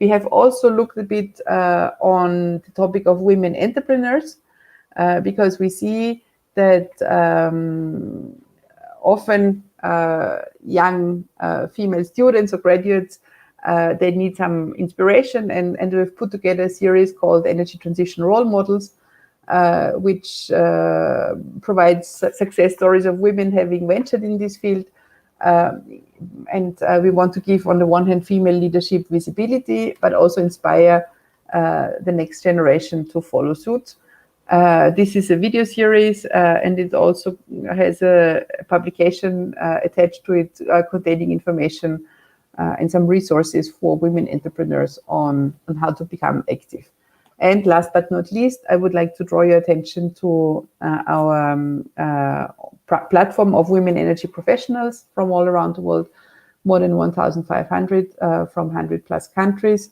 We have also looked a bit on the topic of women entrepreneurs, because we see that often young female students or graduates, they need some inspiration, and we've put together a series called Energy Transition Role Models, which provides success stories of women having ventured in this field. And we want to give, on the one hand, female leadership visibility, but also inspire the next generation to follow suit. This is a video series, and it also has a publication attached to it containing information and some resources for women entrepreneurs on how to become active. And last but not least, I would like to draw your attention to our platform of women energy professionals from all around the world, more than 1,500 from 100 plus countries,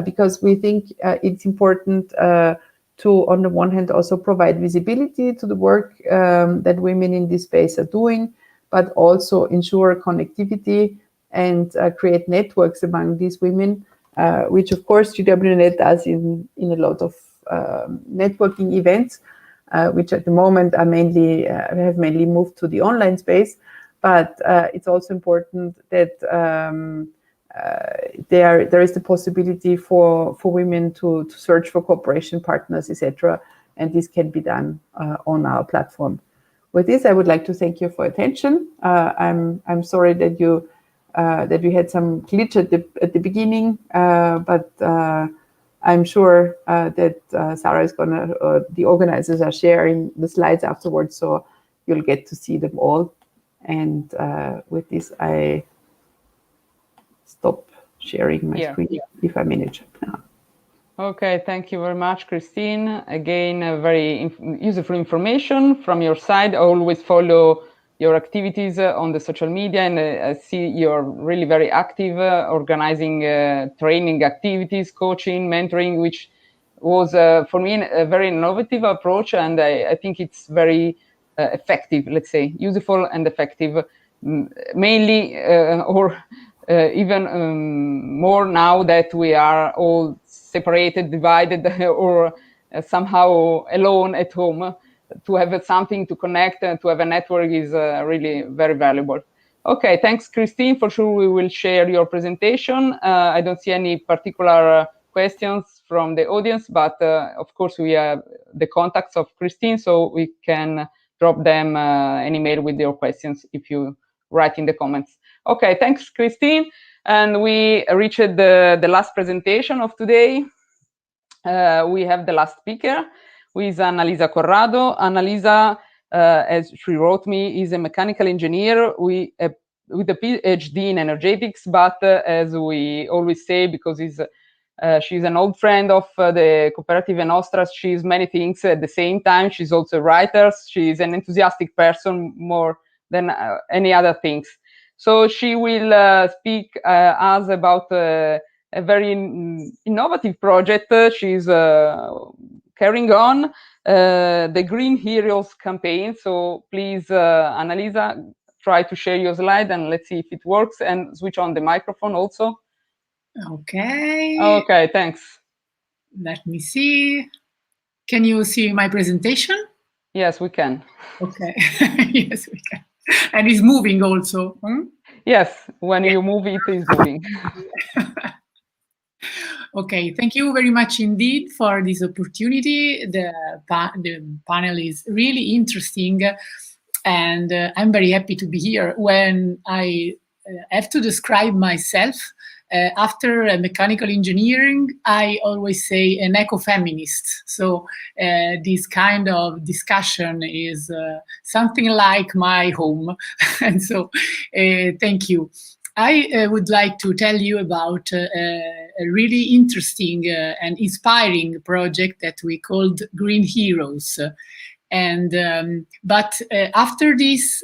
because we think it's important to, on the one hand, also provide visibility to the work that women in this space are doing, but also ensure connectivity and create networks among these women, which of course GWNet does in a lot of networking events, which at the moment are have mainly moved to the online space. But it's also important that there is the possibility for women to search for cooperation partners, etc. And this can be done on our platform. With this, I would like to thank you for attention. I'm sorry that you had some glitch at the beginning, but I'm sure that Sarah is the organizers are sharing the slides afterwards, so you'll get to see them all. And with this, I stop sharing my screen, if I manage. Okay, thank you very much, Christine. Again, very useful information from your side. I always follow your activities on the social media, and I see you're really very active organizing training activities, coaching, mentoring, which was for me a very innovative approach, and I think it's very effective, let's say, useful and effective, mainly or even more now that we are all separated, divided, or somehow alone at home. To have something to connect and to have a network is really very valuable. Okay, thanks, Christine. For sure, we will share your presentation. I don't see any particular questions from the audience, but of course, we have the contacts of Christine, so we can drop them an email with your questions if you write in the comments. Okay, thanks, Christine. And we reached the last presentation of today. We have the last speaker, who is Annalisa Corrado. Annalisa, as she wrote me, is a mechanical engineer with a PhD in energetics, but as we always say, because she's an old friend of the Cooperative and Ostras, she's many things at the same time. She's also a writer. She's an enthusiastic person more than any other things. So she will speak us about a very innovative project she's carrying on, the Green Heroes campaign. So please, Annalisa, try to share your slide and let's see if it works, and switch on the microphone also. Okay. Okay, thanks. Let me see. Can you see my presentation? Yes, we can. Okay. Yes, we can. And it's moving also. Yes, when you move, it is moving. Okay, thank you very much indeed for this opportunity. The panel is really interesting, and I'm very happy to be here. When I have to describe myself, after mechanical engineering, I always say an ecofeminist. So this kind of discussion is something like my home. And so thank you. I would like to tell you about a really interesting and inspiring project that we called Green Heroes. And but after this,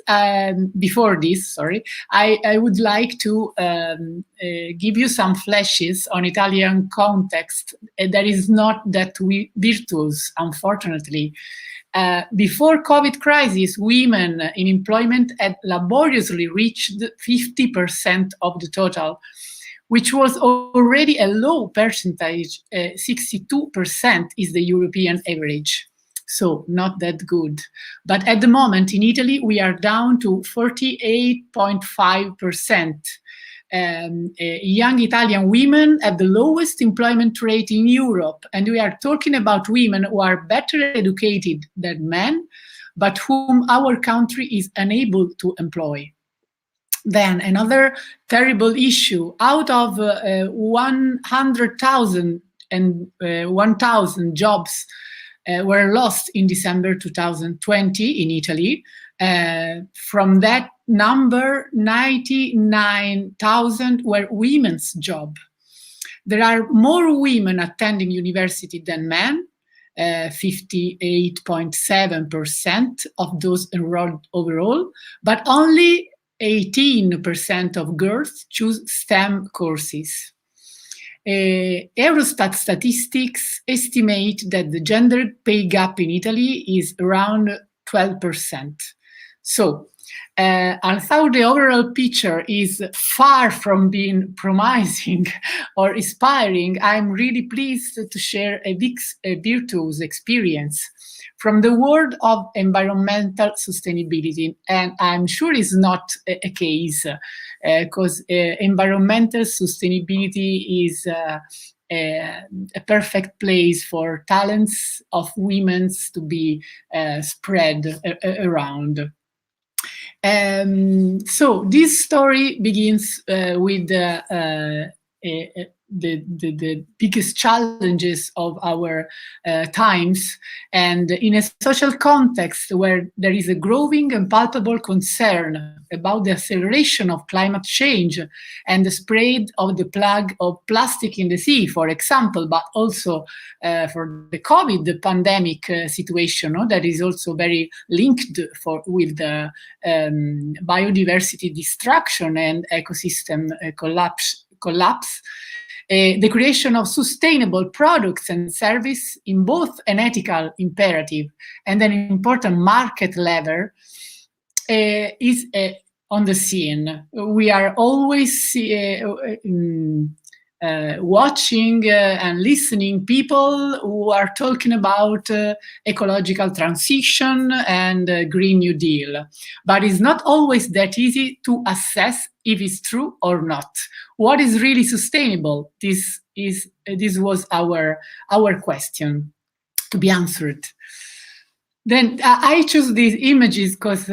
before this, sorry, I would like to give you some flashes on Italian context that is not that virtuous, unfortunately. Before COVID crisis, women in employment had laboriously reached 50% of the total, which was already a low percentage. 62% is the European average. So not that good. But at the moment in Italy, we are down to 48.5%. Young Italian women have the lowest employment rate in Europe, and we are talking about women who are better educated than men, but whom our country is unable to employ. Then another terrible issue, out of 100,000 and 1,000 jobs were lost in December 2020 in Italy. From that number, 99,000 were women's jobs. There are more women attending university than men, 58.7% of those enrolled overall, but only 18% of girls choose STEM courses. Eurostat statistics estimate that the gender pay gap in Italy is around 12%. So, although the overall picture is far from being promising or inspiring, I'm really pleased to share a virtuous experience from the world of environmental sustainability. And I'm sure it's not a case, because environmental sustainability is a perfect place for talents of women to be spread around. So this story begins with the biggest challenges of our times, and in a social context where there is a growing and palpable concern about the acceleration of climate change and the spread of the plague of plastic in the sea, for example, but also for the COVID pandemic situation, that is also very linked with the biodiversity destruction and ecosystem collapse. The creation of sustainable products and services in both an ethical imperative and an important market lever is on the scene. We are always watching and listening people who are talking about ecological transition and Green New Deal. But it's not always that easy to assess if it's true or not. What is really sustainable? This was our question to be answered. Then I choose these images because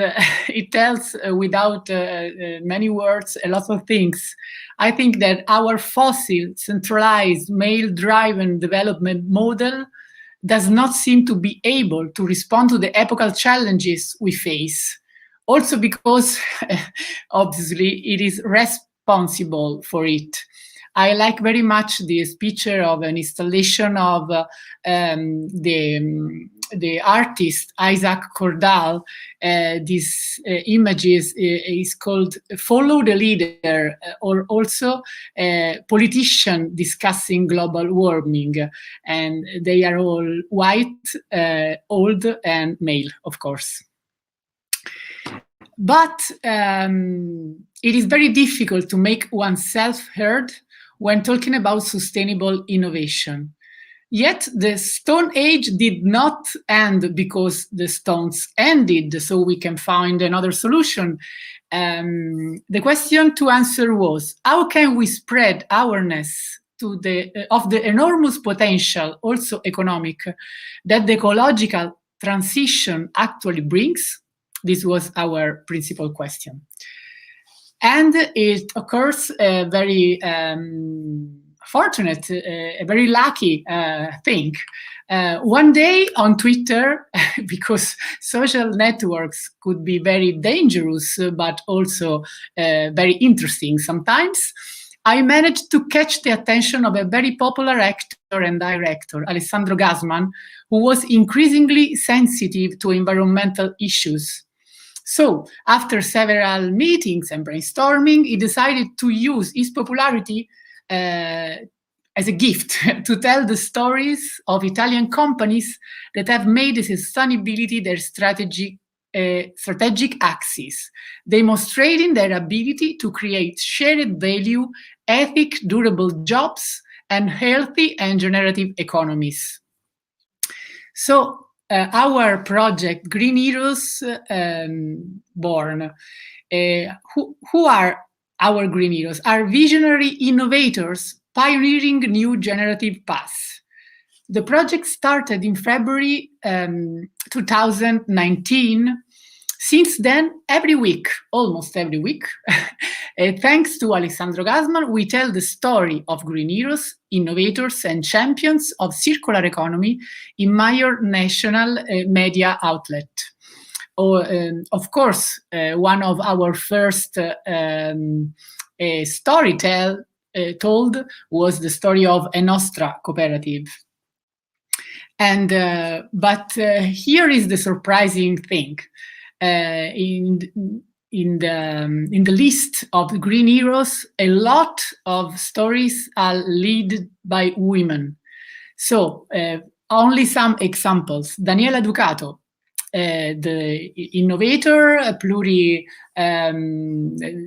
it tells without many words a lot of things. I think that our fossil, centralized, male-driven development model does not seem to be able to respond to the epochal challenges we face. Also because, obviously, it is responsible for it. I like very much this picture of an installation of the artist Isaac Cordal. This image is called Follow the Leader, or also politician discussing global warming. And they are all white, old, and male, of course. But it is very difficult to make oneself heard when talking about sustainable innovation. Yet the Stone Age did not end because the stones ended, so we can find another solution. The question to answer was, how can we spread awareness of the enormous potential, also economic, that the ecological transition actually brings? This was our principal question. And it occurs very fortunate, a very lucky thing. One day on Twitter, because social networks could be very dangerous, but also very interesting sometimes, I managed to catch the attention of a very popular actor and director, Alessandro Gassman, who was increasingly sensitive to environmental issues. So, after several meetings and brainstorming, he decided to use his popularity as a gift to tell the stories of Italian companies that have made sustainability their strategic axis, demonstrating their ability to create shared value, ethic, durable jobs, and healthy and generative economies. So our project, Green Heroes, born. Who are our Green Heroes? Are visionary innovators pioneering new generative paths. The project started in February 2019. Since then, every week, almost every week, thanks to Alessandro Gassman, we tell the story of Green Heroes, innovators, and champions of circular economy in major national media outlet. Of course, one of our first story told was the story of a Nostra Cooperative. And but here is the surprising thing. In the list of Green Heroes, a lot of stories are led by women. So only some examples. Daniela Ducato, the innovator,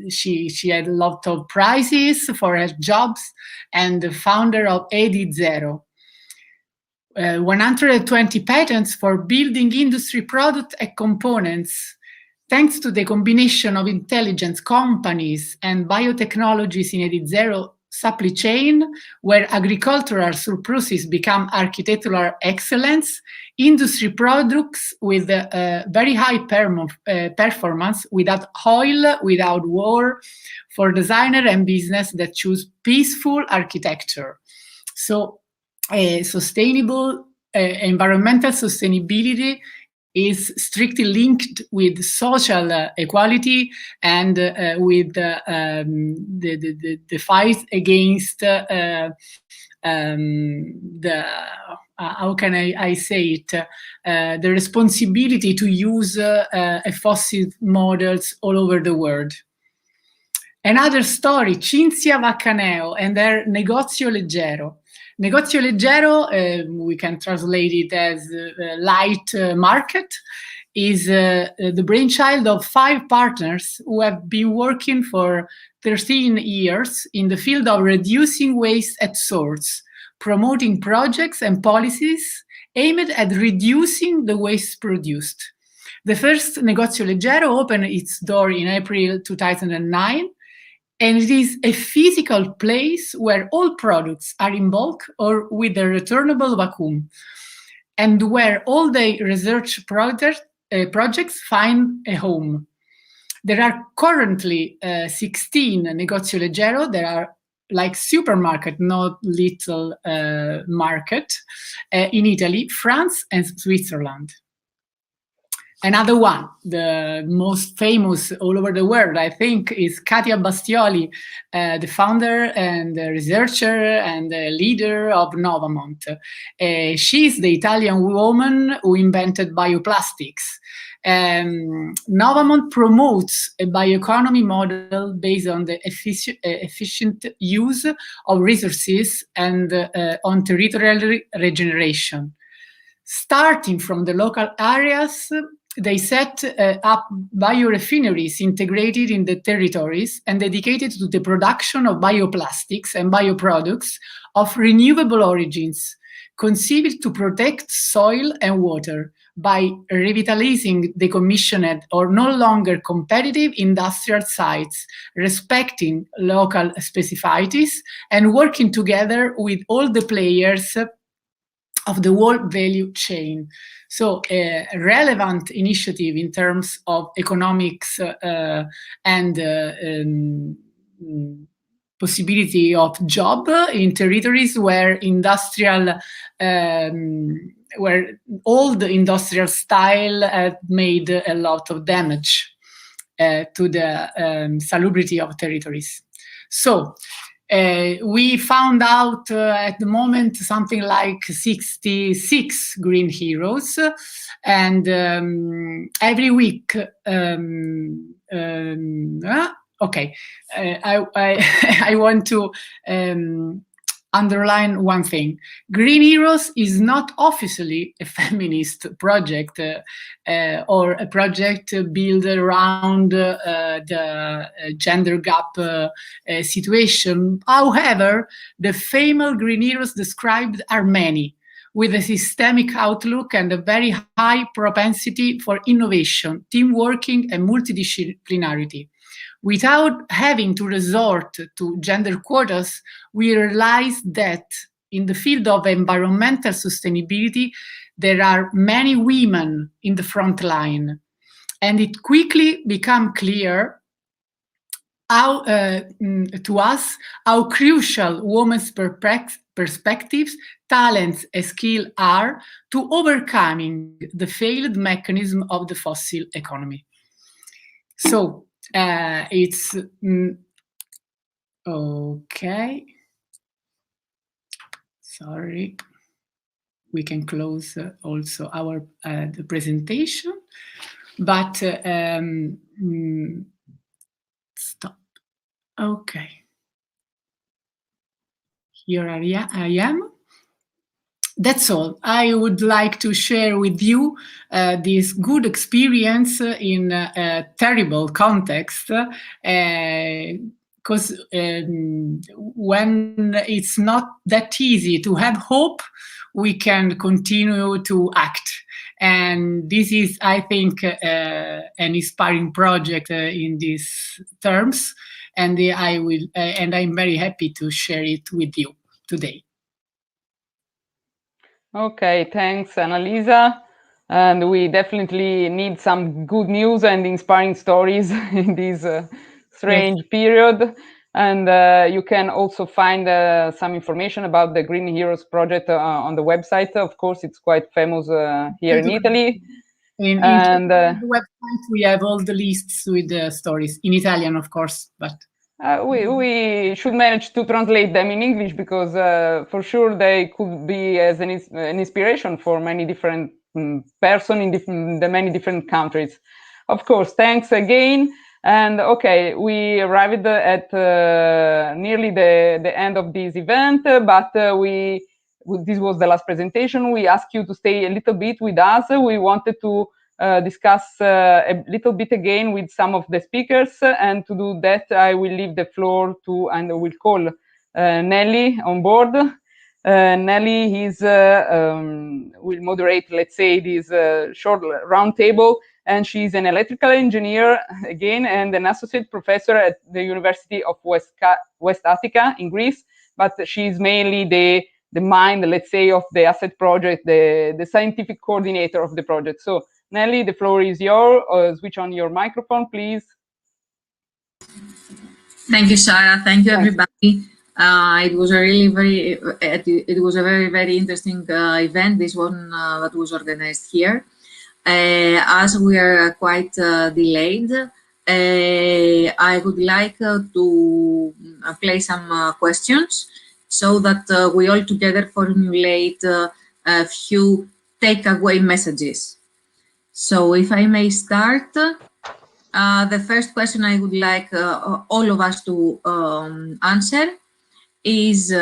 she had a lot of prizes for her jobs, and the founder of Edit Zero. 120 patents for building industry products and components. Thanks to the combination of intelligence companies and biotechnologies in Edit Zero supply chain, where agricultural surpluses become architectural excellence, industry products with very high performance, without oil, without war, for designer and business that choose peaceful architecture. So sustainable environmental sustainability is strictly linked with social equality and with the fight against the how can I say it, the responsibility to use fossil models all over the world. Another story, Cinzia Vaccaneo and their Negozio Leggero. Negozio Leggero, we can translate it as light market, is the brainchild of 5 partners who have been working for 13 years in the field of reducing waste at source, promoting projects and policies aimed at reducing the waste produced. The first Negozio Leggero opened its door in April 2009, and it is a physical place where all products are in bulk or with a returnable vacuum, and where all the research projects find a home. There are currently 16 Negozio Leggero. There are like supermarket, not little market, in Italy, France, and Switzerland. Another one, the most famous all over the world, I think, is Katia Bastioli, the founder and the researcher and the leader of Novamont. She's the Italian woman who invented bioplastics. Novamont promotes a bioeconomy model based on the efficient use of resources and on territorial regeneration. Starting from the local areas, they set up biorefineries integrated in the territories and dedicated to the production of bioplastics and bioproducts of renewable origins, conceived to protect soil and water by revitalizing decommissioned or no longer competitive industrial sites, respecting local specificities, and working together with all the players of the whole value chain. So a relevant initiative in terms of economics and possibility of job in territories where where old industrial style had made a lot of damage to the salubrity of territories. So we found out at the moment something like 66 green heroes, and every week. Okay, I want to underline one thing. Green Heroes is not officially a feminist project or a project built around the gender gap situation. However, the female Green Heroes described are many, with a systemic outlook and a very high propensity for innovation, teamworking, and multidisciplinarity. Without having to resort to gender quotas, we realized that in the field of environmental sustainability, there are many women in the front line. And it quickly became clear to us how crucial women's perspectives, talents, and skills are to overcoming the failed mechanism of the fossil economy. So, it's okay. Sorry, we can close also our the presentation, but stop. Okay, here I am. That's all. I would like to share with you this good experience in a terrible context, because when it's not that easy to have hope, we can continue to act. And this is, I think, an inspiring project in these terms, and I'm very happy to share it with you today. Okay, thanks, Annalisa. And we definitely need some good news and inspiring stories in this strange period. And you can also find some information about the Green Heroes project on the website. Of course, it's quite famous here in Italy. In the website, we have all the lists with the stories in Italian, of course, but we should manage to translate them in English, because for sure they could be as an inspiration for many different persons in the many different countries. Of course, thanks again. And okay, we arrived at nearly the end of this event, but this was the last presentation. We asked you to stay a little bit with us. We wanted to discuss a little bit again with some of the speakers, and to do that I will leave the floor to, and I will call Nelly on board. Nelly will moderate, let's say, this short round table, and she's an electrical engineer again and an associate professor at the University of West Attica in Greece, but she's mainly the mind, let's say, of the asset project, the scientific coordinator of the project. So Nelly, the floor is yours. Switch on your microphone, please. Thank you, Sarah. Thank you, everybody. It was a really very interesting event, this one that was organized here. As we are quite delayed, I would like to place some questions so that we all together formulate a few takeaway messages. So if I may start, the first question I would like all of us to answer is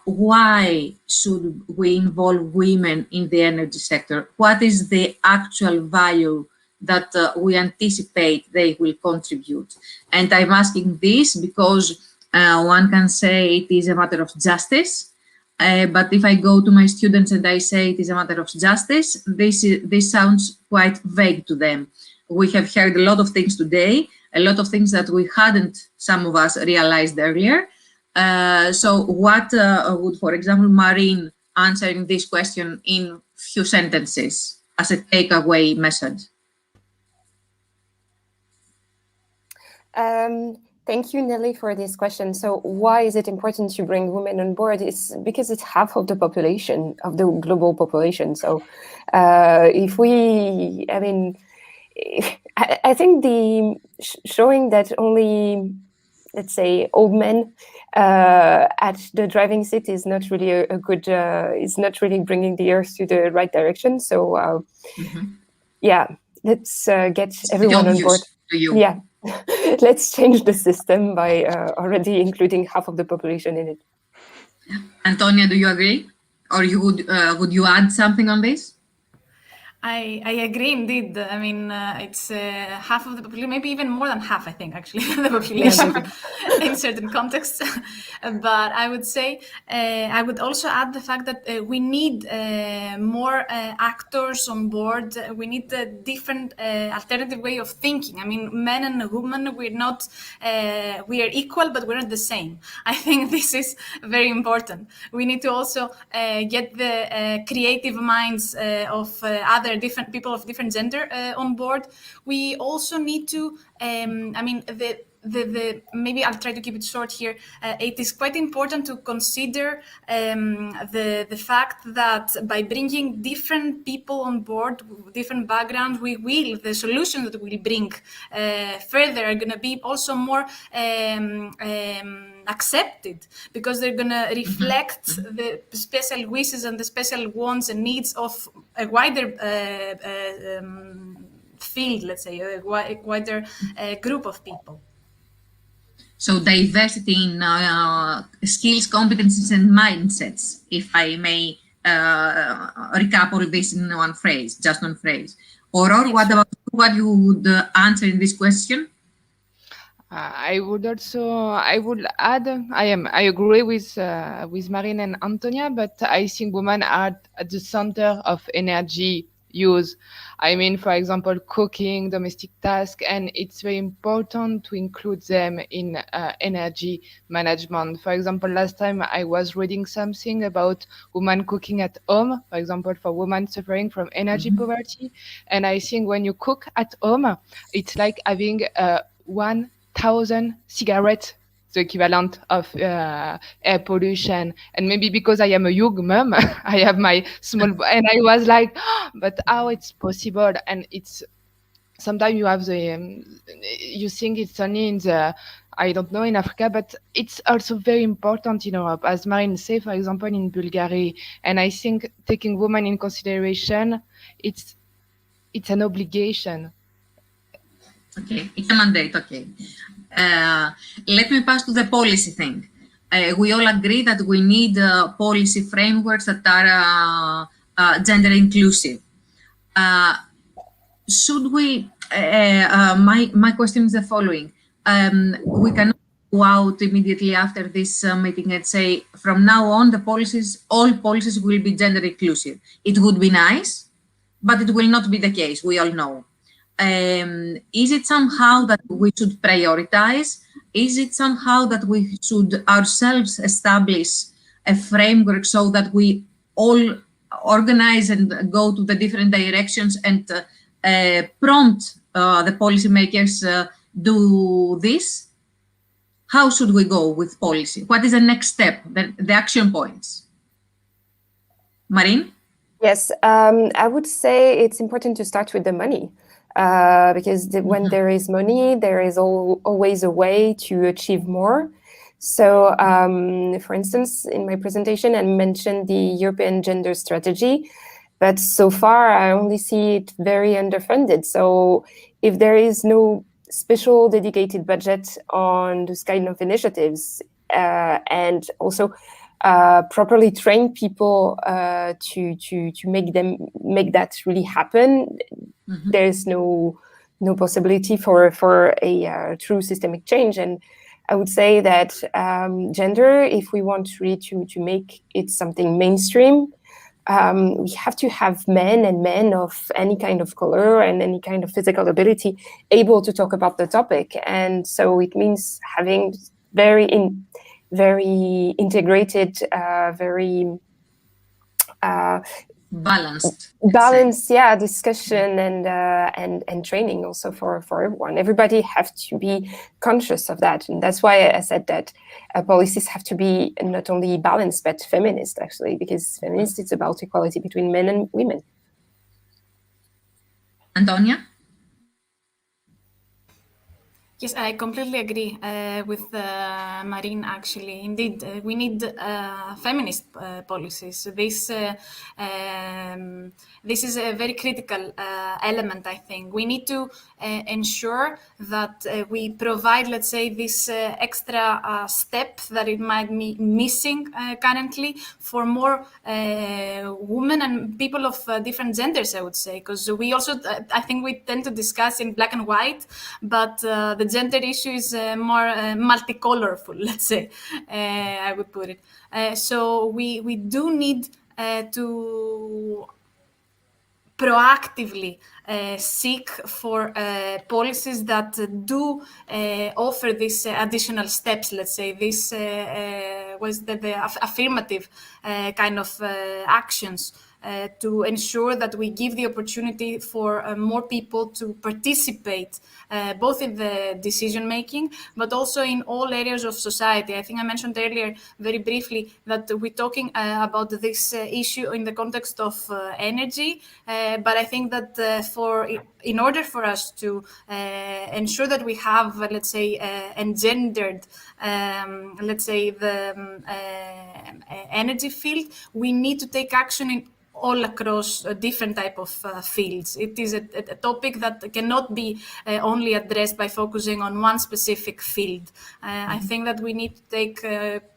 why should we involve women in the energy sector? What is the actual value that we anticipate they will contribute? And I'm asking this because one can say it is a matter of justice, but if I go to my students and I say it is a matter of justice, this sounds quite vague to them. We have heard a lot of things today, a lot of things that we hadn't, some of us, realized earlier. So what would, for example, Marine answering this question in few sentences as a takeaway message? Thank you, Nelly, for this question. So why is it important to bring women on board? It's because it's half of the population, of the global population. So if we, I mean, I think showing that only let's say, old men at the driving seat is not really a good, is not really bringing the earth to the right direction. So yeah, let's get everyone on board. Yeah, let's change the system by already including half of the population in it. Antonia, do you agree? Or you would you add something on this? I agree indeed. I mean, it's half of the population, maybe even more than half, I think, actually, the population in certain contexts. But I would say, I would also add the fact that we need more actors on board. We need a different alternative way of thinking. I mean, men and women, we're not, we are equal, but we're not the same. I think this is very important. We need to also get the creative minds of other different people of different gender on board. We also need to, I mean, maybe I'll try to keep it short here. It is quite important to consider the fact that by bringing different people on board, different backgrounds, the solutions that we'll bring further are going to be also more accepted, because they're going to reflect the special wishes and the special wants and needs of a wider field, let's say, a wider group of people. So diversity in skills, competencies, and mindsets, if I may recap all this in one phrase, just one phrase. Or what about what you would answer in this question? I would add, I agree with Marine and Antonia, but I think women are at the center of energy use. I mean, for example, cooking, domestic tasks, and it's very important to include them in energy management. For example, last time I was reading something about women cooking at home, for example, for women suffering from energy poverty. And I think when you cook at home, it's like having 1,000 cigarettes, the equivalent of air pollution. And maybe because I am a young mom, I have my small, and I was like, oh, but how it's possible? And it's sometimes you have the, you think it's only in the, I don't know, in Africa, but it's also very important in Europe, as Marine said, for example, in Bulgaria. And I think taking women in consideration, it's an obligation. Okay, it's a mandate, okay. Let me pass to the policy thing. We all agree that we need policy frameworks that are gender inclusive. Should we, my question is the following. We cannot go out immediately after this meeting and say, from now on, all policies will be gender inclusive. It would be nice, but it will not be the case, we all know. Is it somehow that we should prioritize? Is it somehow that we should ourselves establish a framework so that we all organize and go to the different directions and prompt the policymakers do this? How should we go with policy? What is the next step, the action points? Marine? Yes, I would say it's important to start with the money. Because when there is money, there is always a way to achieve more. So, for instance, in my presentation, I mentioned the European Gender Strategy, but so far I only see it very underfunded. So if there is no special dedicated budget on this kind of initiatives, and also properly train people to make that really happen, there's no possibility for a true systemic change. And I would say that gender, if we want really to make it something mainstream, we have to have men of any kind of color and any kind of physical ability able to talk about the topic. And so it means having very integrated, very balanced, yeah, discussion and training also for everyone. Everybody have to be conscious of that, and that's why I said that policies have to be not only balanced but feminist, actually, because feminist it's about equality between men and women. Antonia? Yes, I completely agree with Marine, actually. Indeed, we need feminist policies. This is a very critical element, I think. We need to ensure that we provide, let's say, this extra step that it might be missing currently for more women and people of different genders, I would say. Because we also, I think we tend to discuss in black and white, but the gender issue is more multicolorful, let's say, I would put it. So we do need to proactively seek for policies that do offer these additional steps, let's say, this was the affirmative kind of actions to ensure that we give the opportunity for more people to participate both in the decision making, but also in all areas of society. I think I mentioned earlier very briefly that we're talking about this issue in the context of energy, but I think that in order for us to ensure that we have, let's say, engendered, let's say, the energy field, we need to take action in all across different type of fields. It is a topic that cannot be only addressed by focusing on one specific field. I think that we need to take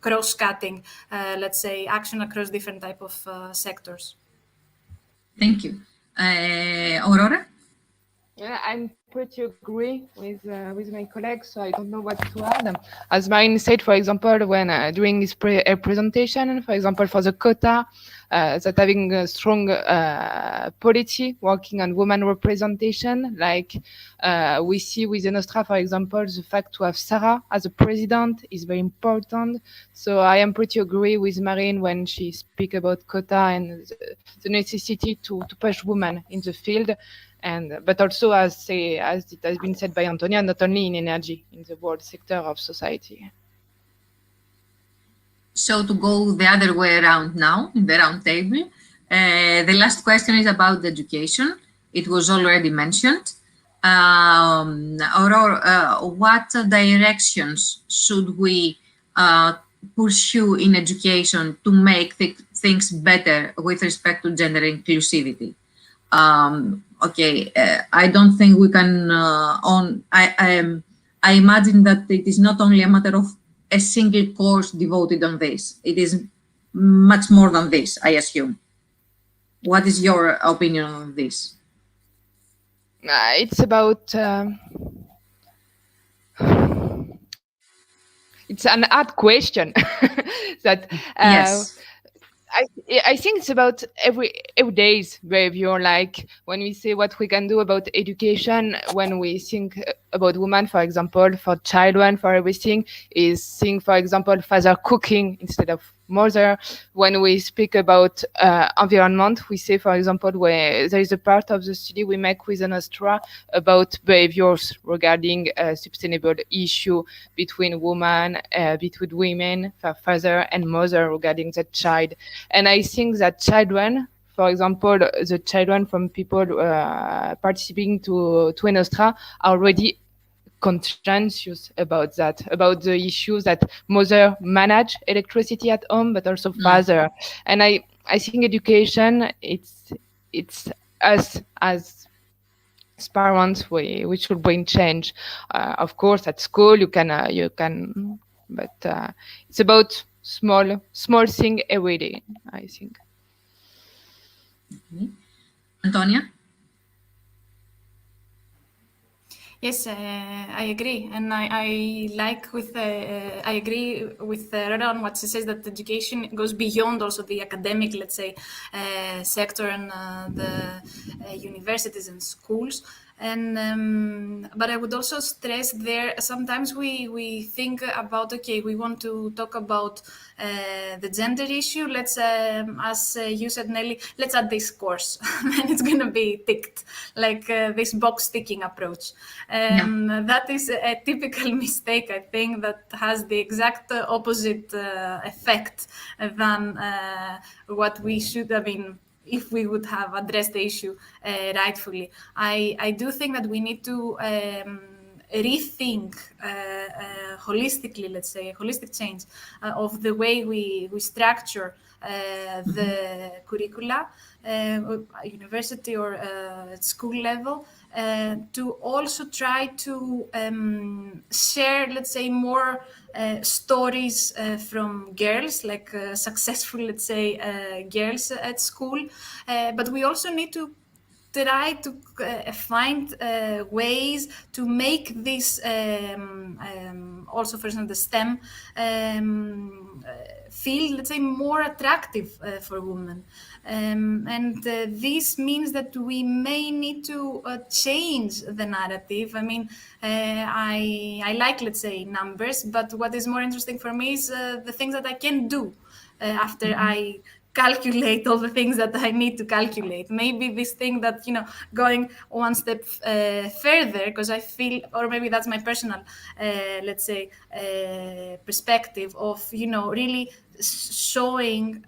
cross-cutting, let's say, action across different type of sectors. Thank you. Aurora? Yeah, I'm pretty agree with my colleagues, so I don't know what to add. As Marine said, for example, when during his presentation, for example, for the quota, that having a strong policy working on women representation, like we see with Nostra, for example, the fact to have Sarah as a president is very important. So I am pretty agree with Marine when she speak about quota and the necessity to push women in the field. But also, as it has been said by Antonia, not only in energy, in the world sector of society. So to go the other way around now, in the round table, the last question is about education. It was already mentioned. Aurora, what directions should we pursue in education to make things better with respect to gender inclusivity? I don't think we can I imagine that it is not only a matter of a single course devoted on this. It is much more than this, I assume. What is your opinion on this? It's about it's an hard question that yes. I think it's about every day's behavior. Like when we say what we can do about education, when we think about women, for example, for children, for everything, is think, for example, father cooking instead of mother. When we speak about environment, we say, for example, where there is a part of the study we make with Nostra about behaviors regarding sustainable issue between women, between women, father and mother regarding the child. And I think that children, for example, the children from people participating to Nostra are already conscientious about that, about the issues that mother manage electricity at home, but also father. And I think education, it's us as parents, we should bring change. Of course, at school you can, but it's about small thing every day, I think. Okay. Antonia? Yes, I agree, and I agree with Rada on what she says, that education goes beyond also the academic, let's say, sector and the universities and schools. And but I would also stress there, sometimes we think about, okay, we want to talk about the gender issue, let's as you said, Nelly, let's add this course and it's going to be ticked, like this box ticking approach. That is a typical mistake, I think, that has the exact opposite effect than what we should have been, if we would have addressed the issue rightfully. I do think that we need to rethink holistically, let's say, a holistic change of the way we structure the curricula, university or at school level, to also try to share, let's say, more stories from girls, like successful, let's say, girls at school. But we also need to try to find ways to make this also, for example, the STEM field, let's say, more attractive for women. And this means that we may need to change the narrative. I mean, I like, let's say, numbers, but what is more interesting for me is the things that I can do after I calculate all the things that I need to calculate. Maybe this thing that, going one step further, because I feel, or maybe that's my personal, let's say, perspective of, really showing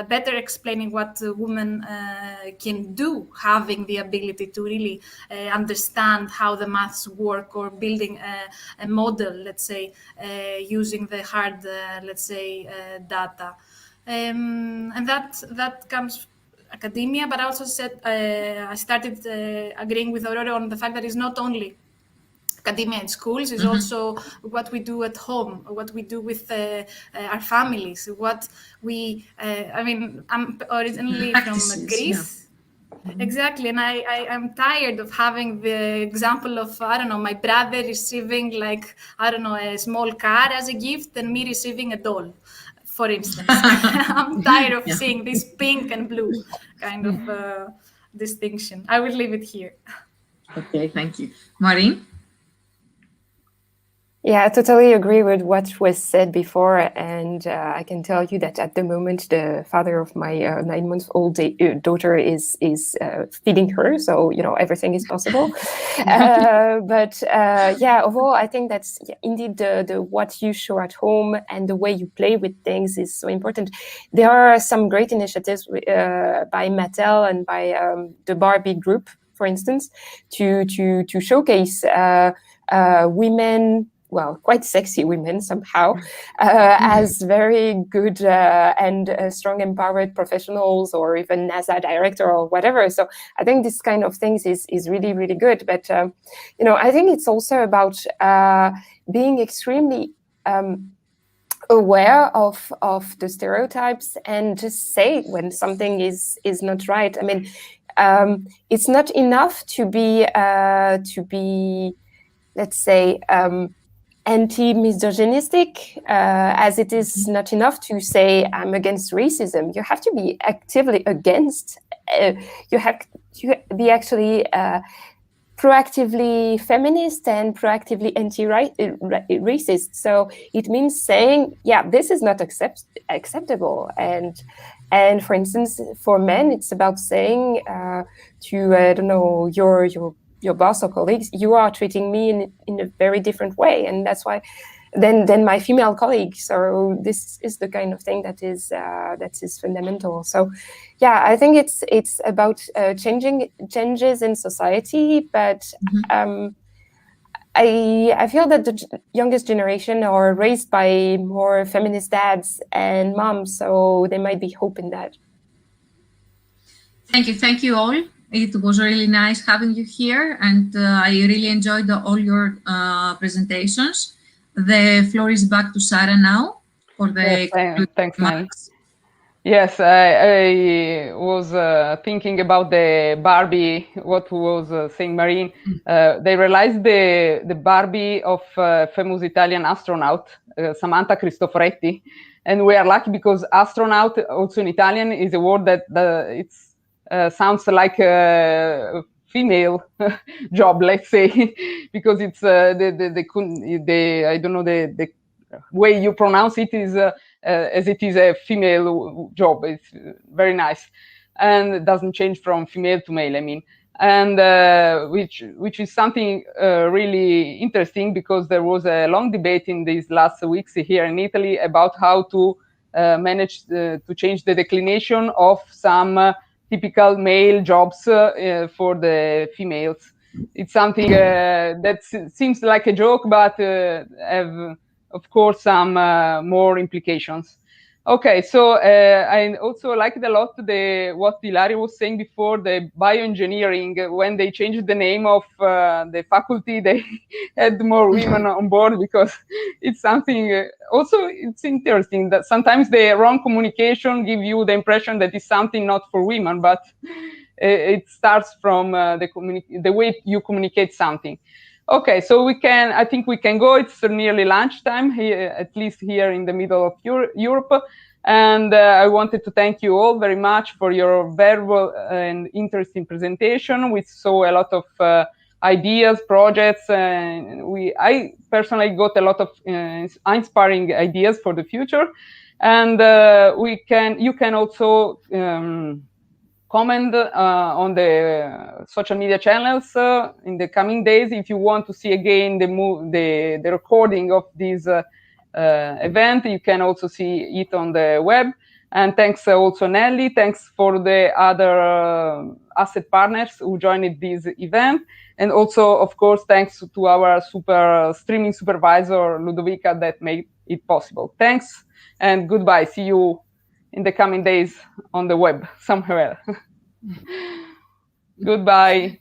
better explaining what a woman can do, having the ability to really understand how the maths work, or building a model, let's say, using the hard, let's say, data. And that comes academia, but I also said I started agreeing with Aurora on the fact that it's not only academia and schools, is also what we do at home, what we do with our families, what we, I mean, I'm originally from Greece. Yeah. Exactly, and I'm tired of having the example of, I don't know, my brother receiving, like, I don't know, a small car as a gift and me receiving a doll, for instance. I'm tired of seeing this pink and blue kind of distinction. I will leave it here. Okay, thank you. Maureen? Yeah, I totally agree with what was said before, and I can tell you that at the moment, the father of my 9-month-old daughter is feeding her, so everything is possible. But overall, I think that's indeed the what you show at home and the way you play with things is so important. There are some great initiatives by Mattel and by the Barbie group, for instance, to showcase women. Well, quite sexy women somehow, as very good and strong, empowered professionals, or even NASA director or whatever. So I think this kind of things is really, really good. But I think it's also about being extremely aware of the stereotypes and just say when something is not right. I mean, it's not enough to be let's say, anti-misogynistic, as it is not enough to say I'm against racism. You have to be actively against. You have to be actually proactively feminist and proactively anti-racist. So it means saying, yeah, this is not acceptable. And for instance, for men, it's about saying to I don't know, your boss or colleagues, you are treating me in a very different way, and that's why than my female colleagues. So this is the kind of thing that is fundamental. So yeah, I think it's about changes in society, but I feel that the youngest generation are raised by more feminist dads and moms, so there might be hope in that. Thank you all. It was really nice having you here, and I really enjoyed all your presentations. The floor is back to Sarah now for the thanks, Manny. Yes, I was thinking about the Barbie, what was saying Marine. They realized the Barbie of famous Italian astronaut, Samantha Cristoforetti. And we are lucky because astronaut, also in Italian, is a word that it's sounds like a female job, let's say, because it's the I don't know, the way you pronounce it is as it is a female job. It's very nice, and it doesn't change from female to male, I mean, and which is something really interesting, because there was a long debate in these last weeks here in Italy about how to manage to change the declination of some typical male jobs for the females. it's something that seems like a joke, but have, of course, some more implications. Okay, so I also liked a lot what Ilaria was saying before, the bioengineering. When they changed the name of the faculty, they had more women on board, because it's something. Also, it's interesting that sometimes the wrong communication give you the impression that it's something not for women, but it starts from the way you communicate something. Okay, so I think we can go. It's nearly lunchtime here, at least here in the middle of Europe. And I wanted to thank you all very much for your verbal and interesting presentation. We saw a lot of ideas, projects, and I personally got a lot of inspiring ideas for the future. And you can also comment on the social media channels in the coming days if you want to see again the recording of this event. You can also see it on the web. And thanks also Nelly. Thanks for the other asset partners who joined this event. And also, of course, thanks to our streaming supervisor, Ludovica, that made it possible. Thanks and goodbye. See you in the coming days on the web somewhere. Goodbye.